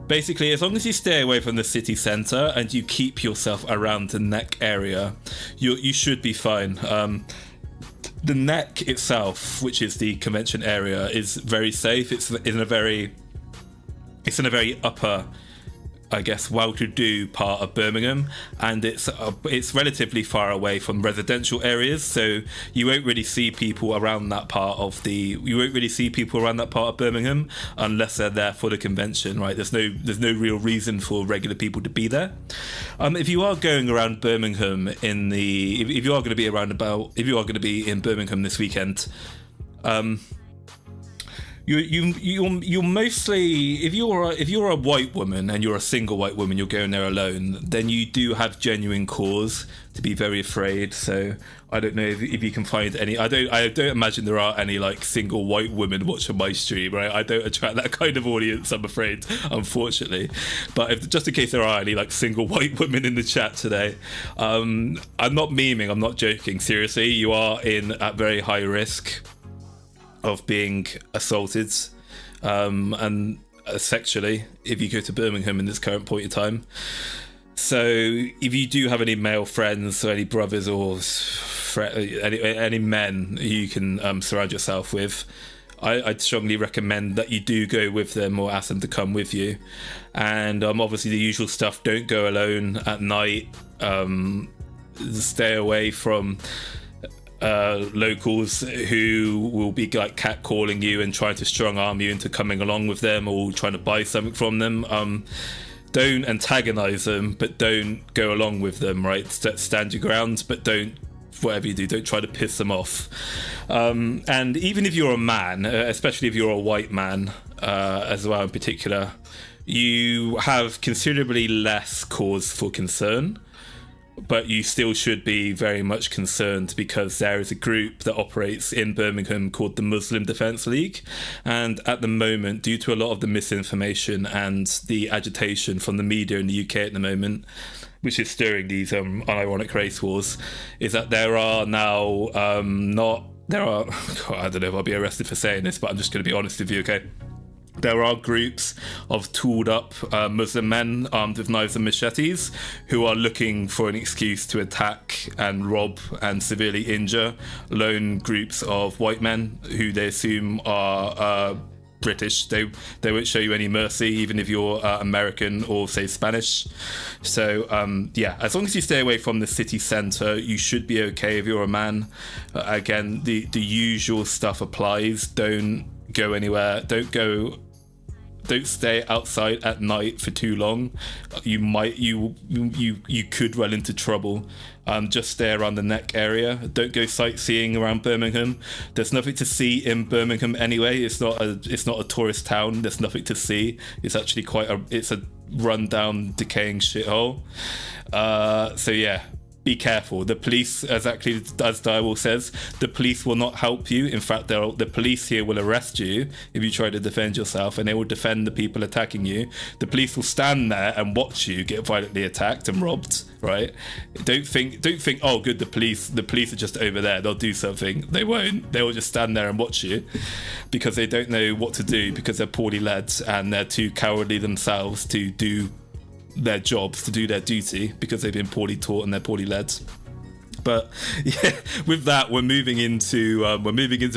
basically, as long as you stay away from the city centre and you keep yourself around the Neck area, you should be fine. The Neck itself, which is the convention area, is very safe. It's in a very upper, I guess, well-to-do part of Birmingham, and it's relatively far away from residential areas, so you won't really see people around that part of Birmingham unless they're there for the convention, right? There's no real reason for regular people to be there. If you are going around Birmingham if you are going to be in Birmingham this weekend, you're mostly, if you're a white woman and you're a single white woman, you're going there alone, then you do have genuine cause to be very afraid. So I don't know if you can find any. I don't imagine there are any like single white women watching my stream, right? I don't attract that kind of audience, I'm afraid, unfortunately. But just in case there are any like single white women in the chat today, I'm not memeing, I'm not joking. Seriously, you are at very high risk of being assaulted and sexually if you go to Birmingham in this current point in time. So if you do have any male friends or any brothers or any men who you can surround yourself with, I'd strongly recommend that you do go with them or ask them to come with you. And obviously the usual stuff, don't go alone at night, stay away from locals who will be like catcalling you and trying to strong arm you into coming along with them or trying to buy something from them. Don't antagonize them, but don't go along with them, right? Stand your ground, but whatever you do, don't try to piss them off. And even if you're a man, especially if you're a white man as well in particular, you have considerably less cause for concern. But you still should be very much concerned because there is a group that operates in Birmingham called the Muslim Defence League. And at the moment, due to a lot of the misinformation and the agitation from the media in the UK at the moment, which is stirring these unironic race wars, is that there are now I don't know if I'll be arrested for saying this, but I'm just going to be honest with you, okay? There are groups of tooled up Muslim men armed with knives and machetes who are looking for an excuse to attack and rob and severely injure lone groups of white men who they assume are British. They won't show you any mercy even if you're American or say Spanish. So yeah, as long as you stay away from the city centre, you should be okay if you're a man. Again, the usual stuff applies. Don't go anywhere. Don't stay outside at night for too long. You could run into trouble. Just stay around the Neck area. Don't go sightseeing around Birmingham. There's nothing to see in Birmingham anyway. It's not a tourist town. There's nothing to see. It's actually it's a rundown, decaying shithole. So yeah. Be careful. The police, as Direwolf says, the police will not help you. In fact, the police here will arrest you if you try to defend yourself, and they will defend the people attacking you. The police will stand there and watch you get violently attacked and robbed, right? Don't think, oh good, the police are just over there, they'll do something. They won't. They will just stand there and watch you because they don't know what to do because they're poorly led and they're too cowardly themselves to do their jobs, to do their duty, because they've been poorly taught and they're poorly led. But yeah, with that, we're moving into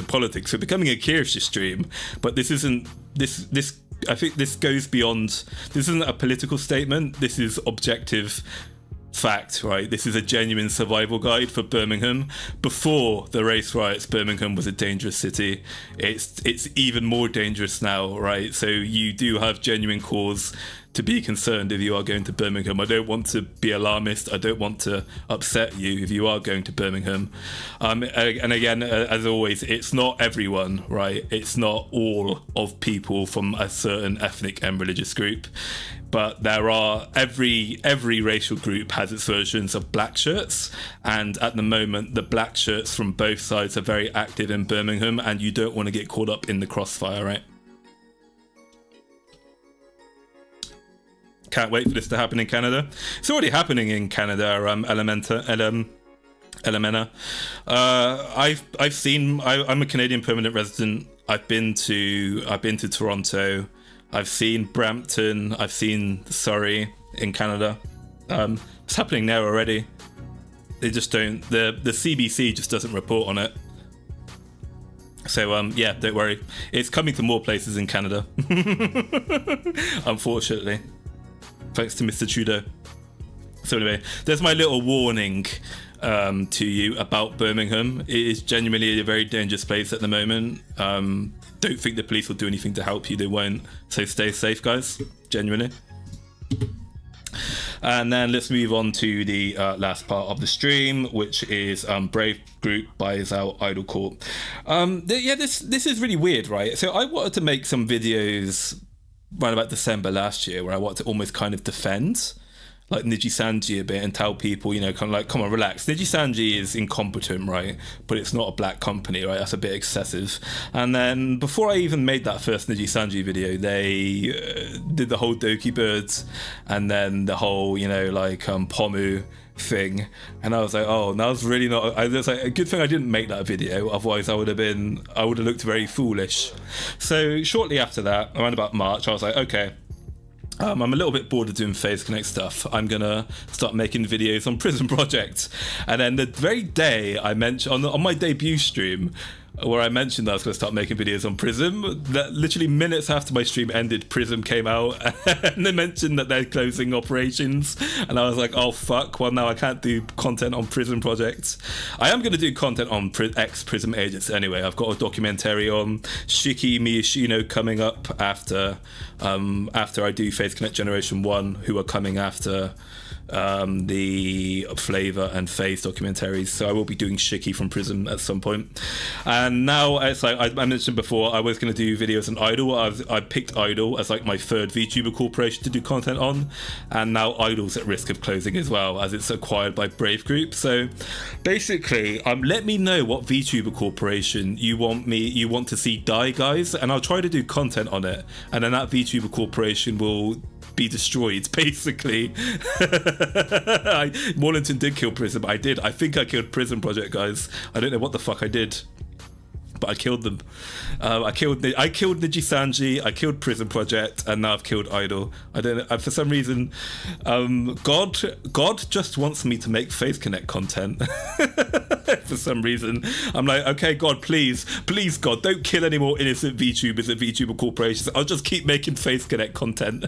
politics. We're becoming a Kirsch stream, but this isn't this. I think this goes beyond. This isn't a political statement. This is objective fact, right? This is a genuine survival guide for Birmingham. Before the race riots, Birmingham was a dangerous city. It's even more dangerous now, right? So you do have genuine cause to be concerned if you are going to Birmingham. I don't want to be alarmist. I don't want to upset you if you are going to Birmingham. And again, as always, it's not everyone, right? It's not all of people from a certain ethnic and religious group. But there are every racial group has its versions of black shirts, and at the moment the black shirts from both sides are very active in Birmingham, and you don't want to get caught up in the crossfire, right? Can't wait for this to happen in Canada. It's already happening in Canada. Elementa. I've seen. I'm a Canadian permanent resident. I've been to Toronto. I've seen Brampton, I've seen Surrey in Canada. It's happening there already. They just don't, the CBC just doesn't report on it. So yeah, don't worry. It's coming to more places in Canada. Unfortunately. Thanks to Mr. Trudeau. So anyway, there's my little warning to you about Birmingham. It is genuinely a very dangerous place at the moment. Don't think the police will do anything to help you. They won't. So stay safe, guys. Genuinely. And then let's move on to the last part of the stream, which is Brave Group buys out Idol Corp. Yeah, this is really weird, right? So I wanted to make some videos around about December last year where I wanted to almost kind of defend like Niji Sanji a bit and tell people, you know, kind of like, come on, relax. Niji Sanji is incompetent, right? But it's not a black company, right? That's a bit excessive. And then before I even made that first Niji Sanji video, they did the whole Doki Birds and then the whole, you know, like Pomu thing. And I was like, oh, that was really not, I was like, a good thing I didn't make that video. Otherwise I would have looked very foolish. So shortly after that, around about March, I was like, okay, I'm a little bit bored of doing Phase Connect stuff. I'm gonna start making videos on Prison Project. And then the very day I mentioned on my debut stream, where I mentioned that I was going to start making videos on Prism, that literally minutes after my stream ended, Prism came out and they mentioned that they're closing operations. And I was like, oh fuck, well now I can't do content on Prism Project. I am going to do content on ex-Prism agents anyway. I've got a documentary on Shiki Miyashino coming up after I do Phase Connect Generation 1, who are coming after the Flavor and Phase documentaries. So I will be doing Shiki from Prism at some point. And now it's like I mentioned before, I was going to do videos on Idol. I picked Idol as like my third VTuber corporation to do content on, and now Idol's at risk of closing as well, as it's acquired by Brave Group. So basically, let me know what VTuber corporation you want to see die, guys, and I'll try to do content on it, and then that VTuber corporation will be destroyed, basically. Maulington did kill Prism. I think I killed Prison Project, guys. I don't know what the fuck I did, but I killed them. I killed Niji Sanji, I killed Prison Project, and now I've killed Idol. I don't know, for some reason, God just wants me to make Phase Connect content. For some reason, I'm like, okay, God, please, God, don't kill any more innocent VTubers and VTuber corporations. I'll just keep making Phase Connect content.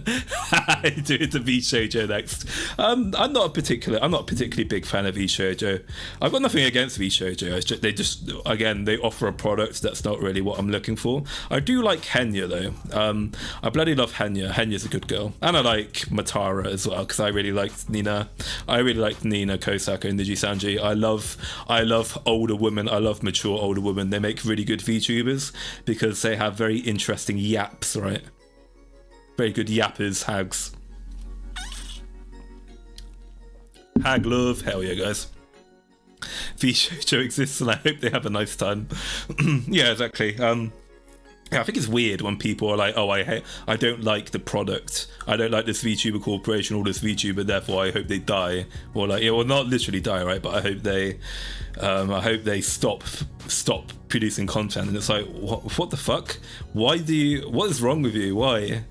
I do it to VShoujo next. I'm not a particularly big fan of VShoujo. I've got nothing against VShoujo. They offer a product that's not really what I'm looking for. I do like Henya though. I bloody love Henya. Henya's a good girl, and I like Matara as well because I really liked Nina. Kosako, and Niji Sanji. I love older women. I love mature older women. They make really good VTubers because they have very interesting yaps, right? Very good yappers, hags. Hag love, hell yeah, guys. VShoujo exists and I hope they have a nice time. Yeah, exactly. Yeah, I think it's weird when people are like, oh, I don't like the product. I don't like this VTuber corporation or this VTuber, therefore I hope they die. Or like, yeah, well, not literally die, right? But I hope they stop producing content. And it's like, what the fuck? What is wrong with you? Why?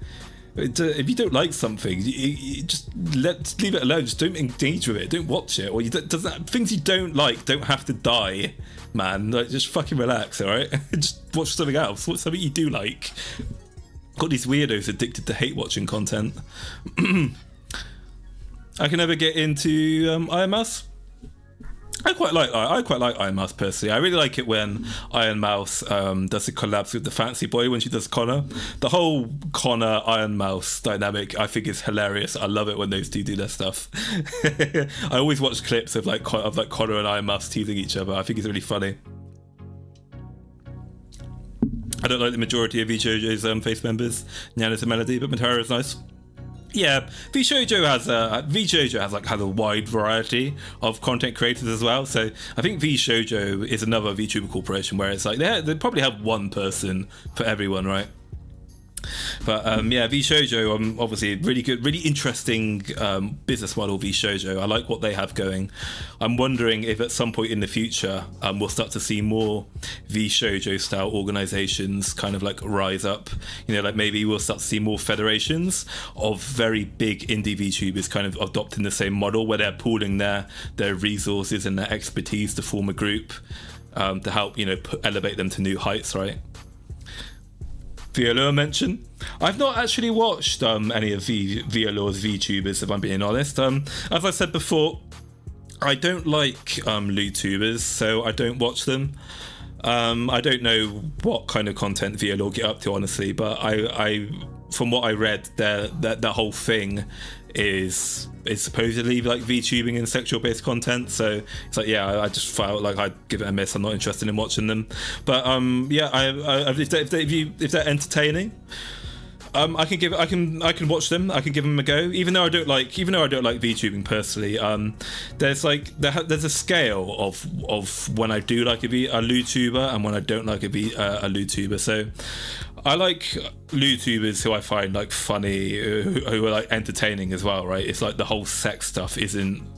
If you don't like something, you just leave it alone. Just don't engage with it. Don't watch it. Or things you don't like don't have to die, man. Like, just fucking relax, all right? Just watch something else. Watch something you do like. Got these weirdos addicted to hate watching content. I can never get into IMS. I quite like Iron Mouse personally. I really like it when Iron Mouse does the collabs with the Fancy Boy when she does Connor. The whole Connor Iron Mouse dynamic I think is hilarious. I love it when those two do their stuff. I always watch clips of like Connor and Iron Mouse teasing each other. I think it's really funny. I don't like the majority of VJojo's face members. Nyan is a melody, but Matara is nice. Yeah, VJojo has a wide variety of content creators as well. So I think VJojo is another VTuber corporation where it's like they probably have one person for everyone, right? But yeah, VShojo, obviously really good, really interesting business model. VShojo, I like what they have going. I'm wondering if at some point in the future we'll start to see more VShojo style organizations kind of like rise up. You know, like maybe we'll start to see more federations of very big indie VTubers kind of adopting the same model where they're pooling their resources and their expertise to form a group to help, you know, elevate them to new heights, right? Violor mention. I've not actually watched any of Violor's VTubers, if I'm being honest. As I said before, I don't like Lutubers, so I don't watch them. I don't know what kind of content Violor get up to, honestly, but I from what I read, that whole thing is supposedly like VTubing and sexual based content, so it's like, yeah, I just felt like I'd give it a miss. I'm not interested in watching them, but yeah, if they're entertaining, I can watch them. I can give them a go, even though I don't like VTubing personally. There's a scale of when I do like a Lutuber and when I don't like a Lutuber. So I like Lutubers who I find like funny, who are like entertaining as well, right? It's like the whole sex stuff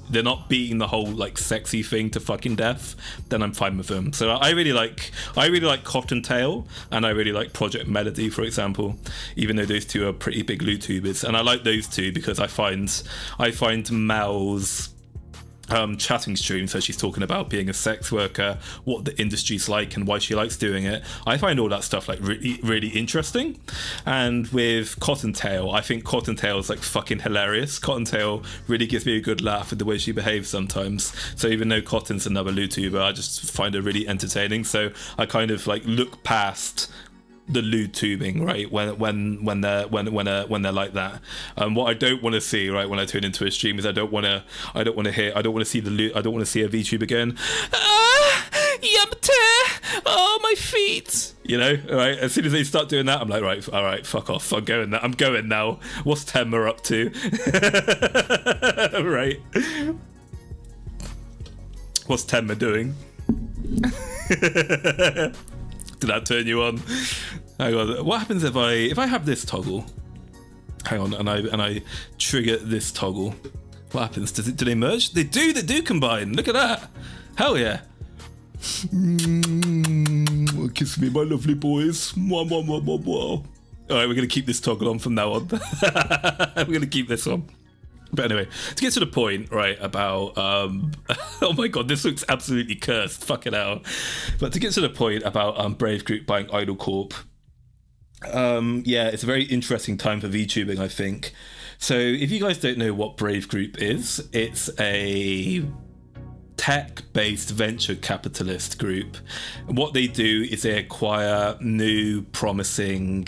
they're not beating the whole like sexy thing to fucking death, then I'm fine with them. So I really like Cottontail and I really like Project Melody, for example, even though those two are pretty big Lutubers, and I like those two because I find Mel's chatting stream, so she's talking about being a sex worker, what the industry's like and why she likes doing it. I find all that stuff like really, really interesting. And with Cottontail, I think Cottontail is like fucking hilarious. Cottontail really gives me a good laugh with the way she behaves sometimes. So even though Cotton's another Lutuber, I just find her really entertaining. So I kind of like look past the lewd tubing, right, when they're like that. What I don't want to see, right, when I turn into a stream is I don't want to see a VTuber going, yumte, oh my feet, you know, right? As soon as they start doing that, I'm like, right, all right, fuck off, I'm going now. What's Tenma up to? Right, what's Tenma doing? Did that turn you on? Hang on. What happens if I have this toggle? Hang on, and I trigger this toggle. What happens? Do they merge? They do combine. Look at that. Hell yeah. Kiss me, my lovely boys. Mwah, mwah, mwah, mwah, mwah. All right, we're gonna keep this toggle on from now on. We're gonna keep this on. But anyway, to get to the point, right, about oh my god, this looks absolutely cursed, fucking hell. But to get to the point about Brave Group buying Idol Corp, yeah, it's a very interesting time for VTubing, I think. So if you guys don't know what Brave Group is, it's a tech-based venture capitalist group. What they do is they acquire new, promising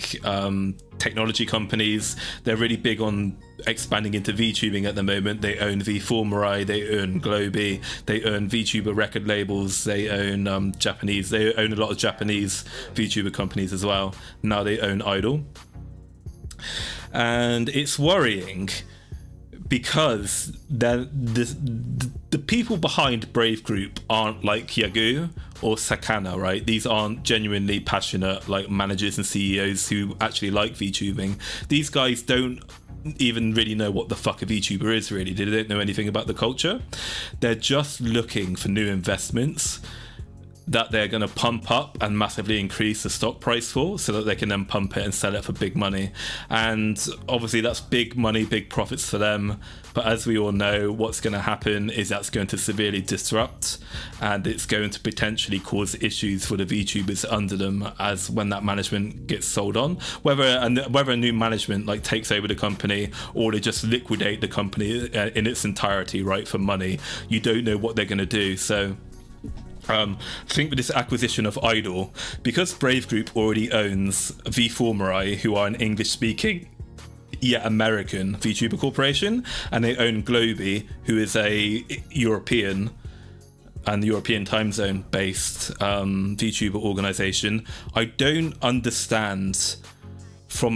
technology companies. They're really big on expanding into VTubing at the moment. They own V4Murai, they own Globy, they own VTuber record labels, they own they own a lot of Japanese VTuber companies as well. Now they own Idol. And it's worrying because the people behind Brave Group aren't like Yagu or Sakana, right? These aren't genuinely passionate like managers and CEOs who actually like VTubing. These guys don't even really know what the fuck a VTuber is, really. They don't know anything about the culture. They're just looking for new investments that they're going to pump up and massively increase the stock price for, so that they can then pump it and sell it for big money. And obviously that's big money, big profits for them. But as we all know, what's going to happen is that's going to severely disrupt, and it's going to potentially cause issues for the VTubers under them as when that management gets sold on. Whether a new management like takes over the company, or they just liquidate the company in its entirety, right, for money, you don't know what they're going to do. So I think with this acquisition of Idol, because Brave Group already owns Vtuber, who are an English-speaking yet American VTuber corporation, and they own Globy, who is a European and European time zone based VTuber organization. I don't understand from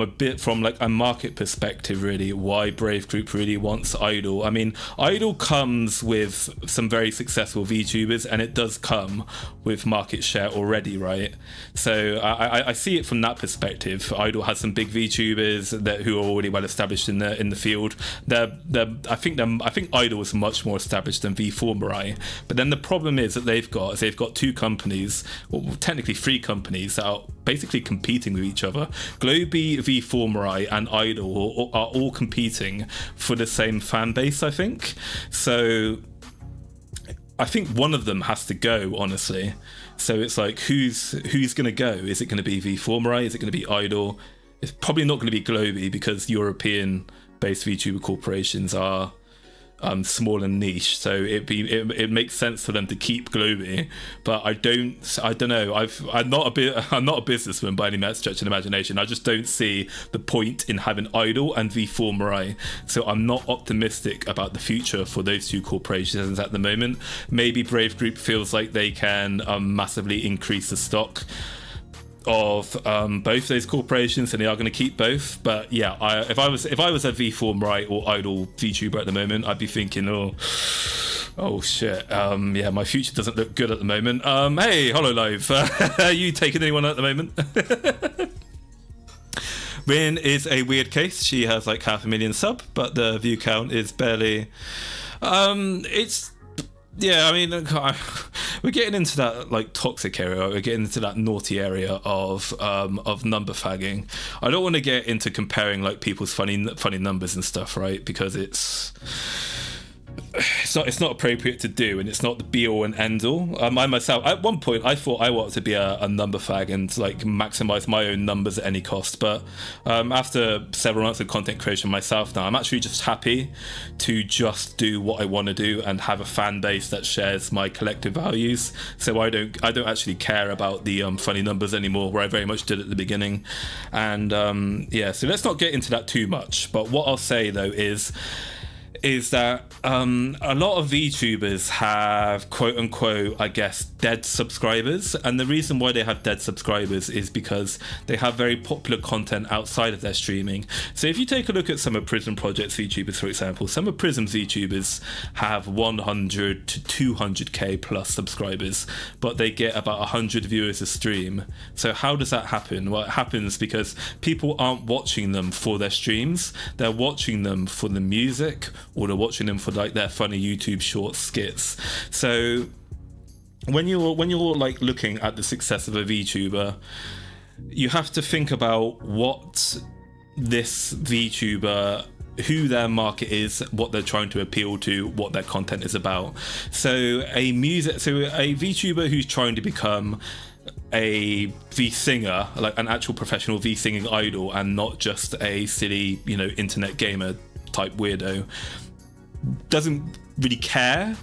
like a market perspective really why Brave Group really wants Idol. I mean, Idol comes with some very successful VTubers, and it does come with market share already, right? So I see it from that perspective. Idol has some big VTubers who are already well established in the field. I think Idol is much more established than Vtuber. But then the problem is that they've got two companies, well, technically three companies that are basically competing with each other. Globy, Vtuber, and Idol are all competing for the same fan base, I think. So I think one of them has to go, honestly. So it's like, who's going to go? Is it going to be Vtuber? Is it going to be Idol? It's probably not going to be Globy, because European-based VTuber corporations are small and niche, so it makes sense for them to keep Globy. But I don't know. I'm not a businessman by any stretch of the imagination. I just don't see the point in having Idol and Vtuber. So I'm not optimistic about the future for those two corporations at the moment. Maybe Brave Group feels like they can massively increase the stock of both those corporations, and they are going to keep both. But yeah, if I was a Vtuber or Idol VTuber at the moment, I'd be thinking, oh shit, yeah, my future doesn't look good at the moment. Hey, HoloLive, are you taking anyone at the moment? Rin is a weird case. She has like 500,000 sub, but the view count is barely. Yeah, I mean, we're getting into that like toxic area. We're getting into that naughty area of number fagging. I don't want to get into comparing like people's funny numbers and stuff, right? Because it's not appropriate to do, and it's not the be all and end all. I myself, at one point, I thought I wanted to be a number fag and like maximize my own numbers at any cost. But after several months of content creation myself now, I'm actually just happy to just do what I want to do and have a fan base that shares my collective values. So I don't actually care about the funny numbers anymore, where I very much did at the beginning. And yeah, so let's not get into that too much. But what I'll say though is that a lot of VTubers have quote unquote, I guess, dead subscribers. And the reason why they have dead subscribers is because they have very popular content outside of their streaming. So if you take a look at some of Prism Project's VTubers, for example, some of Prism's VTubers have 100 to 200k plus subscribers, but they get about 100 viewers a stream. So how does that happen? Well, it happens because people aren't watching them for their streams. They're watching them for the music, or they're watching them for like their funny YouTube short skits. So when you're like looking at the success of a VTuber, you have to think about what this VTuber, who their market is, what they're trying to appeal to, what their content is about. So a VTuber who's trying to become a V-singer, like an actual professional V-singing idol, and not just a silly, internet gamer type weirdo, doesn't really care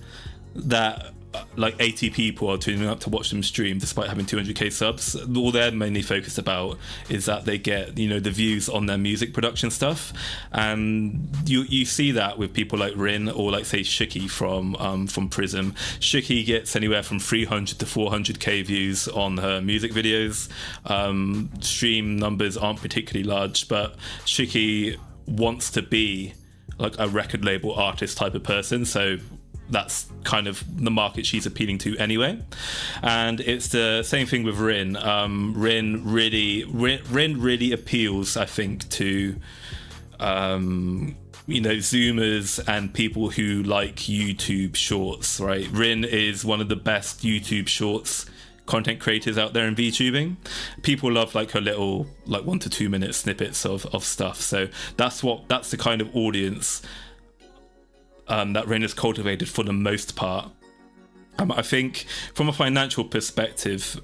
that like 80 people are tuning up to watch them stream despite having 200k subs. All they're mainly focused about is that they get the views on their music production stuff. And you see that with people like Rin, or like say Shiki from Prism. Shiki gets anywhere from 300 to 400k views on her music videos. Stream numbers aren't particularly large, but Shiki wants to be like a record label artist type of person, so that's kind of the market she's appealing to anyway. And it's the same thing with Rin. Rin really appeals, I think, to Zoomers and people who like YouTube shorts, right? Rin is one of the best YouTube shorts content creators out there in VTubing. People love like her little like 1 to 2 minute snippets of stuff. So that's the kind of audience that Rin has cultivated for the most part. I think from a financial perspective,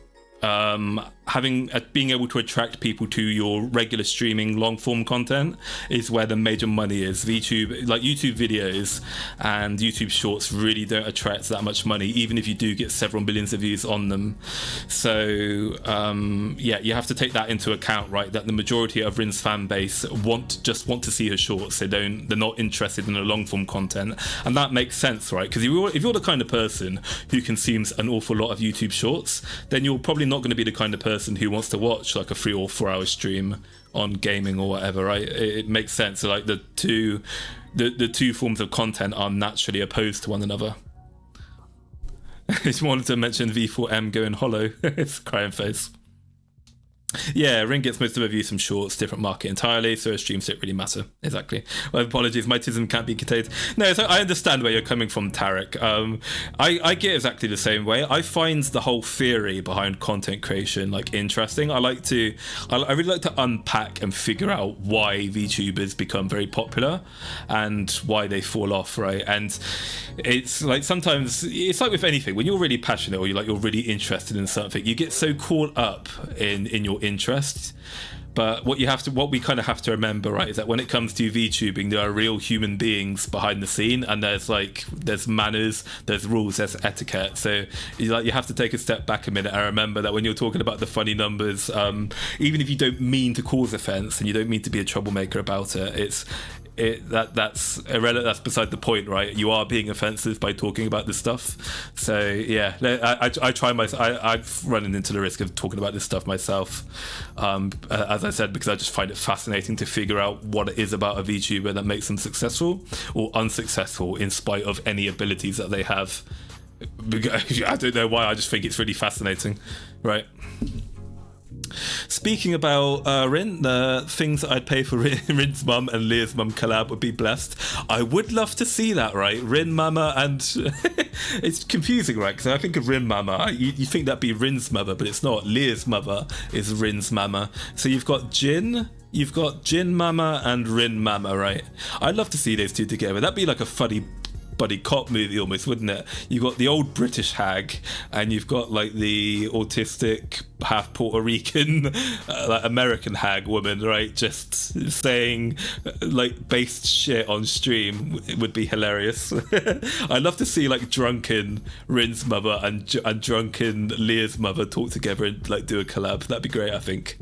being able to attract people to your regular streaming long form content is where the major money is. VTube, like YouTube videos and YouTube shorts, really don't attract that much money, even if you do get several millions of views on them. So yeah, you have to take that into account, right? That the majority of Rin's fan base just want to see her shorts. They're not interested in the long form content, and that makes sense, right? Because if you're the kind of person who consumes an awful lot of YouTube shorts, then you're probably not going to be the kind of person who wants to watch like a 3 or 4 hour stream on gaming or whatever, right? It makes sense. So like the two forms of content are naturally opposed to one another. I just wanted to mention V4M going hollow. It's a crying face. Yeah, Rin gets most of her views from shorts, different market entirely, so her streams don't really matter. Exactly. Well, apologies, my tism can't be contained. No, so I understand where you're coming from, Tarek. I get exactly the same way. I find the whole theory behind content creation like interesting. I really like to unpack and figure out why VTubers become very popular and why they fall off, right? And it's like sometimes it's like with anything, when you're really passionate or you're really interested in something, you get so caught up in your interest. But what we kind of have to remember, right, is that when it comes to VTubing, there are real human beings behind the scene, and there's manners, there's rules, there's etiquette. So you have to take a step back a minute and remember that when you're talking about the funny numbers, even if you don't mean to cause offense and you don't mean to be a troublemaker about it, that's irrelevant. That's beside the point, right? You are being offensive by talking about this stuff. So yeah, I try I've run into the risk of talking about this stuff myself, as I said, because I just find it fascinating to figure out what it is about a VTuber that makes them successful or unsuccessful in spite of any abilities that they have. I don't know why, I just think it's really fascinating, right? Speaking about Rin, the things that I'd pay for Rin's mum and Leah's mum collab would be blessed. I would love to see that, right? Rin Mama and... it's confusing, right? Because I think of Rin Mama, you think that'd be Rin's mother, but it's not. Leah's mother is Rin's mama. So you've got Jin Mama and Rin Mama, right? I'd love to see those two together. That'd be like a funny buddy cop movie almost, wouldn't it? You've got the old British hag and you've got like the autistic half Puerto Rican like American hag woman, right? Just saying like based shit on stream. It would be hilarious. I'd love to see like drunken Rin's mother and drunken Leah's mother talk together and like do a collab. That'd be great, I think.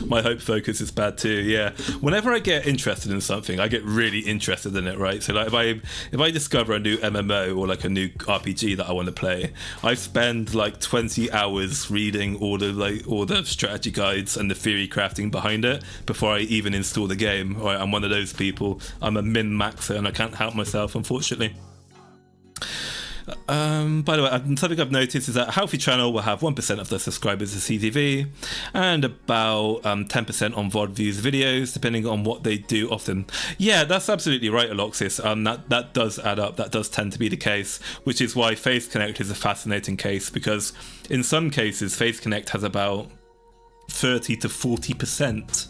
My hope focus is bad too. Yeah, whenever I get interested in something, I get really interested in it, right? So like if I discover a new MMO or like a new RPG that I want to play, I spend like 20 hours reading all the strategy guides and the theory crafting behind it before I even install the game. Right, I'm one of those people. I'm a min-maxer and I can't help myself, unfortunately. By the way, something I've noticed is that a healthy channel will have 1% of the subscribers as CTV and about 10% on VOD views videos, depending on what they do often. Yeah, that's absolutely right, Aloxis. That does add up. That does tend to be the case, which is why Face Connect is a fascinating case, because in some cases, Face Connect has about 30 to 40%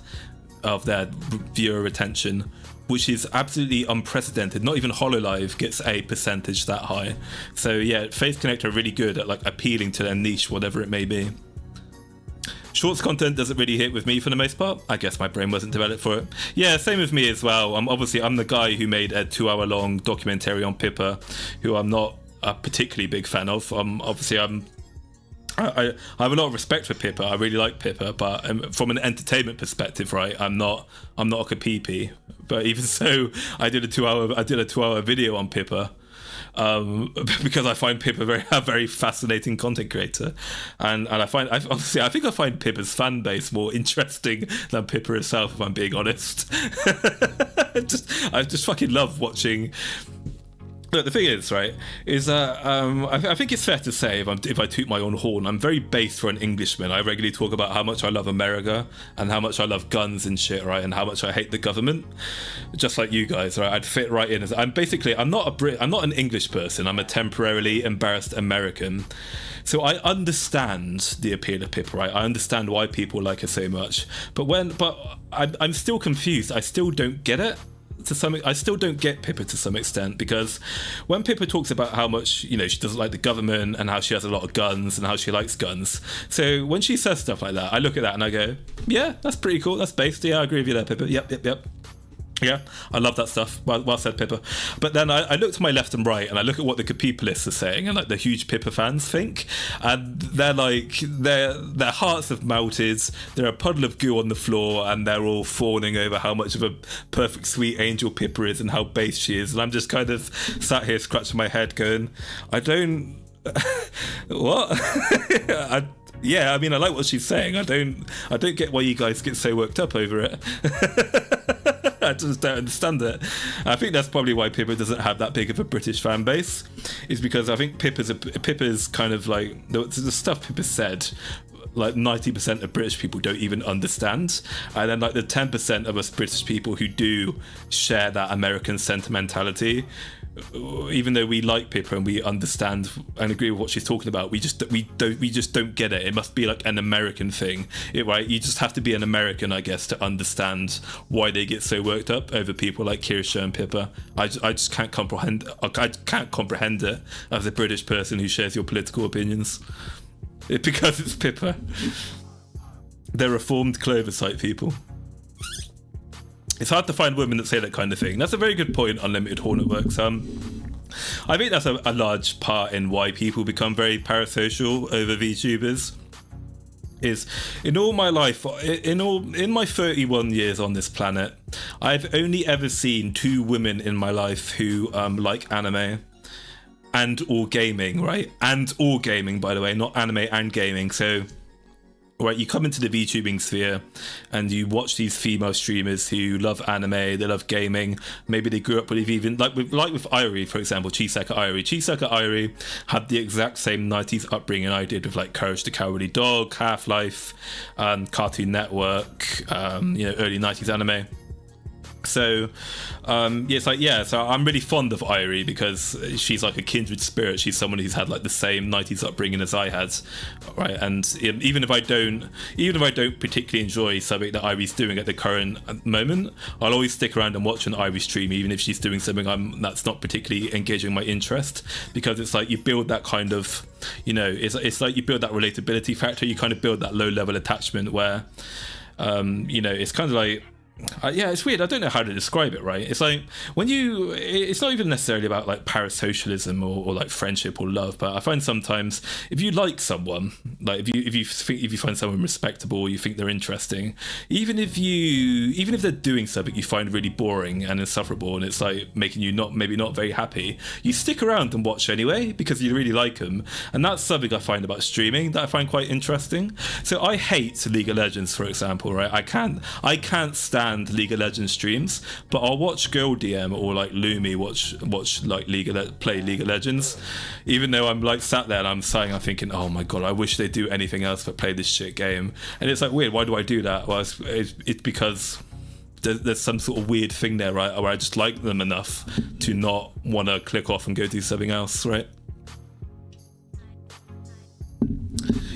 of their viewer retention, which is absolutely unprecedented. Not even HoloLive gets a percentage that high. So yeah, Face Connect are really good at like appealing to their niche, whatever it may be. Shorts content doesn't really hit with me for the most part. I guess my brain wasn't developed for it. Yeah, same with me as well. I'm the guy who made a 2-hour-long documentary on Pippa, who I'm not a particularly big fan of. I have a lot of respect for Pippa. I really like Pippa, but from an entertainment perspective, right, I'm not a kapipi. But even so, I did a 2-hour video on Pippa, because I find Pippa a very fascinating content creator, and I think I find Pippa's fan base more interesting than Pippa herself, if I'm being honest. I just fucking love watching Look, the thing is, right, is I think it's fair to say, if I toot my own horn, I'm very based for an Englishman. I regularly talk about how much I love America and how much I love guns and shit, right, and how much I hate the government. Just like you guys, right? I'd fit right in. I'm not an English person. I'm a temporarily embarrassed American. So I understand the appeal of Pippa, right? I understand why people like her so much. But I'm still confused. I still don't get it. I still don't get Pippa to some extent, because when Pippa talks about how much, you know, she doesn't like the government and how she has a lot of guns and how she likes guns, so when she says stuff like that, I look at that and I go, yeah, that's pretty cool, that's based, yeah, I agree with you there, Pippa, yep. Yeah, I love that stuff. Well said, Pippa. But then I look to my left and right and I look at what the capitalists are saying and like the huge Pippa fans think, and they're like, their hearts have melted, they're a puddle of goo on the floor, and they're all fawning over how much of a perfect sweet angel Pippa is and how base she is. And I'm just kind of sat here scratching my head going, I don't what? Yeah, I mean, I like what she's saying. I don't get why you guys get so worked up over it. I just don't understand it. I think that's probably why Pippa doesn't have that big of a British fan base, is because I think Pippa's kind of like the stuff Pippa said, like 90% of British people don't even understand, and then like the 10% of us British people who do share that American sentimentality, even though we like Pippa and we understand and agree with what she's talking about, we just don't get it. It must be like an American thing, right? You just have to be an American, I guess, to understand why they get so worked up over people like Kirsha and Pippa. I just can't comprehend. I can't comprehend it as a British person who shares your political opinions. Because it's Pippa. They're reformed Clover site people. It's hard to find women that say that kind of thing. That's a very good point, Unlimited Hornet Works. I think that's a large part in why people become very parasocial over VTubers. Is in all my life, in my 31 years on this planet, I've only ever seen 2 women in my life who like anime and or gaming, right? And or gaming, by the way, not anime and gaming. So, right, you come into the VTubing sphere and you watch these female streamers who love anime, they love gaming. Maybe they grew up with even like with Irie, for example, Chisaka Irie had the exact same 90s upbringing I did with like Courage the Cowardly Dog, Half-Life, Cartoon Network, early 90s anime. So so I'm really fond of Irie because she's like a kindred spirit. She's someone who's had like the same 90s upbringing as I had, right? And even if I don't particularly enjoy something that Irie's doing at the current moment, I'll always stick around and watch an Irie stream, even if she's doing something that's not particularly engaging my interest, because it's like you build that kind of, it's like you build that relatability factor. You kind of build that low level attachment where it's kind of like, it's weird. I don't know how to describe it, right? It's like it's not even necessarily about like parasocialism or like friendship or love, but I find sometimes if you like someone, like if you find someone respectable, you think they're interesting, even if they're doing something you find really boring and insufferable and it's like making you maybe not very happy, you stick around and watch anyway because you really like them. And that's something I find about streaming that I find quite interesting. So I hate League of Legends, for example, right? I can't stand League of Legends streams, but I'll watch Girl DM or like Lumi watch like play League of Legends, even though I'm like sat there and I'm thinking, oh my god, I wish they'd do anything else but play this shit game. And it's like weird, why do I do that? Well, it's because there's some sort of weird thing there, right, where I just like them enough to not want to click off and go do something else, right?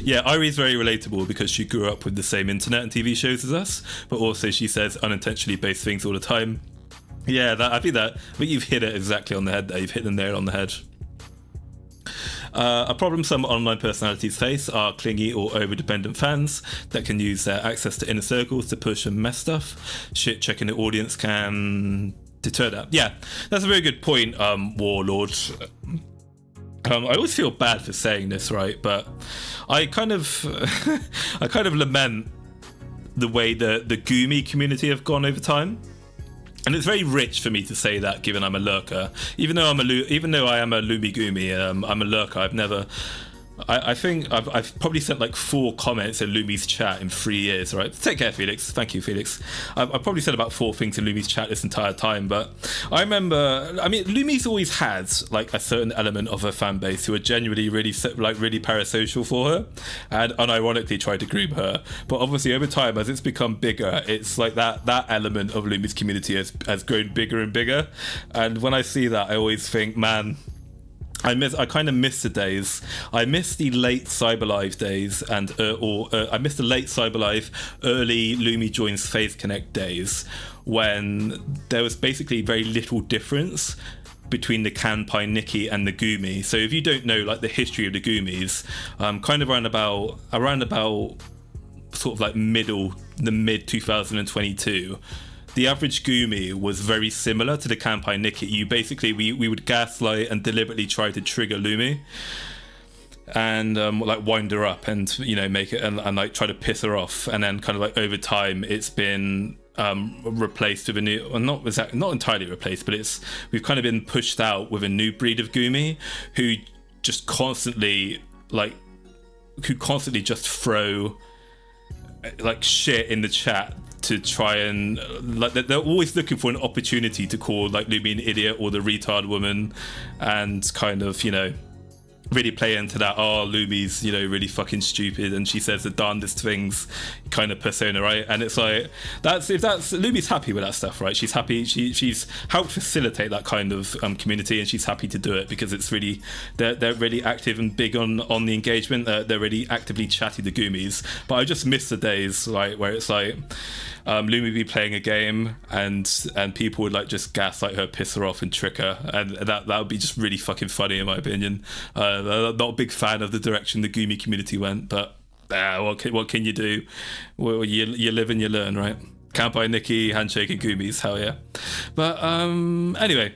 Yeah, Irie's very relatable because she grew up with the same internet and TV shows as us, but also she says unintentionally based things all the time. Yeah, I think you've hit it exactly on the head there. You've hit the nail on the head. A problem some online personalities face are clingy or over-dependent fans that can use their access to inner circles to push and mess stuff. Shit checking the audience can deter that. Yeah, that's a very good point, Warlord. I always feel bad for saying this, right? But I kind of lament the way the Gumi community have gone over time, and it's very rich for me to say that, given I'm a lurker. Even though I am a Lumi Gumi, I'm a lurker. I've never I think I've probably sent like 4 comments in Lumi's chat in 3 years, right? Take care, Felix. Thank you, Felix. I've probably said about 4 things in Lumi's chat this entire time, but I remember, I mean, Lumi's always had like a certain element of her fan base who are genuinely really parasocial for her and unironically try to groom her. But obviously over time, as it's become bigger, it's like that element of Lumi's community has grown bigger and bigger. And when I see that, I always think, man, I kind of miss the days. I miss the late Cyberlive days, and I miss the late Cyberlive, early Lumi joins Phase Connect days, when there was basically very little difference between the Kanpai Nikki and the Gumi. So if you don't know like the history of the Gumis, kind of around about sort of like mid 2022. The average Gumi was very similar to the Kanpai Nikki. We would gaslight and deliberately try to trigger Lumi and like wind her up and, you know, make it and like try to piss her off. And then kind of like over time it's been replaced with a new, well, not entirely replaced, but we've kind of been pushed out with a new breed of Gumi who constantly just throw like shit in the chat to try and like they're always looking for an opportunity to call like Lumi an idiot or the retard woman, and kind of, you know, really play into that, oh, Lumi's, you know, really fucking stupid and she says the darndest things kind of persona, right? And it's like, if that's Lumi's happy with that stuff, right? She's happy, she's helped facilitate that kind of community, and she's happy to do it because it's really, they're really active and big on the engagement. They're really actively chatty, the Gumis. But I just miss the days, right, where it's like Lumi would be playing a game and people would like just gaslight her, piss her off and trick her, and that would be just really fucking funny in my opinion. Not a big fan of the direction the Gumi community went, but what can you do? Well, you live and you learn, right? Kanpai Nikki, handshake and Gumis, hell yeah. But anyway,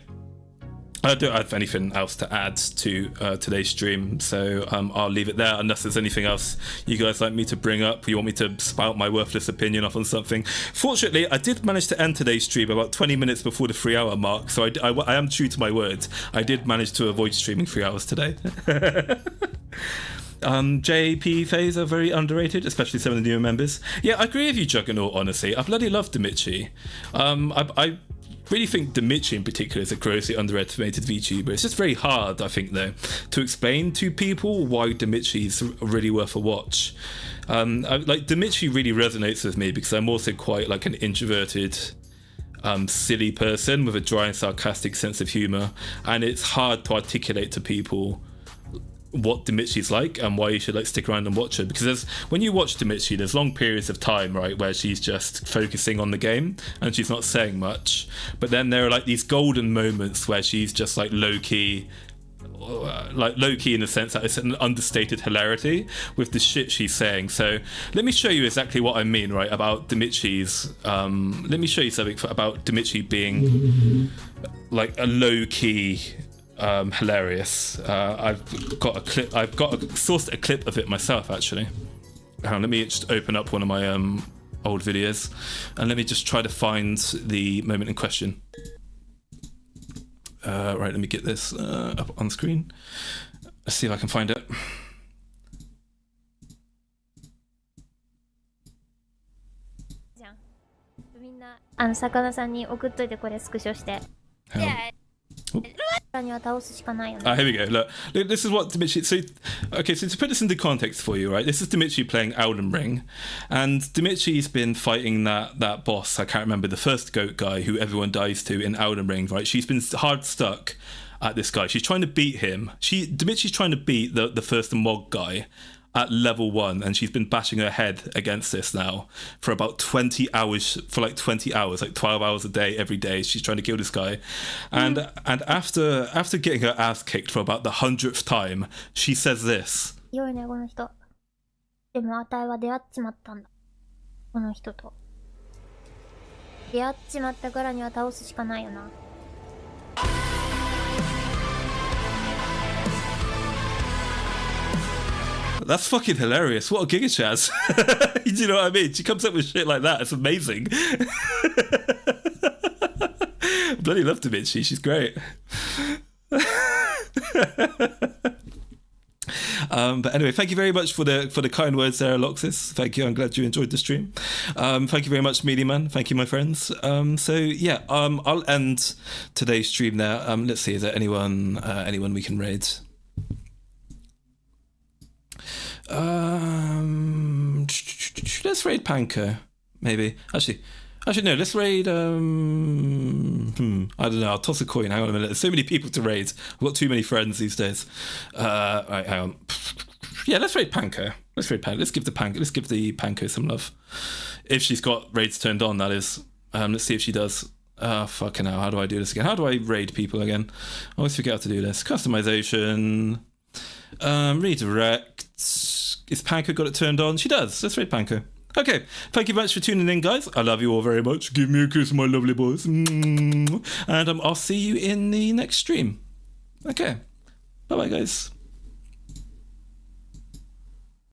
I don't have anything else to add to today's stream, so I'll leave it there unless there's anything else you guys like me to bring up. You want me to spout my worthless opinion off on something? Fortunately, I did manage to end today's stream about 20 minutes before the 3-hour mark, so I am true to my word. I did manage to avoid streaming 3 hours today. JP Phase are very underrated, especially some of the newer members. Yeah, I agree with you, Juggernaut, honestly. I bloody love Dimitri. I really think Dimitri in particular is a grossly underestimated VTuber. It's just very hard, I think, though, to explain to people why Dimitri's really worth a watch. Like, Dimitri really resonates with me because I'm also quite like an introverted, silly person with a dry and sarcastic sense of humor, and it's hard to articulate to people what Dimitri's like and why you should like stick around and watch her, because when you watch Dimitri, there's long periods of time, right, where she's just focusing on the game and she's not saying much, but then there are like these golden moments where she's just like low-key in the sense that it's an understated hilarity with the shit she's saying. So let me show you exactly what I mean, right, about Dimitri's let me show you something about Dimitri being like a low-key hilarious. I've sourced a clip of it myself, actually. Let me just open up one of my old videos and let me just try to find the moment in question. Right, let me get this up on screen. Let's see if I can find it. Here we go. Look, this is what Dimitri. So to put this into context for you, right? This is Dimitri playing Elden Ring, and Dimitri's been fighting that boss. I can't remember, the first goat guy who everyone dies to in Elden Ring, right? She's been hard stuck at this guy. She's trying to beat him. Dimitri's trying to beat the first Mog guy at level 1, and she's been bashing her head against this now for about 20 hours, like 12 hours a day, every day. She's trying to kill this guy, and after getting her ass kicked for about the 100th time, she says this. 良いね、この人。でも、あたいは出会っちまったんだ。この人と。出会っちまったからには倒すしかないよな。That's fucking hilarious. What a Giga Chaz. Do you know what I mean? She comes up with shit like that. It's amazing. Bloody love Dimitri. She's great. But anyway, thank you very much for the kind words there, Aloxis. Thank you. I'm glad you enjoyed the stream. Thank you very much, Meaty Man. Thank you, my friends. So yeah, I'll end today's stream there. Let's see, is there anyone we can raid? Let's raid Panko, maybe. Actually, no. Let's raid. I don't know. I'll toss a coin. Hang on a minute. There's so many people to raid. I've got too many friends these days. Right, hang on. Yeah, let's raid Panko. Let's give the Panko some love. If she's got raids turned on, that is. Let's see if she does. Fucking hell. How do I do this again? How do I raid people again? I always forget how to do this. Customization. Redirect. Is Panko got it turned on? She does. Let's raid Panko. Okay, thank you much for tuning in, guys. I love you all very much. Give me a kiss, my lovely boys. And I'll see you in the next stream. Okay, bye-bye, guys.